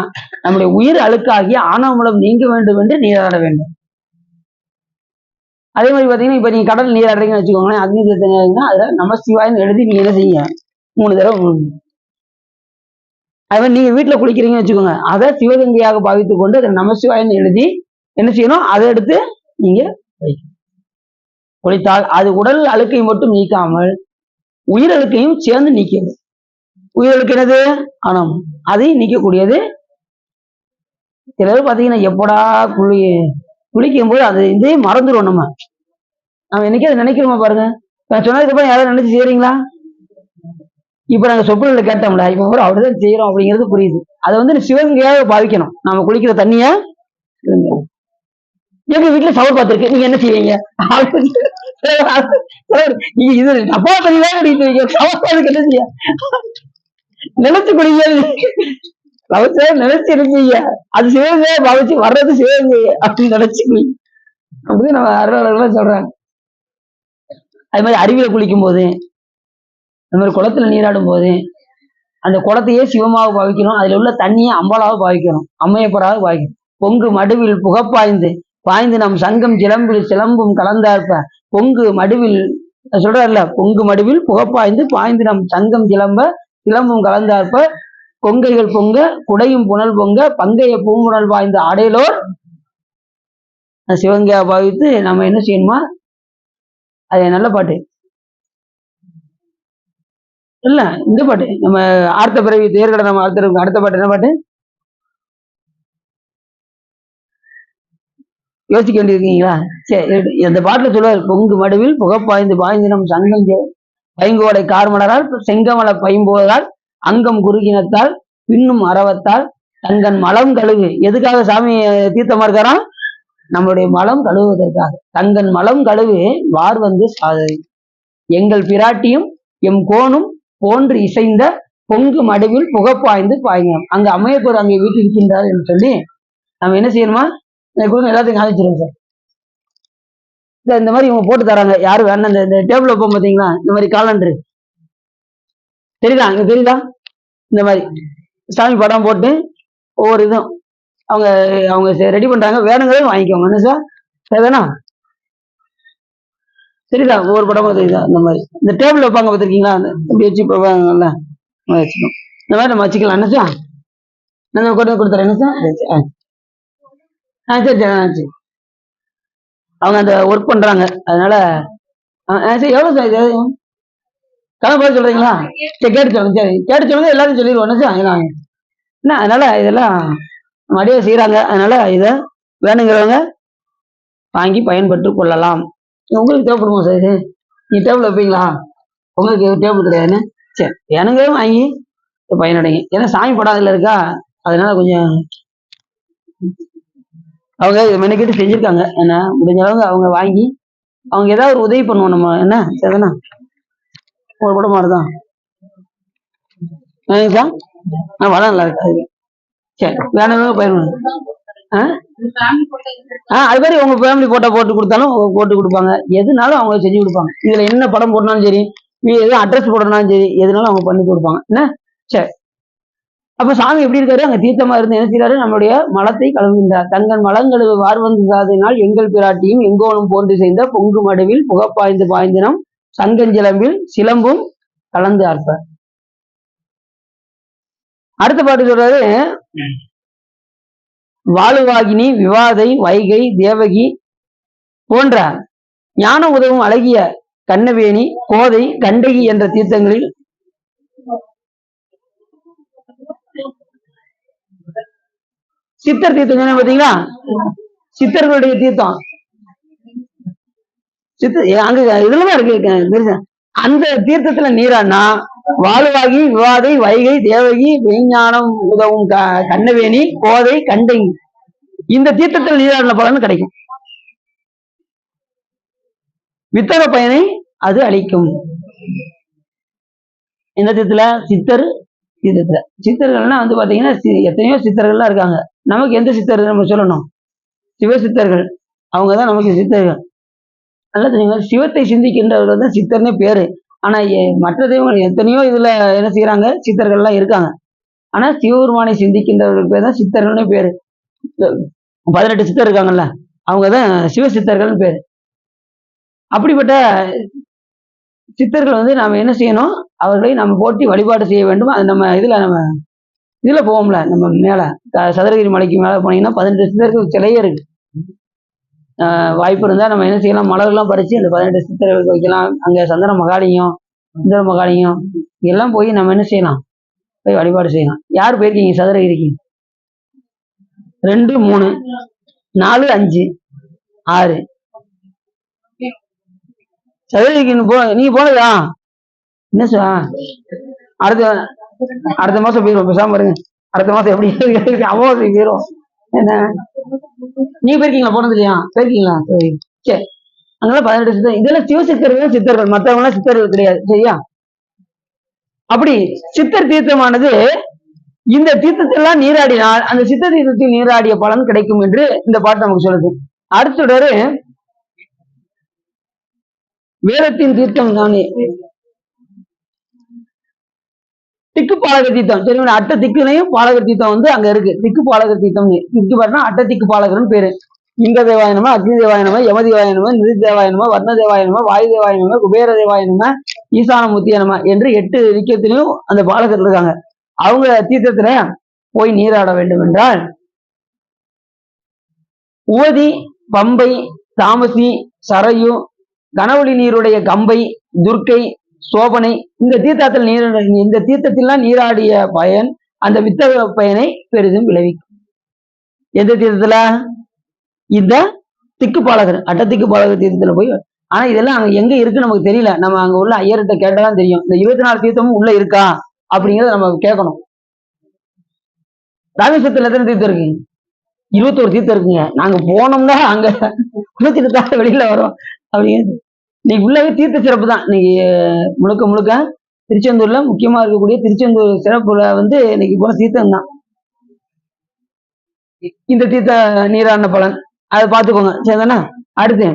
நம்முடைய உயிர் அழுக்காகிய ஆணவமலம் நீங்க வேண்டும் என்று நீராட வேண்டும். அதே மாதிரி பாத்தீங்கன்னா, இப்ப நீங்க கடல் நீராடுறீங்கன்னு வச்சுக்கோங்களேன், அக்னி தீர்த்தம் அதுல நமசிவாயன்னு எழுதி நீங்க என்ன செய்யுங்க 3 தடவை. அது மாதிரி நீங்க வீட்டுல குளிக்கிறீங்கன்னு வச்சுக்கோங்க, அதை சிவகங்கையாக பாவித்துக் கொண்டு அதை நமசிவாயன்னு எழுதி என்ன செய்யணும், அதை எடுத்து நீங்க குளித்தால் அது உடல் அழுக்கை மட்டும் நீக்காமல் உயிரழுக்கையும் சேர்ந்து நீக்கிடும். உயிரழுக்கு என்னது ஆணவம், அதையும் நீக்கக்கூடியது. சிலர் பாத்தீங்கன்னா எப்படா குளிக்கும் போது அது இதே மறந்துடும். நம்ம என்னைக்கு அதை நினைக்கிறோமா பாருங்க. நான் சொன்னதுக்கு அப்புறம் யாராவது நினைச்சு செய்யறீங்களா? இப்ப நாங்க சொப்பனில கேட்டோம்ல, இப்ப கூட அப்படிதான் செய்யறோம் அப்படிங்கிறது புரியுது. அதை சிவகங்கையாக பாவிக்கணும். நாம குளிக்கிற தண்ணிய எங்க வீட்டுல சவர் பார்த்திருக்கு, நீங்க என்ன செய்வீங்க, நீங்க இது தப்பா தண்ணிதான் குடிக்கிறீங்க, சவர் என்ன செய்ய நினைச்சு குடிங்க, நினைச்சு இருப்பீங்க, அது சிவகங்கையா பாவிச்சு வர்றது சிவகங்கை அப்படின்னு நினைச்சுக்குவீங்க அப்படின்னு நம்ம அருளாளர்கள் சொல்றாங்க. அது மாதிரி அருவியில குளிக்கும் போது, அது மாதிரி குளத்துல நீராடும் போது அந்த குளத்தையே சிவமாக பாவிக்கணும், அதுல உள்ள தண்ணியை அம்பாலாக பாவிக்கணும், அம்மையப்பராக பாவிக்கணும். பொங்கு மடுவில் புகப்பாய்ந்து பாய்ந்து நம் சங்கம் சிலம்பில் சிலம்பும் கலந்தார்ப்ப பொங்கு மடுவில் சொல்றாருல, பொங்கு மடுவில் புகப்பாய்ந்து பாய்ந்து நம் சங்கம் சிலம்பும் கலந்தார்ப்ப கொங்கைகள் பொங்க குடையும் புனல் பொங்க பங்கைய பூம்புணல் பாய்ந்த ஆடையிலோர் சிவகங்கையா பாவித்து நம்ம என்ன செய்யணுமா, அது நல்ல பாட்டு இல்ல, இந்த பாட்டு நம்ம ஆர்த்த பிறவி தேர்கட நம்ம அடுத்த பாட்டு என்ன பாட்டு, யோசிக்க வேண்டியிருக்கீங்களா? சரி, இந்த பாட்டுல சொல்லுவார், பொங்கு மடுவில் புகப்பாய்ந்து பாய்ந்தினம் சங்கம் பைங்கோடை கார்மலரால் செங்கமல பைம்போதால் அங்கம் குறுகினத்தால் பின்னும் அறவத்தால் தங்கன் மலம் கழுவு. எதுக்காக சாமி தீர்த்தமா இருக்காராம்? நம்மளுடைய மலம் கழுவுவதற்காக. தங்கன் மலம் கழுவு வார் வந்து சாதனை எங்கள் பிராட்டியும் எம் கோணும் போன்று இசைந்த பொங்கு மடுவில் புகப்பாய்ந்து பாய்ந்தோம். அங்க அம்மையப்பர் அங்கே வீட்டில் இருக்கின்றார் என்று சொல்லி நம்ம என்ன செய்யணுமா, எல்லாத்தையும் காமிச்சிருவோம் சார். இந்த மாதிரி இவங்க போட்டு தராங்க. யாரும் வேணா இந்த டேபிள் வைப்போம் பார்த்தீங்களா, இந்த மாதிரி காலண்டரு தெரியுதா? இங்க தெரியுதா? இந்த மாதிரி சாமி படம் போட்டு ஒவ்வொரு இதுவும் அவங்க அவங்க ரெடி பண்றாங்க. வேணுங்கிறத வாங்கிக்கோங்க. என்ன சார் சரிதானா? தெரியுதா? ஒவ்வொரு படமும் தெரியுதா? இந்த மாதிரி இந்த டேபிள் வைப்பாங்க பார்த்துருக்கீங்களா, இப்படி வச்சு வைப்பாங்கல்ல, வச்சுக்கோம். இந்த மாதிரி நம்ம வச்சுக்கலாம். என்ன சார் நான் கொடுத்துறேன். என்ன சார்? சரி சரி. அவங்க அந்த ஒர்க் பண்றாங்க, அதனால சரி. எவ்வளவு சார் இது கணக்கு போய் சொல்றீங்களா? சரி கேட்டு சொல்லுங்க. சரி கேட்டு சொல்லுங்க, எல்லாத்தையும் சொல்லிடுவோம். சார் என்ன அதனால இதெல்லாம் மடியா செய்யறாங்க. அதனால இதை வேணுங்கிறவங்க வாங்கி பயன்பட்டு கொள்ளலாம். உங்களுக்கு தேவைப்படுமா சார் இது? நீ டேபிள் வைப்பீங்களா? உங்களுக்கு டேபிள் கிடையாதுன்னு சரி, வேணுங்கிறவங்க வாங்கி பயனடைங்க. ஏன்னா சாமி படம் அதில் இருக்கா, அதனால கொஞ்சம் அவங்க இதை மெனக்கிட்டு செஞ்சிருக்காங்க. ஏன்னா முடிஞ்ச அளவுக்கு அவங்க வாங்கி அவங்க ஏதாவது ஒரு உதவி பண்ணுவோம் நம்ம. என்ன சரிதானா? ஒரு படம் மாதிரிதான் சார். வளம் நல்லா இருக்கு. சரி, வேணுங்க பயன்படுங்க. அது மாதிரி உங்க ஃபேமிலி போட்டோ போட்டு கொடுத்தாலும் போட்டு கொடுப்பாங்க. எதுனாலும் அவங்க செஞ்சு கொடுப்பாங்க. இதுல என்ன படம் போடனாலும் சரி, எதுவும் அட்ரஸ் போடனாலும் சரி, எதுனாலும் அவங்க பண்ணி கொடுப்பாங்க. என்ன சரி. அப்ப சாமி எப்படி இருக்காரு? அங்க தீர்த்தமா இருந்து என்ன செய்யறாரு? நம்மளுடைய மலத்தை கழுவுகின்றார். தங்கன் மலங்கழுவு வார்வந்து சாதினால் எங்கள் பிராட்டியும் எங்கோனும் போன்று செய்த பொங்கு மடுவில் புகப்பாய்ந்து பாய்ந்தினம் சங்கஞ்சிலம்பில் சிலம்பும் கலந்து ஆர்ப்ப. அடுத்த பாட்டு சொல்றாரு, வாழுவாகினி விவாதை வைகை தேவகி போன்ற ஞான உதவும் அழகிய கண்ணவேணி கோதை கண்டகி என்ற தீர்த்தங்களில் சித்தர் தீர்த்தம் பாத்தீங்களா? சித்தர்களுடைய தீர்த்தம் அங்க இதுலதான் இருக்கு. அந்த தீர்த்தத்துல நீரானா வாழுவாகி விவாதை வைகை தேவகி விஞ்ஞானம் உதவும் கண்ணவேணி கோதை கண்டகி இந்த தீர்த்தத்தில் நீராடின பலன் கிடைக்கும். வித்தக பயனை அது அளிக்கும். இந்த தீர்த்தத்துல சித்தர் தீர்த்தத்துல சித்தர்கள்னா வந்து பாத்தீங்கன்னா எத்தனையோ சித்தர்கள்லாம் இருக்காங்க. நமக்கு எந்த சித்தர் நம்ம சொல்லணும்? சிவசித்தர்கள். அவங்கதான் நமக்கு சித்தர்கள். நல்லா தெரியுங்க. சிவத்தை சிந்திக்கின்றவர்கள் தான் சித்தர்னே பேரு. ஆனா மற்ற தெய்வங்கள் எத்தனையோ இதுல என்ன செய்யறாங்க, சித்தர்கள்லாம் இருக்காங்க. ஆனா சிவபெருமானை சிந்திக்கின்றவர்கள் பேர் தான் சித்தர்கள்னு பேரு. 18 சித்தர் இருக்காங்கல்ல, அவங்கதான் சிவ சித்தர்கள்னு பேரு. அப்படிப்பட்ட சித்தர்கள் வந்து நாம என்ன செய்யணும்? அவர்களை நம்ம போட்டி வழிபாடு செய்ய வேண்டும். அது நம்ம இதுல போவோம்ல, நம்ம மேல சதுரகிரி மலைக்கு மேல போனீங்கன்னா 18 சித்தர்கள் சிலையே இருக்கு. வாய்ப்பு இருந்தா நம்ம என்ன செய்யலாம்? மலர்லாம் பறிச்சு அந்த 18 சித்தர்களுக்கு வைக்கலாம். அங்க சந்தன மகாலிங்கம், சுந்தர மகாலிங்கம் இதெல்லாம் போய் நம்ம என்ன செய்யலாம்? போய் வழிபாடு செய்யலாம். யார் போயிருக்கீங்க சதுரகிரிக்கு? 2, 3, 4, 5, 6 சதுரகிரிக்கு நீங்க போனதா? என்ன சார், அடுத்த மாசம் போயிடும். பேசாம பாருங்க, அடுத்த மாசம் எப்படி அமாவாசை போயிடும். என்ன நீங்க போயிருக்கீங்களா? போனது இல்லையா? போயிருக்கீங்களா? சரி சரி. அங்கெல்லாம் 18 சித்தர். இதெல்லாம் சிவசித்தர்கள் சித்தர்கள், மற்றவங்க எல்லாம் சித்தர்கள் கிடையாது. சரியா? அப்படி சித்தர் தீர்த்தமானது இந்த தீர்த்தத்தெல்லாம் நீராடினால் அந்த சித்த தீர்த்தத்தில் நீராடிய பலன் கிடைக்கும் என்று இந்த பாட்டு நமக்கு சொல்லுது. அடுத்தது வேதத்தின் தீர்த்தம் தானே திக்கு பாலகர் தீர்த்தம். சரி, அட்ட திக்குலையும் பாலகர் தீர்த்தம் வந்து அங்க இருக்கு. திக்கு பாலகர் தீர்த்தம். திக்கு பாருன்னா அட்ட திக்கு பாலகர்னு பேரு. லிங்க தேவாயனமா, அக்னி தேவாயனமா, யம தேவாயனமா, நிதி தேவாயனமா, வர்ண தேவாயனமா, வாயு தேவாயனமா, குபேர தேவாயனமா, ஈசானமூர்த்தியனமா என்று 8 திக்கத்திலையும் அந்த பாலகர் இருக்காங்க. அவங்க தீர்த்தத்துல போய் நீராட வேண்டும் என்றால் உவதி, பம்பை, தாமசி, சரையு, கனவழி நீருடைய கம்பை, துர்க்கை, சோபனை இந்த தீர்த்தத்தில் நீராடிய பயன் அந்த வித்தக பயனை பெரிதும் விளைவிக்கும். எந்த தீர்த்தத்துல? இந்த திக்குப்பாலகர் அட்டத்திக்குப்பாலகர் தீர்த்தத்துல போய், ஆனா இதெல்லாம் அங்க எங்க இருக்குன்னு நமக்கு தெரியல. நம்ம அங்க உள்ள ஐயர்கிட்ட கேட்டாதான் தெரியும். இந்த 24 தீர்த்தமும் உள்ள இருக்கா அப்படிங்கறத நம்ம கேட்கணும். ராமேஸ்வரத்துல எத்தனை தீர்த்தம் இருக்கு? 21 தீர்த்தம் இருக்குங்க. நாங்க போனோம்னா அங்க குளிச்சுட்டு தான் வெளியில வரோம் அப்படிங்கிறது. இன்னைக்கு உள்ளவே தீர்த்த சிறப்பு தான். இன்னைக்கு முழுக்க முழுக்க திருச்செந்தூர்ல முக்கியமா இருக்கக்கூடிய திருச்செந்தூர் சிறப்புல வந்து இன்னைக்கு போன தீர்த்தம் தான். இந்த தீர்த்த நீரான பலன் அதை பார்த்துக்கோங்க. சரிதானே? அடுத்து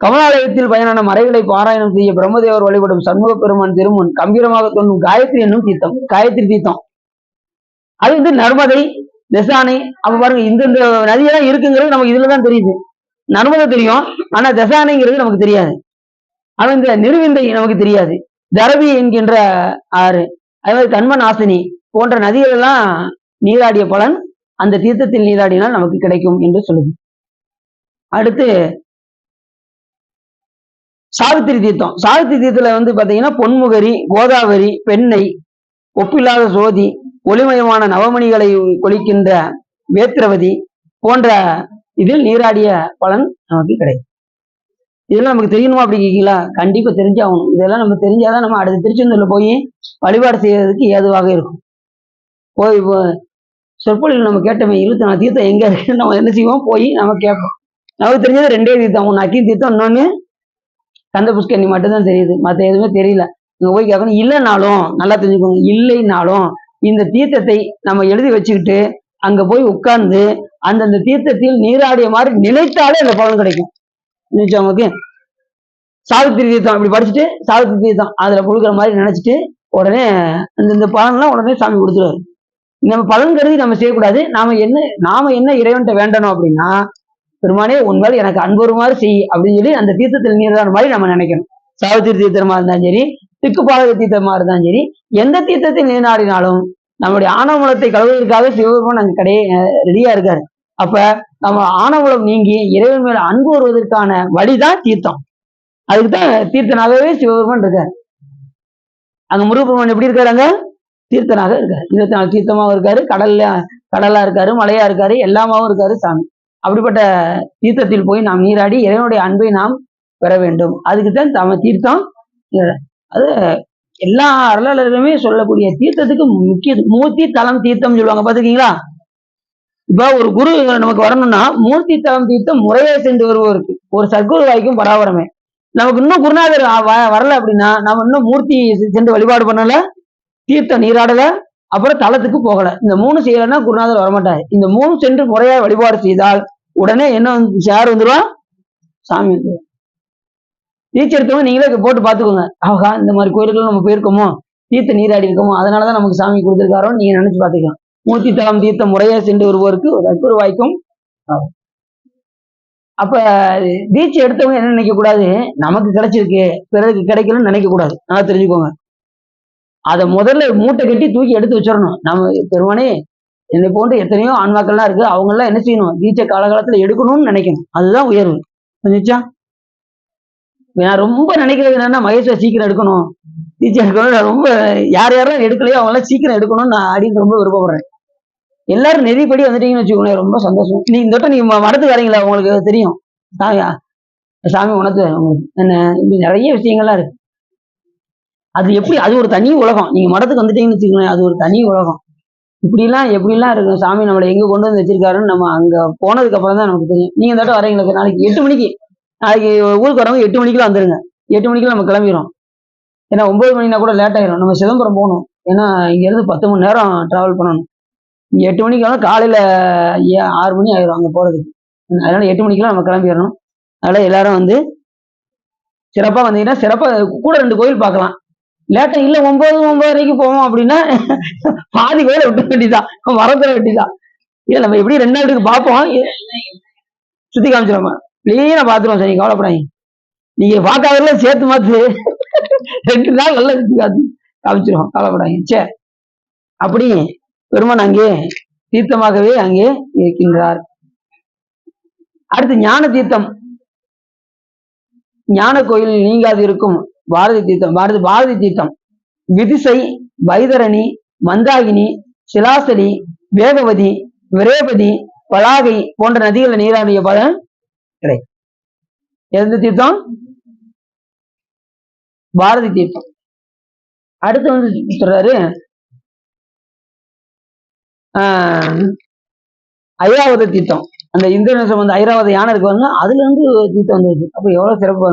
கமலாலயத்தில் பயனான மறைகளை பாராயணம் செய்ய பிரம்மதேவர் வழிபடும் சண்முக பெருமான் திருமுன் கம்பீரமாக தோன்றும் காயத்ரி என்னும் தீர்த்தம், காயத்ரி தீர்த்தம். அது வந்து நர்மதை, தசானை, அப்ப பாருங்க இந்த நதியெல்லாம் இருக்குங்கிறது நமக்கு இதுலதான் தெரியுது. நர்மதை தெரியும், ஆனா தசானைங்கிறது நமக்கு தெரியாது. ஆனா இந்த நிறுவிந்தை நமக்கு தெரியாது. தரவி என்கின்ற ஆறு, அதாவது கண்மநாசினி போன்ற நதிகள் எல்லாம் நீராடிய பலன் அந்த தீர்த்தத்தில் நீராடினால் நமக்கு கிடைக்கும் என்று சொல்லுது. அடுத்து சாவித்திரி தீர்த்தம். சாவித்திரி தீர்த்தத்துல வந்து பாத்தீங்கன்னா பொன்முகரி, கோதாவரி, பெண்ணை, ஒப்பில்லாத சோதி, ஒளிமயமான நவமணிகளை கொளிக்கின்ற வேத்திரவதி போன்ற இதில் நீராடிய பலன் நமக்கு கிடைக்கும். இதெல்லாம் நமக்கு தெரியணுமா அப்படிங்களா? கண்டிப்பா தெரிஞ்சாகணும். இதெல்லாம் நம்ம தெரிஞ்சாதான் நம்ம அடுத்த திருச்செந்தூர்ல போய் வழிபாடு செய்யறதுக்கு ஏதுவாக இருக்கும். போய் சொற்பொழில் நம்ம கேட்டோமே 24 தீர்த்தம் எங்க இருக்குன்னு நம்ம என்ன செய்வோம்? போய் நம்ம கேட்போம். நமக்கு தெரிஞ்சது 2 தீர்த்தம், ஒன்று அக்கி தீர்த்தம், இன்னொன்னு கந்த புஷ்கரணி மட்டும்தான் தெரியுது, மற்ற எதுவுமே தெரியல. நீங்க போய் கேட்கணும். இல்லைனாலும் நல்லா தெரிஞ்சுக்கோங்க, இல்லைனாலும் இந்த தீர்த்தத்தை நம்ம எழுதி வச்சுக்கிட்டு அங்க போய் உட்கார்ந்து அந்தந்த தீர்த்தத்தில் நீராடிய மாதிரி நினைத்தாலே அந்த பலன் கிடைக்கும். நமக்கு சாவித்திரி தீர்த்தம் அப்படி படிச்சுட்டு சாவித்திரி தீர்த்தம் அதுல கொடுக்குற மாதிரி நினைச்சிட்டு உடனே இந்த பலன்லாம் உடனே சாமி கொடுத்துருவாரு. நம்ம பலன் கருதி நம்ம செய்யக்கூடாது. நாம என்ன இறைவன்கிட்ட வேண்டணும் அப்படின்னா, பெருமானே உன்னால் எனக்கு அன்புறுமாறு செய் அப்படின்னு சொல்லி அந்த தீர்த்தத்தில் நீரான மாதிரி நம்ம நினைக்கணும். சாவித்திரி தீர்த்தமா இருந்தாலும் சரி, திக்குப்பாலக தீர்த்தமா இருந்தாலும் சரி, எந்த தீர்த்தத்தில் நீராடினாலும் நம்முடைய ஆணவமலத்தை கழுவுவதற்காக சிவபெருமான் அங்க ரெடியா இருக்காரு. அப்ப நம்ம ஆணவமலம் நீங்கி இறைவன் மேல அன்பு வருவதற்கான வழிதான் தீர்த்தம். அதுக்குதான் தீர்த்தனாகவே சிவபெருமான் இருக்காரு. அங்க முருகப்பெருமான் எப்படி இருக்காரு? அங்க தீர்த்தனாக இருக்காரு. 24 தீர்த்தமாவும் இருக்காரு, கடலா இருக்காரு, மலையா இருக்காரு, எல்லாமாவும் இருக்காரு சாமி. அப்படிப்பட்ட தீர்த்தத்தில் போய் நாம் நீராடி இறைவனுடைய அன்பை நாம் பெற வேண்டும். அதுக்குத்தான் தம தீர்த்தம். அது எல்லா அருளாளர்களுமே சொல்லக்கூடிய தீர்த்தத்துக்கு முக்கிய மூர்த்தி தலம் தீர்த்தம் சொல்லுவாங்க. பாத்துக்கீங்களா? இப்ப ஒரு குரு நமக்கு வரணும்னா மூர்த்தி தலம் தீர்த்தம் முறையே சென்று வருவோருக்கு ஒரு சர்க்குரு வாய்க்கும் பராபரமே. நமக்கு இன்னும் குருநாதர் வரல அப்படின்னா நம்ம இன்னும் மூர்த்தி சென்று வழிபாடு பண்ணல, தீர்த்தம் நீராடல, அப்புறம் தலத்துக்கு போகல. இந்த 3 செய்யலன்னா குருநாதர் வரமாட்டாரு. இந்த 3 சென்று முறையா வழிபாடு செய்தால் உடனே என்ன யார் வந்துருவா? சாமி வந்துருவா. தீட்சை எடுத்தவங்க நீங்களே போட்டு பாத்துக்கோங்க. ஆகா, இந்த மாதிரி கோயிலுக்கு நம்ம போயிருக்கோமோ, தீர்த்த நீராடி இருக்கோமோ, அதனாலதான் நமக்கு சாமி கொடுத்திருக்காரோன்னு நீங்க நினைச்சு பாத்துக்கலாம். மூர்த்தி தலம் தீர்த்தம் முறையா சென்று வருவோருக்கு ஒரு அற்புத வாய்க்கும். அப்ப தீட்சை எடுத்தவங்க என்ன நினைக்க கூடாது? நமக்கு கிடைச்சிருக்கு பிறருக்கு கிடைக்கலன்னு நினைக்க கூடாது. நல்லா தெரிஞ்சுக்கோங்க. அதை முதல்ல மூட்டை கட்டி தூக்கி எடுத்து வச்சிடணும். நம்ம பெருமானே என்னை போன்று எத்தனையோ ஆன்மாக்கள்லாம் இருக்கு, அவங்க எல்லாம் என்ன செய்யணும்? தீட்சை காலகாலத்துல எடுக்கணும்னு நினைக்கணும். அதுதான் உயர்வு. புரிஞ்சுச்சா? நான் ரொம்ப நினைக்கிறது என்னன்னா, மகேஸ்வர் சீக்கிரம் எடுக்கணும், தீட்சை எடுக்கணும். நான் ரொம்ப யாரெல்லாம் எடுக்கலையோ அவங்க எல்லாம் சீக்கிரம் எடுக்கணும்னு நான் அப்படின்னு ரொம்ப விருப்பப்படுறேன். எல்லாரும் நெறிப்படி வந்துட்டீங்கன்னு வச்சுக்கோங்களேன், ரொம்ப சந்தோஷம். நீ இந்த வட்டம் நீங்க மடத்துக்கு வரீங்களா? உங்களுக்கு தெரியும் சாமி உணர்த்து உங்களுக்கு என்ன இப்படி நிறைய விஷயங்கள்லாம் இருக்கு. அது எப்படி? அது ஒரு தனி உலகம். நீங்க மடத்துக்கு வந்துட்டீங்கன்னு வச்சுக்கோங்களேன், அது ஒரு தனி உலகம். எப்படிலாம் இருக்கும் சாமி நம்மளை எங்க கொண்டு வந்து வச்சிருக்காருன்னு நம்ம அங்க போனதுக்கு அப்புறம் தான் நமக்கு தெரியும். நீங்க இந்த வட்டம் வரீங்களா? நாளைக்கு 8 மணிக்கு, நாளைக்கு ஊருக்கு வரவங்க 8 மணிக்கெல்லாம் வந்துருங்க. 8 மணிக்கெல்லாம் நம்ம கிளம்பிடும். ஏன்னா 9 மணினா கூட லேட் ஆயிரும். நம்ம சிதம்பரம் போகணும். ஏன்னா இங்க இருந்து 10 மணி நேரம் டிராவல் பண்ணணும். இங்க 8 மணிக்கு வந்து காலையில 6 மணி ஆயிரும் அங்க போறதுக்கு. அதனால 8 மணிக்கெல்லாம் நம்ம கிளம்பிடணும். அதனால எல்லாரும் வந்து சிறப்பா வந்தீங்கன்னா சிறப்பா கூட 2 கோயில் பார்க்கலாம். லேட்டா இல்ல 9:30 போவோம் அப்படின்னா பாதி கோயில விட்டு வேண்டிதான், வரத்துல வேண்டிதான். இல்ல நம்ம எப்படி 2 நாளுக்கு பார்ப்போம், சுத்தி காமிச்சிருவோம், கிளீனா பாத்துருவோம். சரி, கவலைப்படாங்க. நீங்க பார்க்காதல சேர்த்து மாத்து 2 நாள் நல்லா சுத்தி காமிச்சிருவோம், கவலைப்படாங்க. சரி, அப்படி பெருமான் அங்கே தீர்த்தமாகவே அங்கே இருக்கின்றார். அடுத்து ஞான தீர்த்தம். ஞான கோயில் நீங்காது இருக்கும் பாரதி தீர்த்தம். பாரதி தீர்த்தம் விதிசை, வைதரணி, மந்தாகினி, சிலாசலி, வேகவதி, விரேபதி, பலாகை போன்ற நதிகளை நீராடிய பலன் கிடைக்கும். எந்த தீர்த்தம்? பாரதி தீர்த்தம். அடுத்து வந்து சொல்றாரு ஐராவத தீர்த்தம். அந்த இந்திரநேசம் வந்து ஐராவத யானை இருக்குவாங்க, அதுல இருந்து தீர்த்தம் வந்துருக்கு. அப்ப எவ்வளவு சிறப்பு.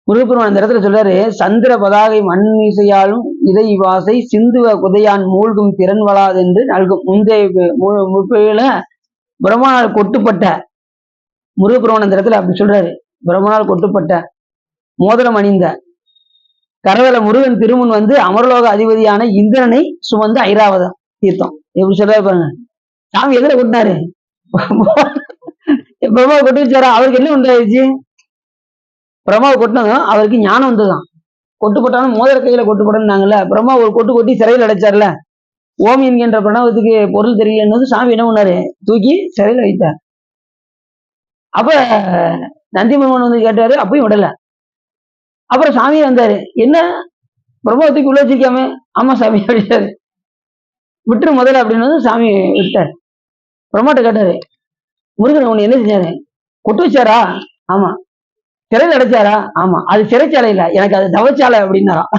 முருகப்பெருமான் அந்த இடத்துல சொல்றாரு, சந்திர பதாகை மண் மீசையாலும் இதை வாசை சிந்துவ குதையான் மூழ்கும் திறன் வளாது என்று நல்கும். முந்தைய முற்பில பிரம்மனால் கொட்டுப்பட்ட முருகப்பெருமான் அந்த இடத்துல அப்படி சொல்றாரு. பிரம்மனால் கொட்டுப்பட்ட மோதிரம் அணிந்த கரவல முருகன் திருமுன் வந்து அமரலோக அதிபதியான இந்திரனை சுமந்து ஐராவதம் தீர்த்தம். எப்படி சொல்றாரு பாருங்க. சாமி எதுல கொட்டினாரு? பிரம்மாவை கொட்டி வச்சாரா? அவருக்கு என்ன உண்டாயிருச்சு? பிரம்மாவை கொட்டினதும் அவருக்கு ஞானம் வந்ததுதான். கொட்டுப்பட்டாலும் மோதிர கையில கொட்டுப்படனாங்கல்ல, பிரம்மா ஒரு கொட்டு கொட்டி சிறையில் அடைச்சார்ல. ஓம் என்கின்ற பிரணவத்துக்கு பொருள் தெரியலன்னு சாமி என்ன பண்ணாரு? தூக்கி சிறையில் வைத்தார். அப்ப நந்தி மன்மன் வந்து கேட்டாரு, அப்பயும் விடல. அப்புறம் சாமி வந்தாரு, என்ன பிரம்மத்துக்கு உள்ள வச்சிருக்காம? ஆமா சாமி அப்படின்னாரு. விட்டுரு முதல்ல அப்படின்னு சாமி விட்டார். பிரம்மாட்ட கேட்டாரு, முருகன் உன்னை என்ன செஞ்சாரு? கொட்டு வச்சாரா? ஆமா. சிறையில் அடைச்சாரா? ஆமா. அது சிறைச்சாலை இல்ல, எனக்கு அது தவச்சாலை அப்படின்னாராம்.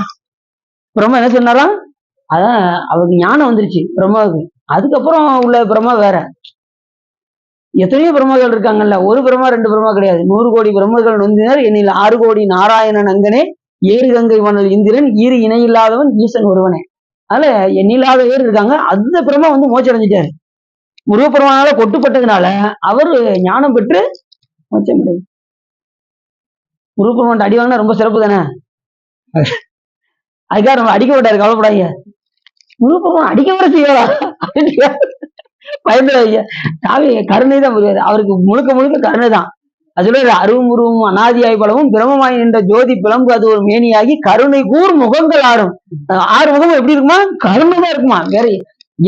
பிரம்மா என்ன சொன்னாராம்? அதான் அவருக்கு ஞானம் வந்துருச்சு பிரம்மாவுக்கு. அதுக்கப்புறம் உள்ள பிரம்மா வேற. எத்தனையோ பிரம்மர்கள் இருக்காங்கல்ல, ஒரு பிரம்மா ரெண்டு பிரம்மா கிடையாது, 100 கோடி பிரம்மர்கள் நொந்தினர் என்னில் 6 கோடி நாராயணன் அங்கனே ஏறு கங்கை மணல் இந்திரன் ஈறு இணையில்லாதவன் ஈசன் ஒருவனே. அதனால எண்ணில்லாத பேர் இருக்காங்க. அந்த பிரம்மா வந்து மோட்சம் அடைஞ்சிட்டாரு. முருகப்பெருமானால கொட்டுப்பட்டதுனால அவரு ஞானம் பெற்று மோட்சம் அடையும். முருகப்பெருமான் அடி வாங்கினா ரொம்ப சிறப்பு தானே. அதுக்காக நம்ம அடிக்க விட்டாரு, கவலைப்படாதீங்க. முருகப்பெருமான் அடிக்க வர செய்வாரா? பயந்துடாதீங்க. சாமி கருணை தான் புரியாது, அவருக்கு முழுக்க முழுக்க கருணை தான். அதுல அருவும் உருவும் அனாதியாய் பலவும் பிரமமாய் என்ற ஜோதி பிளம்பு அது ஒரு மேனியாகி கருணை கூர் முகங்கள் ஆறும். 6 முகமும் எப்படி இருக்குமா? கருணை தான் இருக்குமா. வேற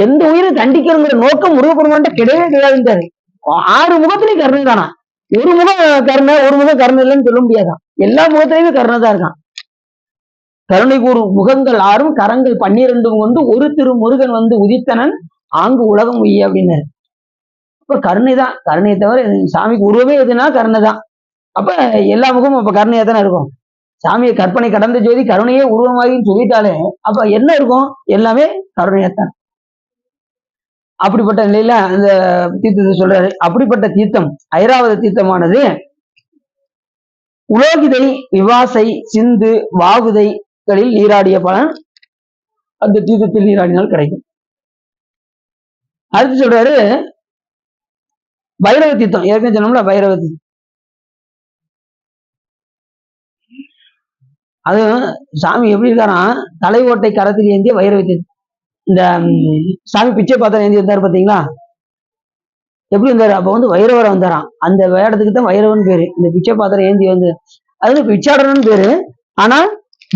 எந்த உயிரை தண்டிக்கணுங்கிற நோக்கம் முருகப்பெருமான்ட்ட கிடையவே கிடையாதுன்றாரு. 6 முகத்திலையும் கருணை தானா. ஒரு முகம் கருணை, ஒரு முகம் கருணை இல்லைன்னு சொல்ல முடியாதான். எல்லா முகத்திலையுமே கருணை தான் இருக்கான். கருணை கூறு முகங்கள் ஆறும் கரங்கள் 12 கொண்டு ஒரு திரு முருகன் வந்து உதித்தனன் ஆங்கு உலகம் உய்ய அப்படின்னாரு. அப்ப கருணை தான். கருணையை தவிர சாமிக்கு உருவமே எதுனா கருணை தான். அப்ப எல்லா முகமும் அப்ப கருணையா தானே இருக்கும். சாமியை கற்பனை கடந்த ஜோதி கருணையே உருவமாகின்னு சொல்லிட்டாலே அப்ப என்ன இருக்கும்? எல்லாமே கருணையாத்தான். அப்படிப்பட்ட நிலையில அந்த தீர்த்தத்தை சொல்றாரு. அப்படிப்பட்ட தீர்த்தம் ஐராவத தீர்த்தமானது உலோகிதை விவாசை சிந்து வாகுதைகளில் நீராடிய பலன் அந்த தீர்த்தத்தில் நீராடினால் கிடைக்கும். அடுத்து சொல்றாரு பைரவ தீர்த்தம். ஏற்கனவே சொன்னோம்ல பைரவ தீர்த்தம். அது சாமி எப்படி இருக்காரா? தலை ஓட்டை கரத்தில் ஏந்திய பைரவ தீர்த்தம். இந்த சாமி பிச்சை பாத்திரம் ஏந்தி வந்தாரு பாத்தீங்களா? எப்படி வந்தாரு? அப்ப வந்து வைரவரை வந்தாராம். அந்த வேடத்துக்கு தான் வைரவன் பேரு. இந்த பிச்சை பாத்திரம் ஏந்தி வந்து அது பிச்சாடனு பேரு. ஆனா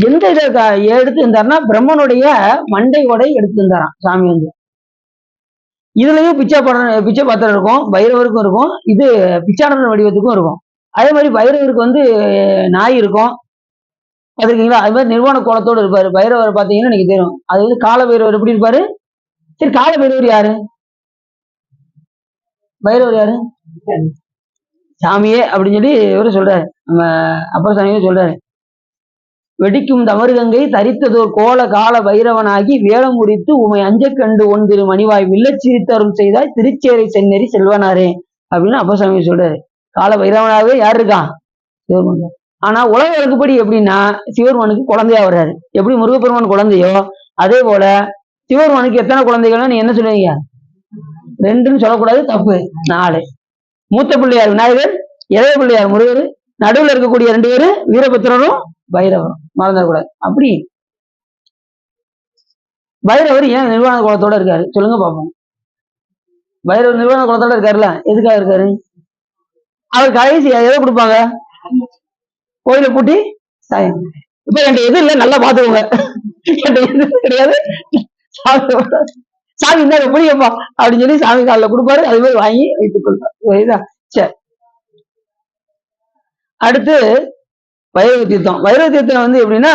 எந்த இதை எடுத்து இருந்தாருன்னா பிரம்மனுடைய மண்டை உடை எடுத்து இருந்தாராம் சாமி வந்து. இதுலயும் பிச்சை பாத்திரம் இருக்கும், பைரவருக்கும் இருக்கும், இது பிச்சாடன வடிவத்துக்கும் இருக்கும். அதே மாதிரி பைரவருக்கு வந்து நாய் இருக்கும் பாத்திருக்கீங்களா? அது மாதிரி நிர்வாண கோலத்தோடு இருப்பாரு. பைரவர் பாத்தீங்கன்னா எனக்கு தெரியும். அது வந்து கால பைரவர் எப்படி இருப்பாரு? சரி, கால பைரவர் யாரு? பைரவர் யாரு? சாமியே அப்படின்னு சொல்லி இவரு சொல்றாரு, நம்ம அப்பர் சாமியே சொல்றாரு. வெடிக்கும் தமருகங்கை தரித்ததோர் கோல கால பைரவனாகி வேலம் முடித்து உமை அஞ்ச கண்டு ஒன்றிரு மணிவாய் வில்லச்சிரித்தரும் செய்தாய் திருச்சேரை செந்நெறி செல்வனாரே அப்படின்னு அப்பர் சாமி சொல்றாரு. கால பைரவனாகவே யார் இருக்கான்? சிவபெருமான். ஆனா உலக வழக்குப்படி எப்படின்னா சிவபெருமானுக்கு குழந்தையா வர்றாரு. எப்படி முருகப்பெருமான் குழந்தையோ அதே போல சிவபெருமானுக்கு எத்தனை குழந்தைகள்னா நீ என்ன சொல்லுவீங்க? 2ன்னு சொல்லக்கூடாது, தப்பு. 4. மூத்த பிள்ளையார் விநாயகர், இளைய பிள்ளையார் முருகர், நடுவில் இருக்கக்கூடிய 2 பேரு வீரபத்திரரும் பைரவரும். மறந்துடக்கூடாது. அப்படி பைரவர் ஏன் நிர்வாண குலத்தோட இருக்காரு சொல்லுங்க பாப்போம். பைரவர் நிர்வாண குலத்தோட இருக்காருல்ல, எதுக்காக இருக்காரு? அவர் கடைசி எதை கொடுப்பாங்க? கோயிலை பூட்டி சாயம். இப்ப என்கிட்ட எது இல்லை நல்லா பாத்துக்கோங்க. என்கிட்ட எது கிடையாது, சாமி இருந்தா புரியப்பா அப்படின்னு சொல்லி சாமி காலில் கொடுப்பாரு. அது மாதிரி வாங்கி வைத்துக் கொள்வார். சரி, அடுத்து வைரவ தீர்த்தம். வைரவ தீர்த்தம் வந்து எப்படின்னா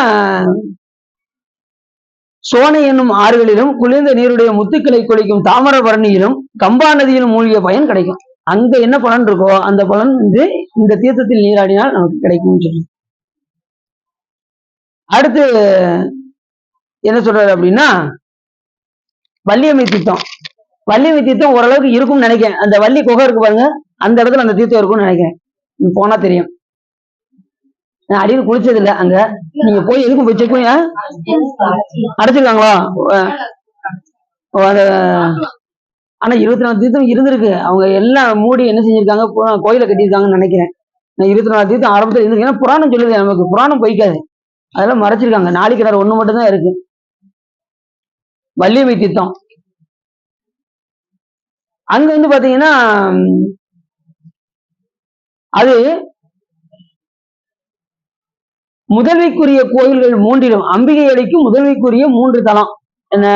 சோனை என்னும் ஆறுகளிலும் குளிர்ந்த நீருடைய முத்துக்களை குளிக்கும் தாமிரபரணியிலும் கம்பா நதியிலும் மூழ்கிய பயன் கிடைக்கும். அங்க என்ன பலன் இருக்கோ அந்த பலன் வந்து இந்த தீர்த்தத்தில் நீராடினால் நமக்கு கிடைக்கும் சொல்லி. அடுத்து என்ன சொல்றாரு அப்படின்னா, வள்ளியம்மை தீர்த்தம். வள்ளியம்மை தீர்த்தம் ஓரளவுக்கு இருக்கும்னு நினைக்கிறேன். அந்த வள்ளி குகை இருக்கு பாருங்க, அந்த இடத்துல அந்த தீர்த்தம் இருக்கும்னு நினைக்கிறேன். போனா தெரியும். நான் அடியில் குளிச்சது இல்லை அங்க. நீங்க போய் எதுக்கும் போய் செக் பண்ணி அடைச்சிருக்காங்களா? ஆனா 24 தீர்த்தம் இருந்திருக்கு. அவங்க எல்லாம் மூடி என்ன செஞ்சிருக்காங்க, கோயிலை கட்டியிருக்காங்கன்னு நினைக்கிறேன். 24 தீர்த்தம் ஆரம்பத்தில் இருந்திருக்கு. ஏன்னா புராணம் சொல்லுது, நமக்கு புராணம் பொய்க்காது. அதெல்லாம் மறைச்சிருக்காங்க. நாளிக்கிணறு ஒண்ணு மட்டும் தான் இருக்கு, வள்ளியம்மை தீர்த்தம். அங்க வந்து பாத்தீங்கன்னா அது முதல்விக்குரிய கோயில்கள் மூன்றிலும் அம்பிகை அளிக்கும் முதல்விக்குரிய 3 தலம். என்ன,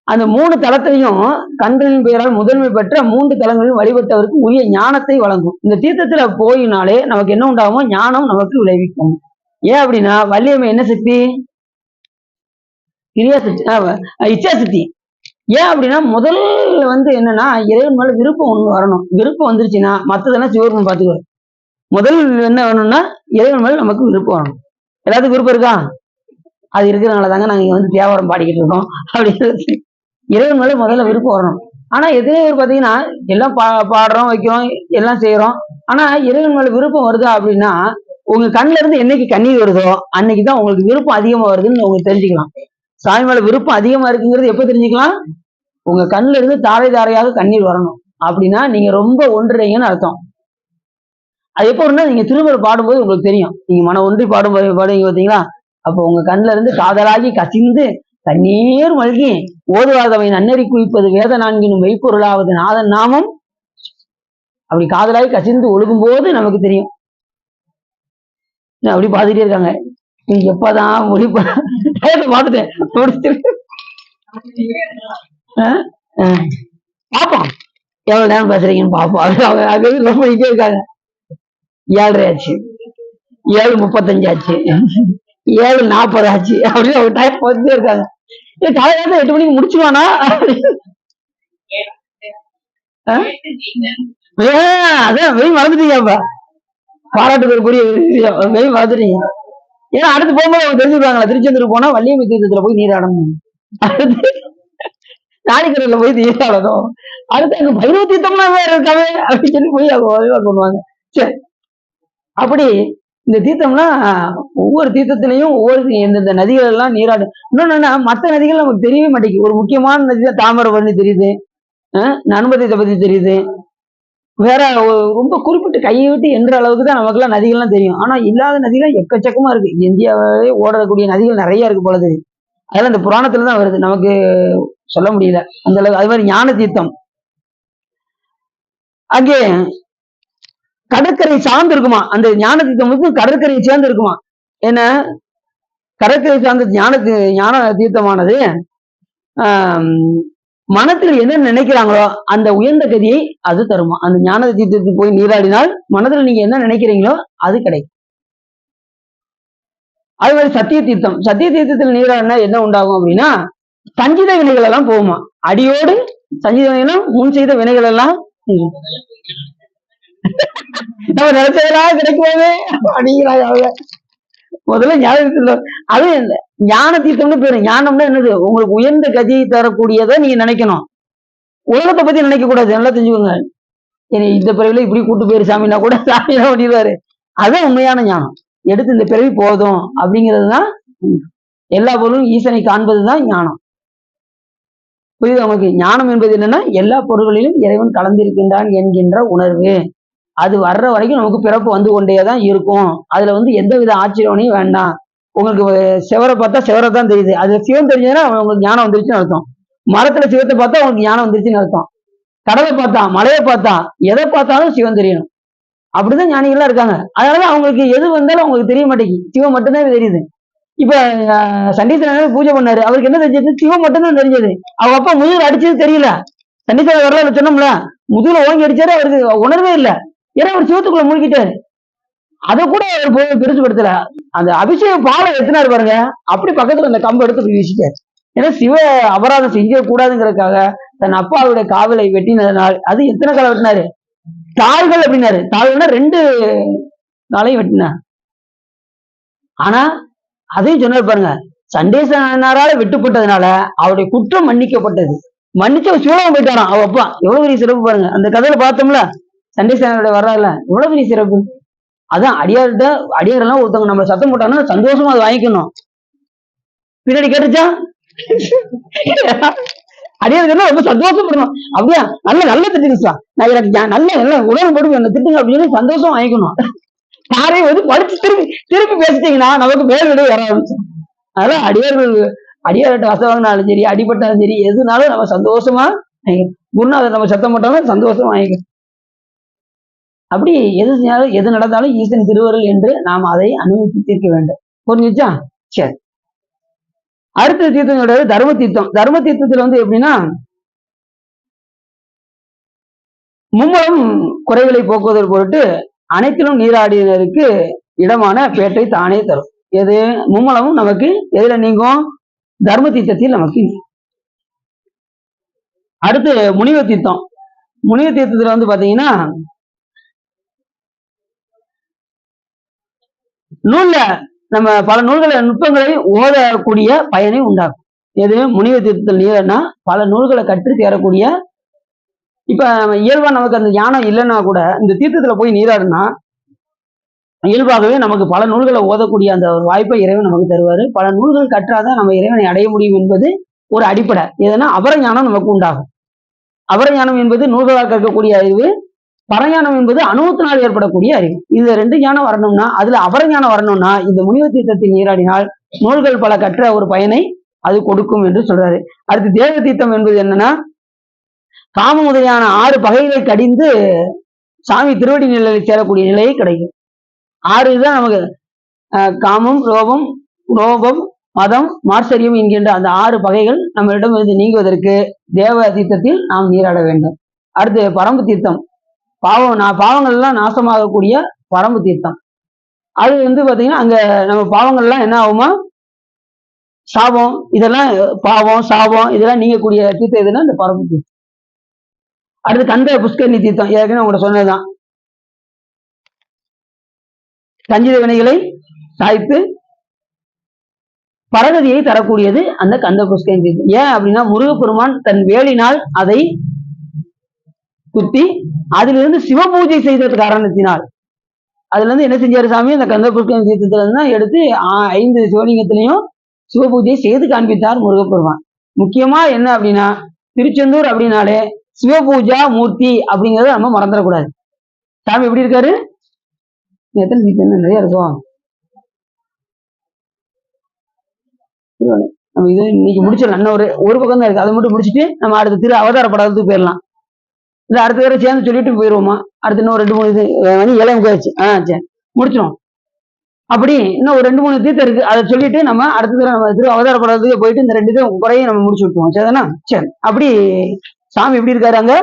அந்த 3 தலத்தையும் கண்களின் பெயரால் முதன்மை பெற்ற 3 தலங்களில் வழிபட்டவருக்கு உரிய ஞானத்தை வழங்கும். இந்த தீர்த்தத்துல போயினாலே நமக்கு என்ன உண்டாகுமோ, ஞானம் நமக்கு விளைவிக்கும். ஏன் அப்படின்னா வள்ளியம்மை என்ன சக்தி? கிரியாசக்தி, இச்சாசக்தி. ஏன் அப்படின்னா முதல் வந்து என்னன்னா இறைவன் மேல விருப்பம் ஒண்ணு வரணும். விருப்பம் வந்துருச்சுன்னா மத்ததெல்லாம் சிவருமன் பார்த்துக்குவார். முதல் என்ன வேணும்னா இறைவன் மேல நமக்கு விருப்பம் வரணும். எல்லாத்துக்கும் விருப்பம் இருக்கா? அது இருக்கிறதுனால தாங்க நாங்க இங்க வந்து தேவாரம் பாடிக்கிட்டு இருக்கோம். அப்படின்னு இறைவன் மேல முதல்ல விருப்பம் வரணும். ஆனா எத்தனை பேர் பாத்தீங்கன்னா எல்லாம் பாடுறோம், வைக்கிறோம், எல்லாம் செய்யறோம். ஆனா இறைவன் மேல விருப்பம் வருதா அப்படின்னா, உங்க கண்ணுல இருந்து என்னைக்கு கண்ணீர் வருதோ அன்னைக்குதான் உங்களுக்கு விருப்பம் அதிகமா வருதுன்னு உங்களுக்கு தெரிஞ்சுக்கலாம். சாமி மேல விருப்பம் அதிகமா இருக்குங்கிறது எப்ப தெரிஞ்சுக்கலாம்? உங்க கண்ணுல இருந்து தாரை தாரையாக கண்ணீர் வரணும். அப்படின்னா நீங்க ரொம்ப ஒன்றுறீங்கன்னு அர்த்தம். அது எப்போ ஒண்ணா நீங்க திருமணம் பாடும்போது உங்களுக்கு தெரியும். நீங்க மன ஒன்றி பாடும்போது பாடுவீங்க பார்த்தீங்களா, அப்போ உங்க கண்ணுல இருந்து காதலாகி கசிந்து தண்ணீர் மல்கி ஓதுவாதவை நன்னறி குவிப்பது வேத நான்கினும் மெய்ப்பொருளாவது நாதன் நாமம். அப்படி காதலாகி கசிந்து ஒழுகும் போது நமக்கு தெரியும். அப்படி பார்த்துட்டே இருக்காங்க, எப்பதான் மொழி பார்த்துட்டேன் பாப்போம் எவ்வளவு நேரம் பேசுறீங்கன்னு பாப்போம். அவங்க பண்ணிட்டே இருக்காங்க. 7:30 ஆச்சு, 7:35 ஆச்சு, 7:40 ஆச்சு அப்படின்னு ஒரு டைம் வந்துட்டே இருக்காங்க. காலையில 8 மணிக்கு முடிச்சுவானா? அதான் வெயில் மறந்துட்டீங்க. அப்ப பாராட்டுதற்குரிய வெயில் மறந்துட்டீங்க. ஏன்னா அடுத்து போகும்போது அவங்க தெரிஞ்சுப்பாங்களா, திருச்செந்தூர் போனா வள்ளியம்மை தீர்த்தத்துல போய் நீராடணும், அடுத்து நாளிக்கிணறுல போய் நீராடணும், அடுத்து அங்க பைரவ தீர்த்தம்னா வேற இருக்காவே அப்படின்னு சொல்லி போய் அவங்க பண்ணுவாங்க. சரி, அப்படி இந்த தீர்த்தம்னா ஒவ்வொரு தீர்த்தத்திலையும் ஒவ்வொரு எந்தெந்த நதிகள் எல்லாம் நீராடு. இன்னொன்னு மற்ற நதிகள் நமக்கு தெரியவே மாட்டேங்குது. ஒரு முக்கியமான நதி தான் தாமிரபரணி தெரியுது, நர்மதை பத்தி தெரியுது. வேற ரொம்ப குறிப்பிட்டு கையை விட்டு என்ற அளவுக்கு தான் நமக்குலாம் நதிகள்லாம் தெரியும். ஆனா இல்லாத நதிகள் எக்கச்சக்கமா இருக்கு. இந்தியாவே ஓடக்கூடிய நதிகள் நிறைய இருக்கு போல தெரியும். அதெல்லாம் இந்த புராணத்துல தான் வருது, நமக்கு சொல்ல முடியல அந்த அளவுக்கு. அது மாதிரி ஞான தீர்த்தம் அங்கே கடற்கரை சார்ந்து இருக்குமா. அந்த ஞான தீர்த்தம் வந்து கடற்கரை சேர்ந்து இருக்குமா. என்ன, கடற்கரை சார்ந்த ஞான தீர்த்தமானது மனத்தில் என்ன நினைக்கிறாங்களோ அந்த உயர்ந்த கதியை அது தருமா. அந்த ஞான தீர்த்தத்துக்கு போய் நீராடினால் மனதில் நீங்க என்ன நினைக்கிறீங்களோ அது கிடைக்கும். அது மாதிரி சத்திய தீர்த்தம், சத்திய தீர்த்தத்தில் நீராடினா என்ன உண்டாகும் அப்படின்னா சஞ்சித வினைகள் எல்லாம் போகுமா. அடியோடு சஞ்சித வினைகளும் முன் செய்த வினைகள் எல்லாம் நம்ம நினைச்சதெல்லாம் கிடைக்குமே அப்படிங்கிறாங்க அவங்க. முதல்ல ஞான அது ஞான தீர்த்தம்னு பேரு. ஞானம்னா என்னது, உங்களுக்கு உயர்ந்த கதியை தரக்கூடியதை நீங்க நினைக்கணும். உலகத்தை பத்தி நினைக்க கூடாது, நல்லா தெரிஞ்சுக்கோங்க. இந்த பிறவில இப்படி கூட்டு போயிரு சாமின்னா கூட சாமி என்ன பண்ணிடுவாரு. அதுதான் உண்மையான ஞானம். எடுத்து இந்த பிறவி போதும் அப்படிங்கிறது தான். எல்லா பொருளும் ஈசனை காண்பதுதான் ஞானம். புரியுது உங்களுக்கு? ஞானம் என்பது என்னன்னா எல்லா பொருள்களிலும் இறைவன் கலந்திருக்கின்றான் என்கின்ற உணர்வு. அது வர்ற வரைக்கும் நமக்கு பிறப்பு வந்து கொண்டேதான் இருக்கும். அதுல வந்து எந்தவித ஆச்சரியனையும் வேண்டாம். உங்களுக்கு செவரை பார்த்தா செவரை தான் தெரியுது, அது சிவம் தெரிஞ்சதுன்னா உங்களுக்கு ஞானம் வந்துருச்சுன்னு அர்த்தம். மரத்துல சிவத்தை பார்த்தா உங்களுக்கு ஞானம் வந்துருச்சுன்னு அர்த்தம். கடலை பார்த்தா, மலையை பார்த்தா, எதை பார்த்தாலும் சிவம் தெரியணும். அப்படிதான் ஞானிகள்லாம் இருக்காங்க. அதனால அவங்களுக்கு எது வந்தாலும் அவங்களுக்கு தெரிய மாட்டேங்குது, சிவம் மட்டும்தான் தெரியுது. இப்ப சண்டீஸ்வரர் பூஜை பண்ணாரு, அவருக்கு என்ன தெரிஞ்சது? சிவம் மட்டும்தான் தெரிஞ்சது. அவங்க அப்பா முதுகுல அடிச்சது தெரியல. சண்டீஸ்வரர் வரல சொன்னோம்ல, முதுகுல ஓங்கி அடிச்சாரு, அவருக்கு உணர்வே இல்லை. ஏன்னா அவர் சிவத்துக்குள்ள மூழ்கிட்டாரு. அதை கூட அவர் பெருசுபடுத்தல. அந்த அபிஷேக பாலை எத்தினாரு பாருங்க, அப்படி பக்கத்துல அந்த கம்பு எடுத்து வீசிட்டாரு. ஏன்னா சிவ அபராதம் செய்ய கூடாதுங்கிறதுக்காக தன் அப்பாவுடைய காவலை வெட்டினதனால், அது எத்தனை காலை வெட்டினாரு? தாள்கள் அப்படின்னாரு. தாள்கள்னா 2 காலையும் வெட்டினார். ஆனா அதையும் சொன்னார் பாருங்க, சண்டேசனாரால வெட்டுப்பட்டதுனால அவருடைய குற்றம் மன்னிக்கப்பட்டது. மன்னிச்சு அவர் சிவலோகம் போயிட்டாராம். அவ அப்பா எவ்வளவு பெரிய சிறப்பு பாருங்க. அந்த கதையில பார்த்தோம்ல, சண்டேசனாரோட வர்றாருல, எவ்வளவு பெரிய சிறப்பு. அதான் அடியாரெல்லாம் ஒருத்தவங்க நம்ம சத்தம் போட்டாங்கன்னா சந்தோஷமா அதை வாங்கிக்கணும். பின்னாடி கேட்டுச்சா? அடியாருக்கு ரொம்ப சந்தோஷப்படணும். அப்படியா? நல்ல திட்டுச்சா, நான் எனக்கு நல்ல உடல் போட்டு என்ன திட்டுங்க அப்படின்னு சந்தோஷம் வாங்கிக்கணும். யாரையும் வந்து படிச்சு திருப்பி பேசிட்டீங்கன்னா நமக்கு மேல் விட வர ஆரம்பிச்சோம். அதெல்லாம் அடியார்கிட்ட வசவாங்கினாலும் சரி, அடிபட்டாலும் சரி, எதுனாலும் நம்ம சந்தோஷமா குருநாதர் நம்ம சத்தம் போட்டாலும் சந்தோஷமா வாங்கிக்கணும். அப்படி எது செஞ்சாலும் எது நடந்தாலும் ஈசன் திருவருள் என்று நாம் அதை அனுமதி தீர்க்க வேண்டும். புரிஞ்சுச்சா? சரி. அடுத்த தீர்த்தம் கிடையாது தர்ம தீர்த்தம். தர்ம தீர்த்தத்துல வந்து எப்படின்னா, மும்மலம் குறைகளை போக்குவதற்கு பொருட்டு அனைத்திலும் நீராடினருக்கு இடமான பேற்றை தானே தரும். எது? மும்மலமும் நமக்கு எதுல நீங்கும்? தர்ம தீர்த்தத்தில் நமக்கு. அடுத்து முனிவ தீர்த்தம். முனிவ தீர்த்தத்துல வந்து பாத்தீங்கன்னா, நூல்ல நம்ம பல நூல்களை நுட்பங்களை ஓதக்கூடிய பயனை உண்டாக்கும். எது? முனிவ தீர்த்தத்தில் நீரன்னா பல நூல்களை கற்று தேரக்கூடிய. இப்ப இயல்பா நமக்கு அந்த ஞானம் இல்லைன்னா கூட இந்த தீர்த்தத்துல போய் நீராடுனா இயல்பாகவே நமக்கு பல நூல்களை ஓதக்கூடிய அந்த ஒரு வாய்ப்பை இறைவன் நமக்கு தருவாரு. பல நூல்கள் கற்றாதான் நம்ம இறைவனை அடைய முடியும் என்பது ஒரு அடிப்படை. எதுனா அபரஞானம் நமக்கு உண்டாகும். அபரஞானம் என்பது நூல்களால் கற்கக்கூடிய அறிவு, பரஞானம் என்பது அனுபவத்தினால் ஏற்படக்கூடிய அறிவு. இந்த 2 ஞானம் வரணும்னா, அதுல அபரஞானம் வரணும்னா இந்த முனிவ தீர்த்தத்தில் நீராடினால் நூல்கள் பல கற்ற ஒரு பயனை அது கொடுக்கும் என்று சொல்றாரு. அடுத்து தேவ தீர்த்தம் என்பது என்னன்னா, காம முதலியான 6 பகைகளை கடிந்து சாமி திருவடி நிலையில் சேரக்கூடிய நிலையை கிடைக்கும். 6 தான் நமக்கு காமம், லோபம், மதம், மார்சரியம் என்கின்ற அந்த 6 பகைகள் நம்மளிடமிருந்து நீங்குவதற்கு தேவ தீர்த்தத்தில் நாம் நீராட வேண்டும். அடுத்து பரம்பு தீர்த்தம். பாவங்கள் எல்லாம் நாசமாகக்கூடிய பரம்பு தீர்த்தம். அது வந்து பாத்தீங்கன்னா அங்க நம்ம பாவங்கள் எல்லாம் என்ன ஆகுமா? சாபம், இதெல்லாம் பாவம் சாபம் இதெல்லாம் நீங்கக்கூடிய தீர்த்தம் எதுன்னா இந்த பரம்பு தீர்த்தம். அடுத்து கந்த புஷ்கரணி தீர்த்தம். ஏற்கனவே உங்கள்கிட்ட சொன்னதுதான். சஞ்சித வினைகளை சாய்த்து பரகதியை தரக்கூடியது அந்த கந்த புஷ்கரணி தீர்த்தம். ஏன் அப்படின்னா, முருகப்பெருமான் தன் வேலினால் அதை குத்தி அதிலிருந்து சிவபூஜை செய்த காரணத்தினால் அதுல இருந்து என்ன செஞ்சாரு சாமி? அந்த கந்த புஷ்கரணி தீர்த்தத்துல இருந்து எடுத்து 5 சிவலிங்கத்திலையும் சிவபூஜை செய்து காண்பித்தார் முருகப்பெருமான். முக்கியமா என்ன அப்படின்னா, திருச்செந்தூர் அப்படின்னாலே சிவபூஜா மூர்த்தி அப்படிங்கறத நம்ம மறந்துடக்கூடாது. சாமி எப்படி இருக்காரு? எத்தனை தீர்த்தம்? நிறைய இருக்கும். நம்ம இது இன்னைக்கு முடிச்சிடலாம். இன்னும் ஒரு பக்கம் தான் இருக்கு. அதை மட்டும் முடிச்சுட்டு நம்ம அடுத்த திரு அவதார படத்துக்கு போயிடலாம். இல்ல அடுத்த தடவை சேர்ந்து சொல்லிட்டு போயிடுவோமா? அடுத்து இன்னும் 2-3 இது இளையம் போயிடுச்சு. சரி முடிச்சிடும். அப்படி இன்னும் ஒரு 2-3 தீர்த்தம் இருக்கு. அதை சொல்லிட்டு நம்ம அடுத்த தடவை நம்ம திரு அவதார படத்துக்கு போயிட்டு இந்த 2 இதையும் குறையும் நம்ம முடிச்சு விட்டுருவோம். சரிதானா? சரி. அப்படி சாமி எப்படி இருக்காரு? அங்க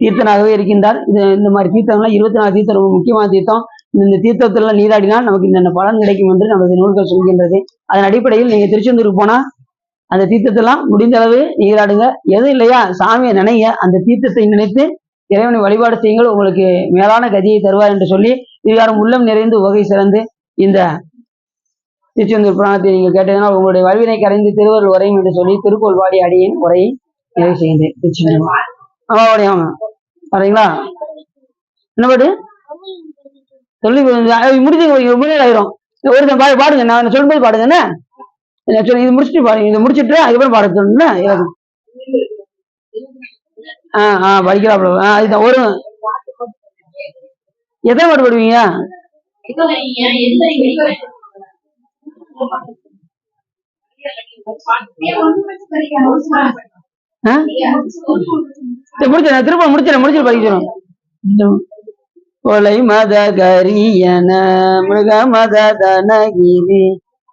தீர்த்தனாகவே இருக்கின்றார். இந்த மாதிரி தீர்த்தங்கள்லாம் 24 தீர்த்தம் ரொம்ப முக்கியமான தீர்த்தம். இந்த தீர்த்தத்துல நீராடினால் நமக்கு இந்த பலன் கிடைக்கும் என்று நமது நூல்கள் சொல்கின்றது. அதன் அடிப்படையில் நீங்க திருச்செந்தூருக்கு போனா அந்த தீர்த்தத்தெல்லாம் முடிந்த அளவு நீராடுங்க. எதுவும் இல்லையா, சாமியை நினைங்க. அந்த தீர்த்தத்தை நினைத்து இறைவனை வழிபாடு செய்யுங்கள். உங்களுக்கு மேலான கதியை தருவார் என்று சொல்லி இதுகாரம் உள்ளம் நிறைந்து உகை சிறந்து இந்த திருச்செந்தூர் புராணத்தை நீங்கள் கேட்டதனால் உங்களுடைய வல்வினை கரைந்து திருவருள் உரையும் என்று சொல்லி திருக்கோள் வாடி அடியின் உரையை நிறைவு செய்கின்றேன். திருச்செந்தூர் வரீங்களா? என்ன பாட்டு சொல்லி முடிச்சு ஆயிரும். ஒருத்தன் பாடுங்க, நான் சொல்லும்போது பாடுங்க. என்ன இது முடிச்சுட்டு பாருங்க. இது முடிச்சுட்டு அதுக்கப்புறம் பாட சொல்லுங்க. படிக்கிறாப்ல. இதுதான் ஒரு எத்தனை பாட்டு பாடுவீங்க? திரும்ப முடிச்சு படிக்கணும். கொலை மத கரியன மிருக மத தனகிரி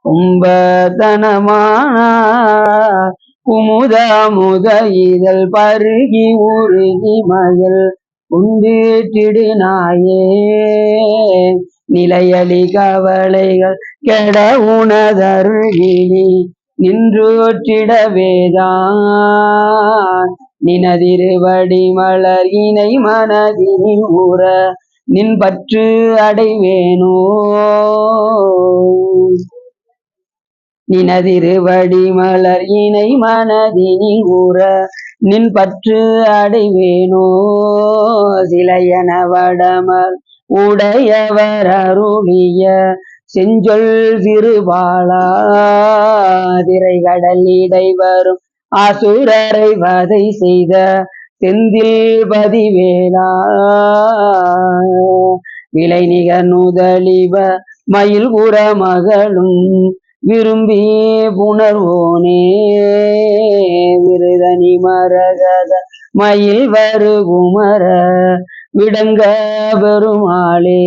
கும்பதனமான குமுத முத இதழ் பருகி உருகி மயில் உண்டிட்டிடு நாயே நிலையலி கவலைகள் கெட உணதருகினி நின்றூற்றிடவேதான் நினதிருவடி மலர் இணை மனதினில் ஊற நின் பற்று அடைவேனோ நினதிருவடி மலர் இணை மனதினில் ஊற நின் பற்று அடைவேனோ சிலையன வடமர் உடையவர் அருளிய செஞ்சொல் சிறுபாலா திரைகடல் இடை வரும் அசுரரை வதை செய்த செந்தில் பதிவேலா விலை நிகர் நுதலிவ மயில் புற மகளும் விரும்பி புணர்வோனே விருதனி மரகத மயில் வருகுமர விடங்க பெருமாளே.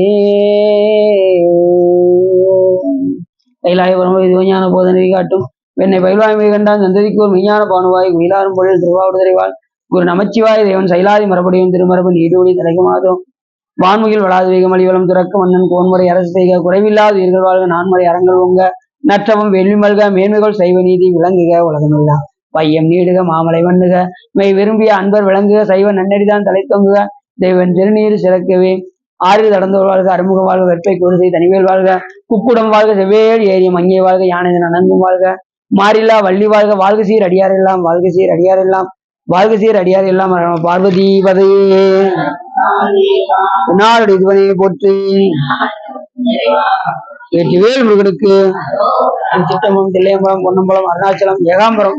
கைலாயபுரம் இது விஞ்ஞான போதனை காட்டும் வெண்ணை பயில்வாய்மை கண்டான் சந்ததிக்கு ஒரு விஞ்ஞான பானுவாய் குயிலாரும் பொருள் திருவாவூர்திரைவாள் குரு நமச்சிவாய தேவன் சைலாதி மரபடியும் திருமரபு நீடூழி தலைக்குமாதோம் வான்முகில் வளாது வேகம் அழிவலம் துறக்க மன்னன் கோன்முறை அரசு செய்க குறைவில்லாத உயிர்கள் வாழ்க நான்முறை அறங்கள் உங்க நற்றவம் வெள்ளி மல்க மேன்மைகள் சைவ நீதி விளங்குக உலகமெல்லாம் பையம் நீடுக மாமலை மண்ணுக மெய் விரும்பிய அன்பர் விளங்குக சைவ நன்னடிதான் தலை தொங்குக தெய்வன் திருநீர் சிறக்கவே ஆறில் நடந்தோர் வாழ்க அறுமுக வாழ்க வெப்பை குருதை தனிவேல் வாழ்க குக்குடம் வாழ்க செவ்வேல் ஏரிய மங்கே வாழ்க யானை நனங்கும் வாழ்க மாறில்லா வள்ளி வாழ்க வாழ்க சீர் அடியார் எல்லாம் வாழ்க சீர் அடியார் எல்லாம் வாழ்க சீர் அடியார் எல்லாம் பார்வதி பதையே நாளுடைய இதுவனையை போற்றி வேல் முருகனுக்கு சிட்டம்பரம் தில்லையம்பலம் பொன்னம்பலம் அருணாச்சலம் ஏகாம்பரம்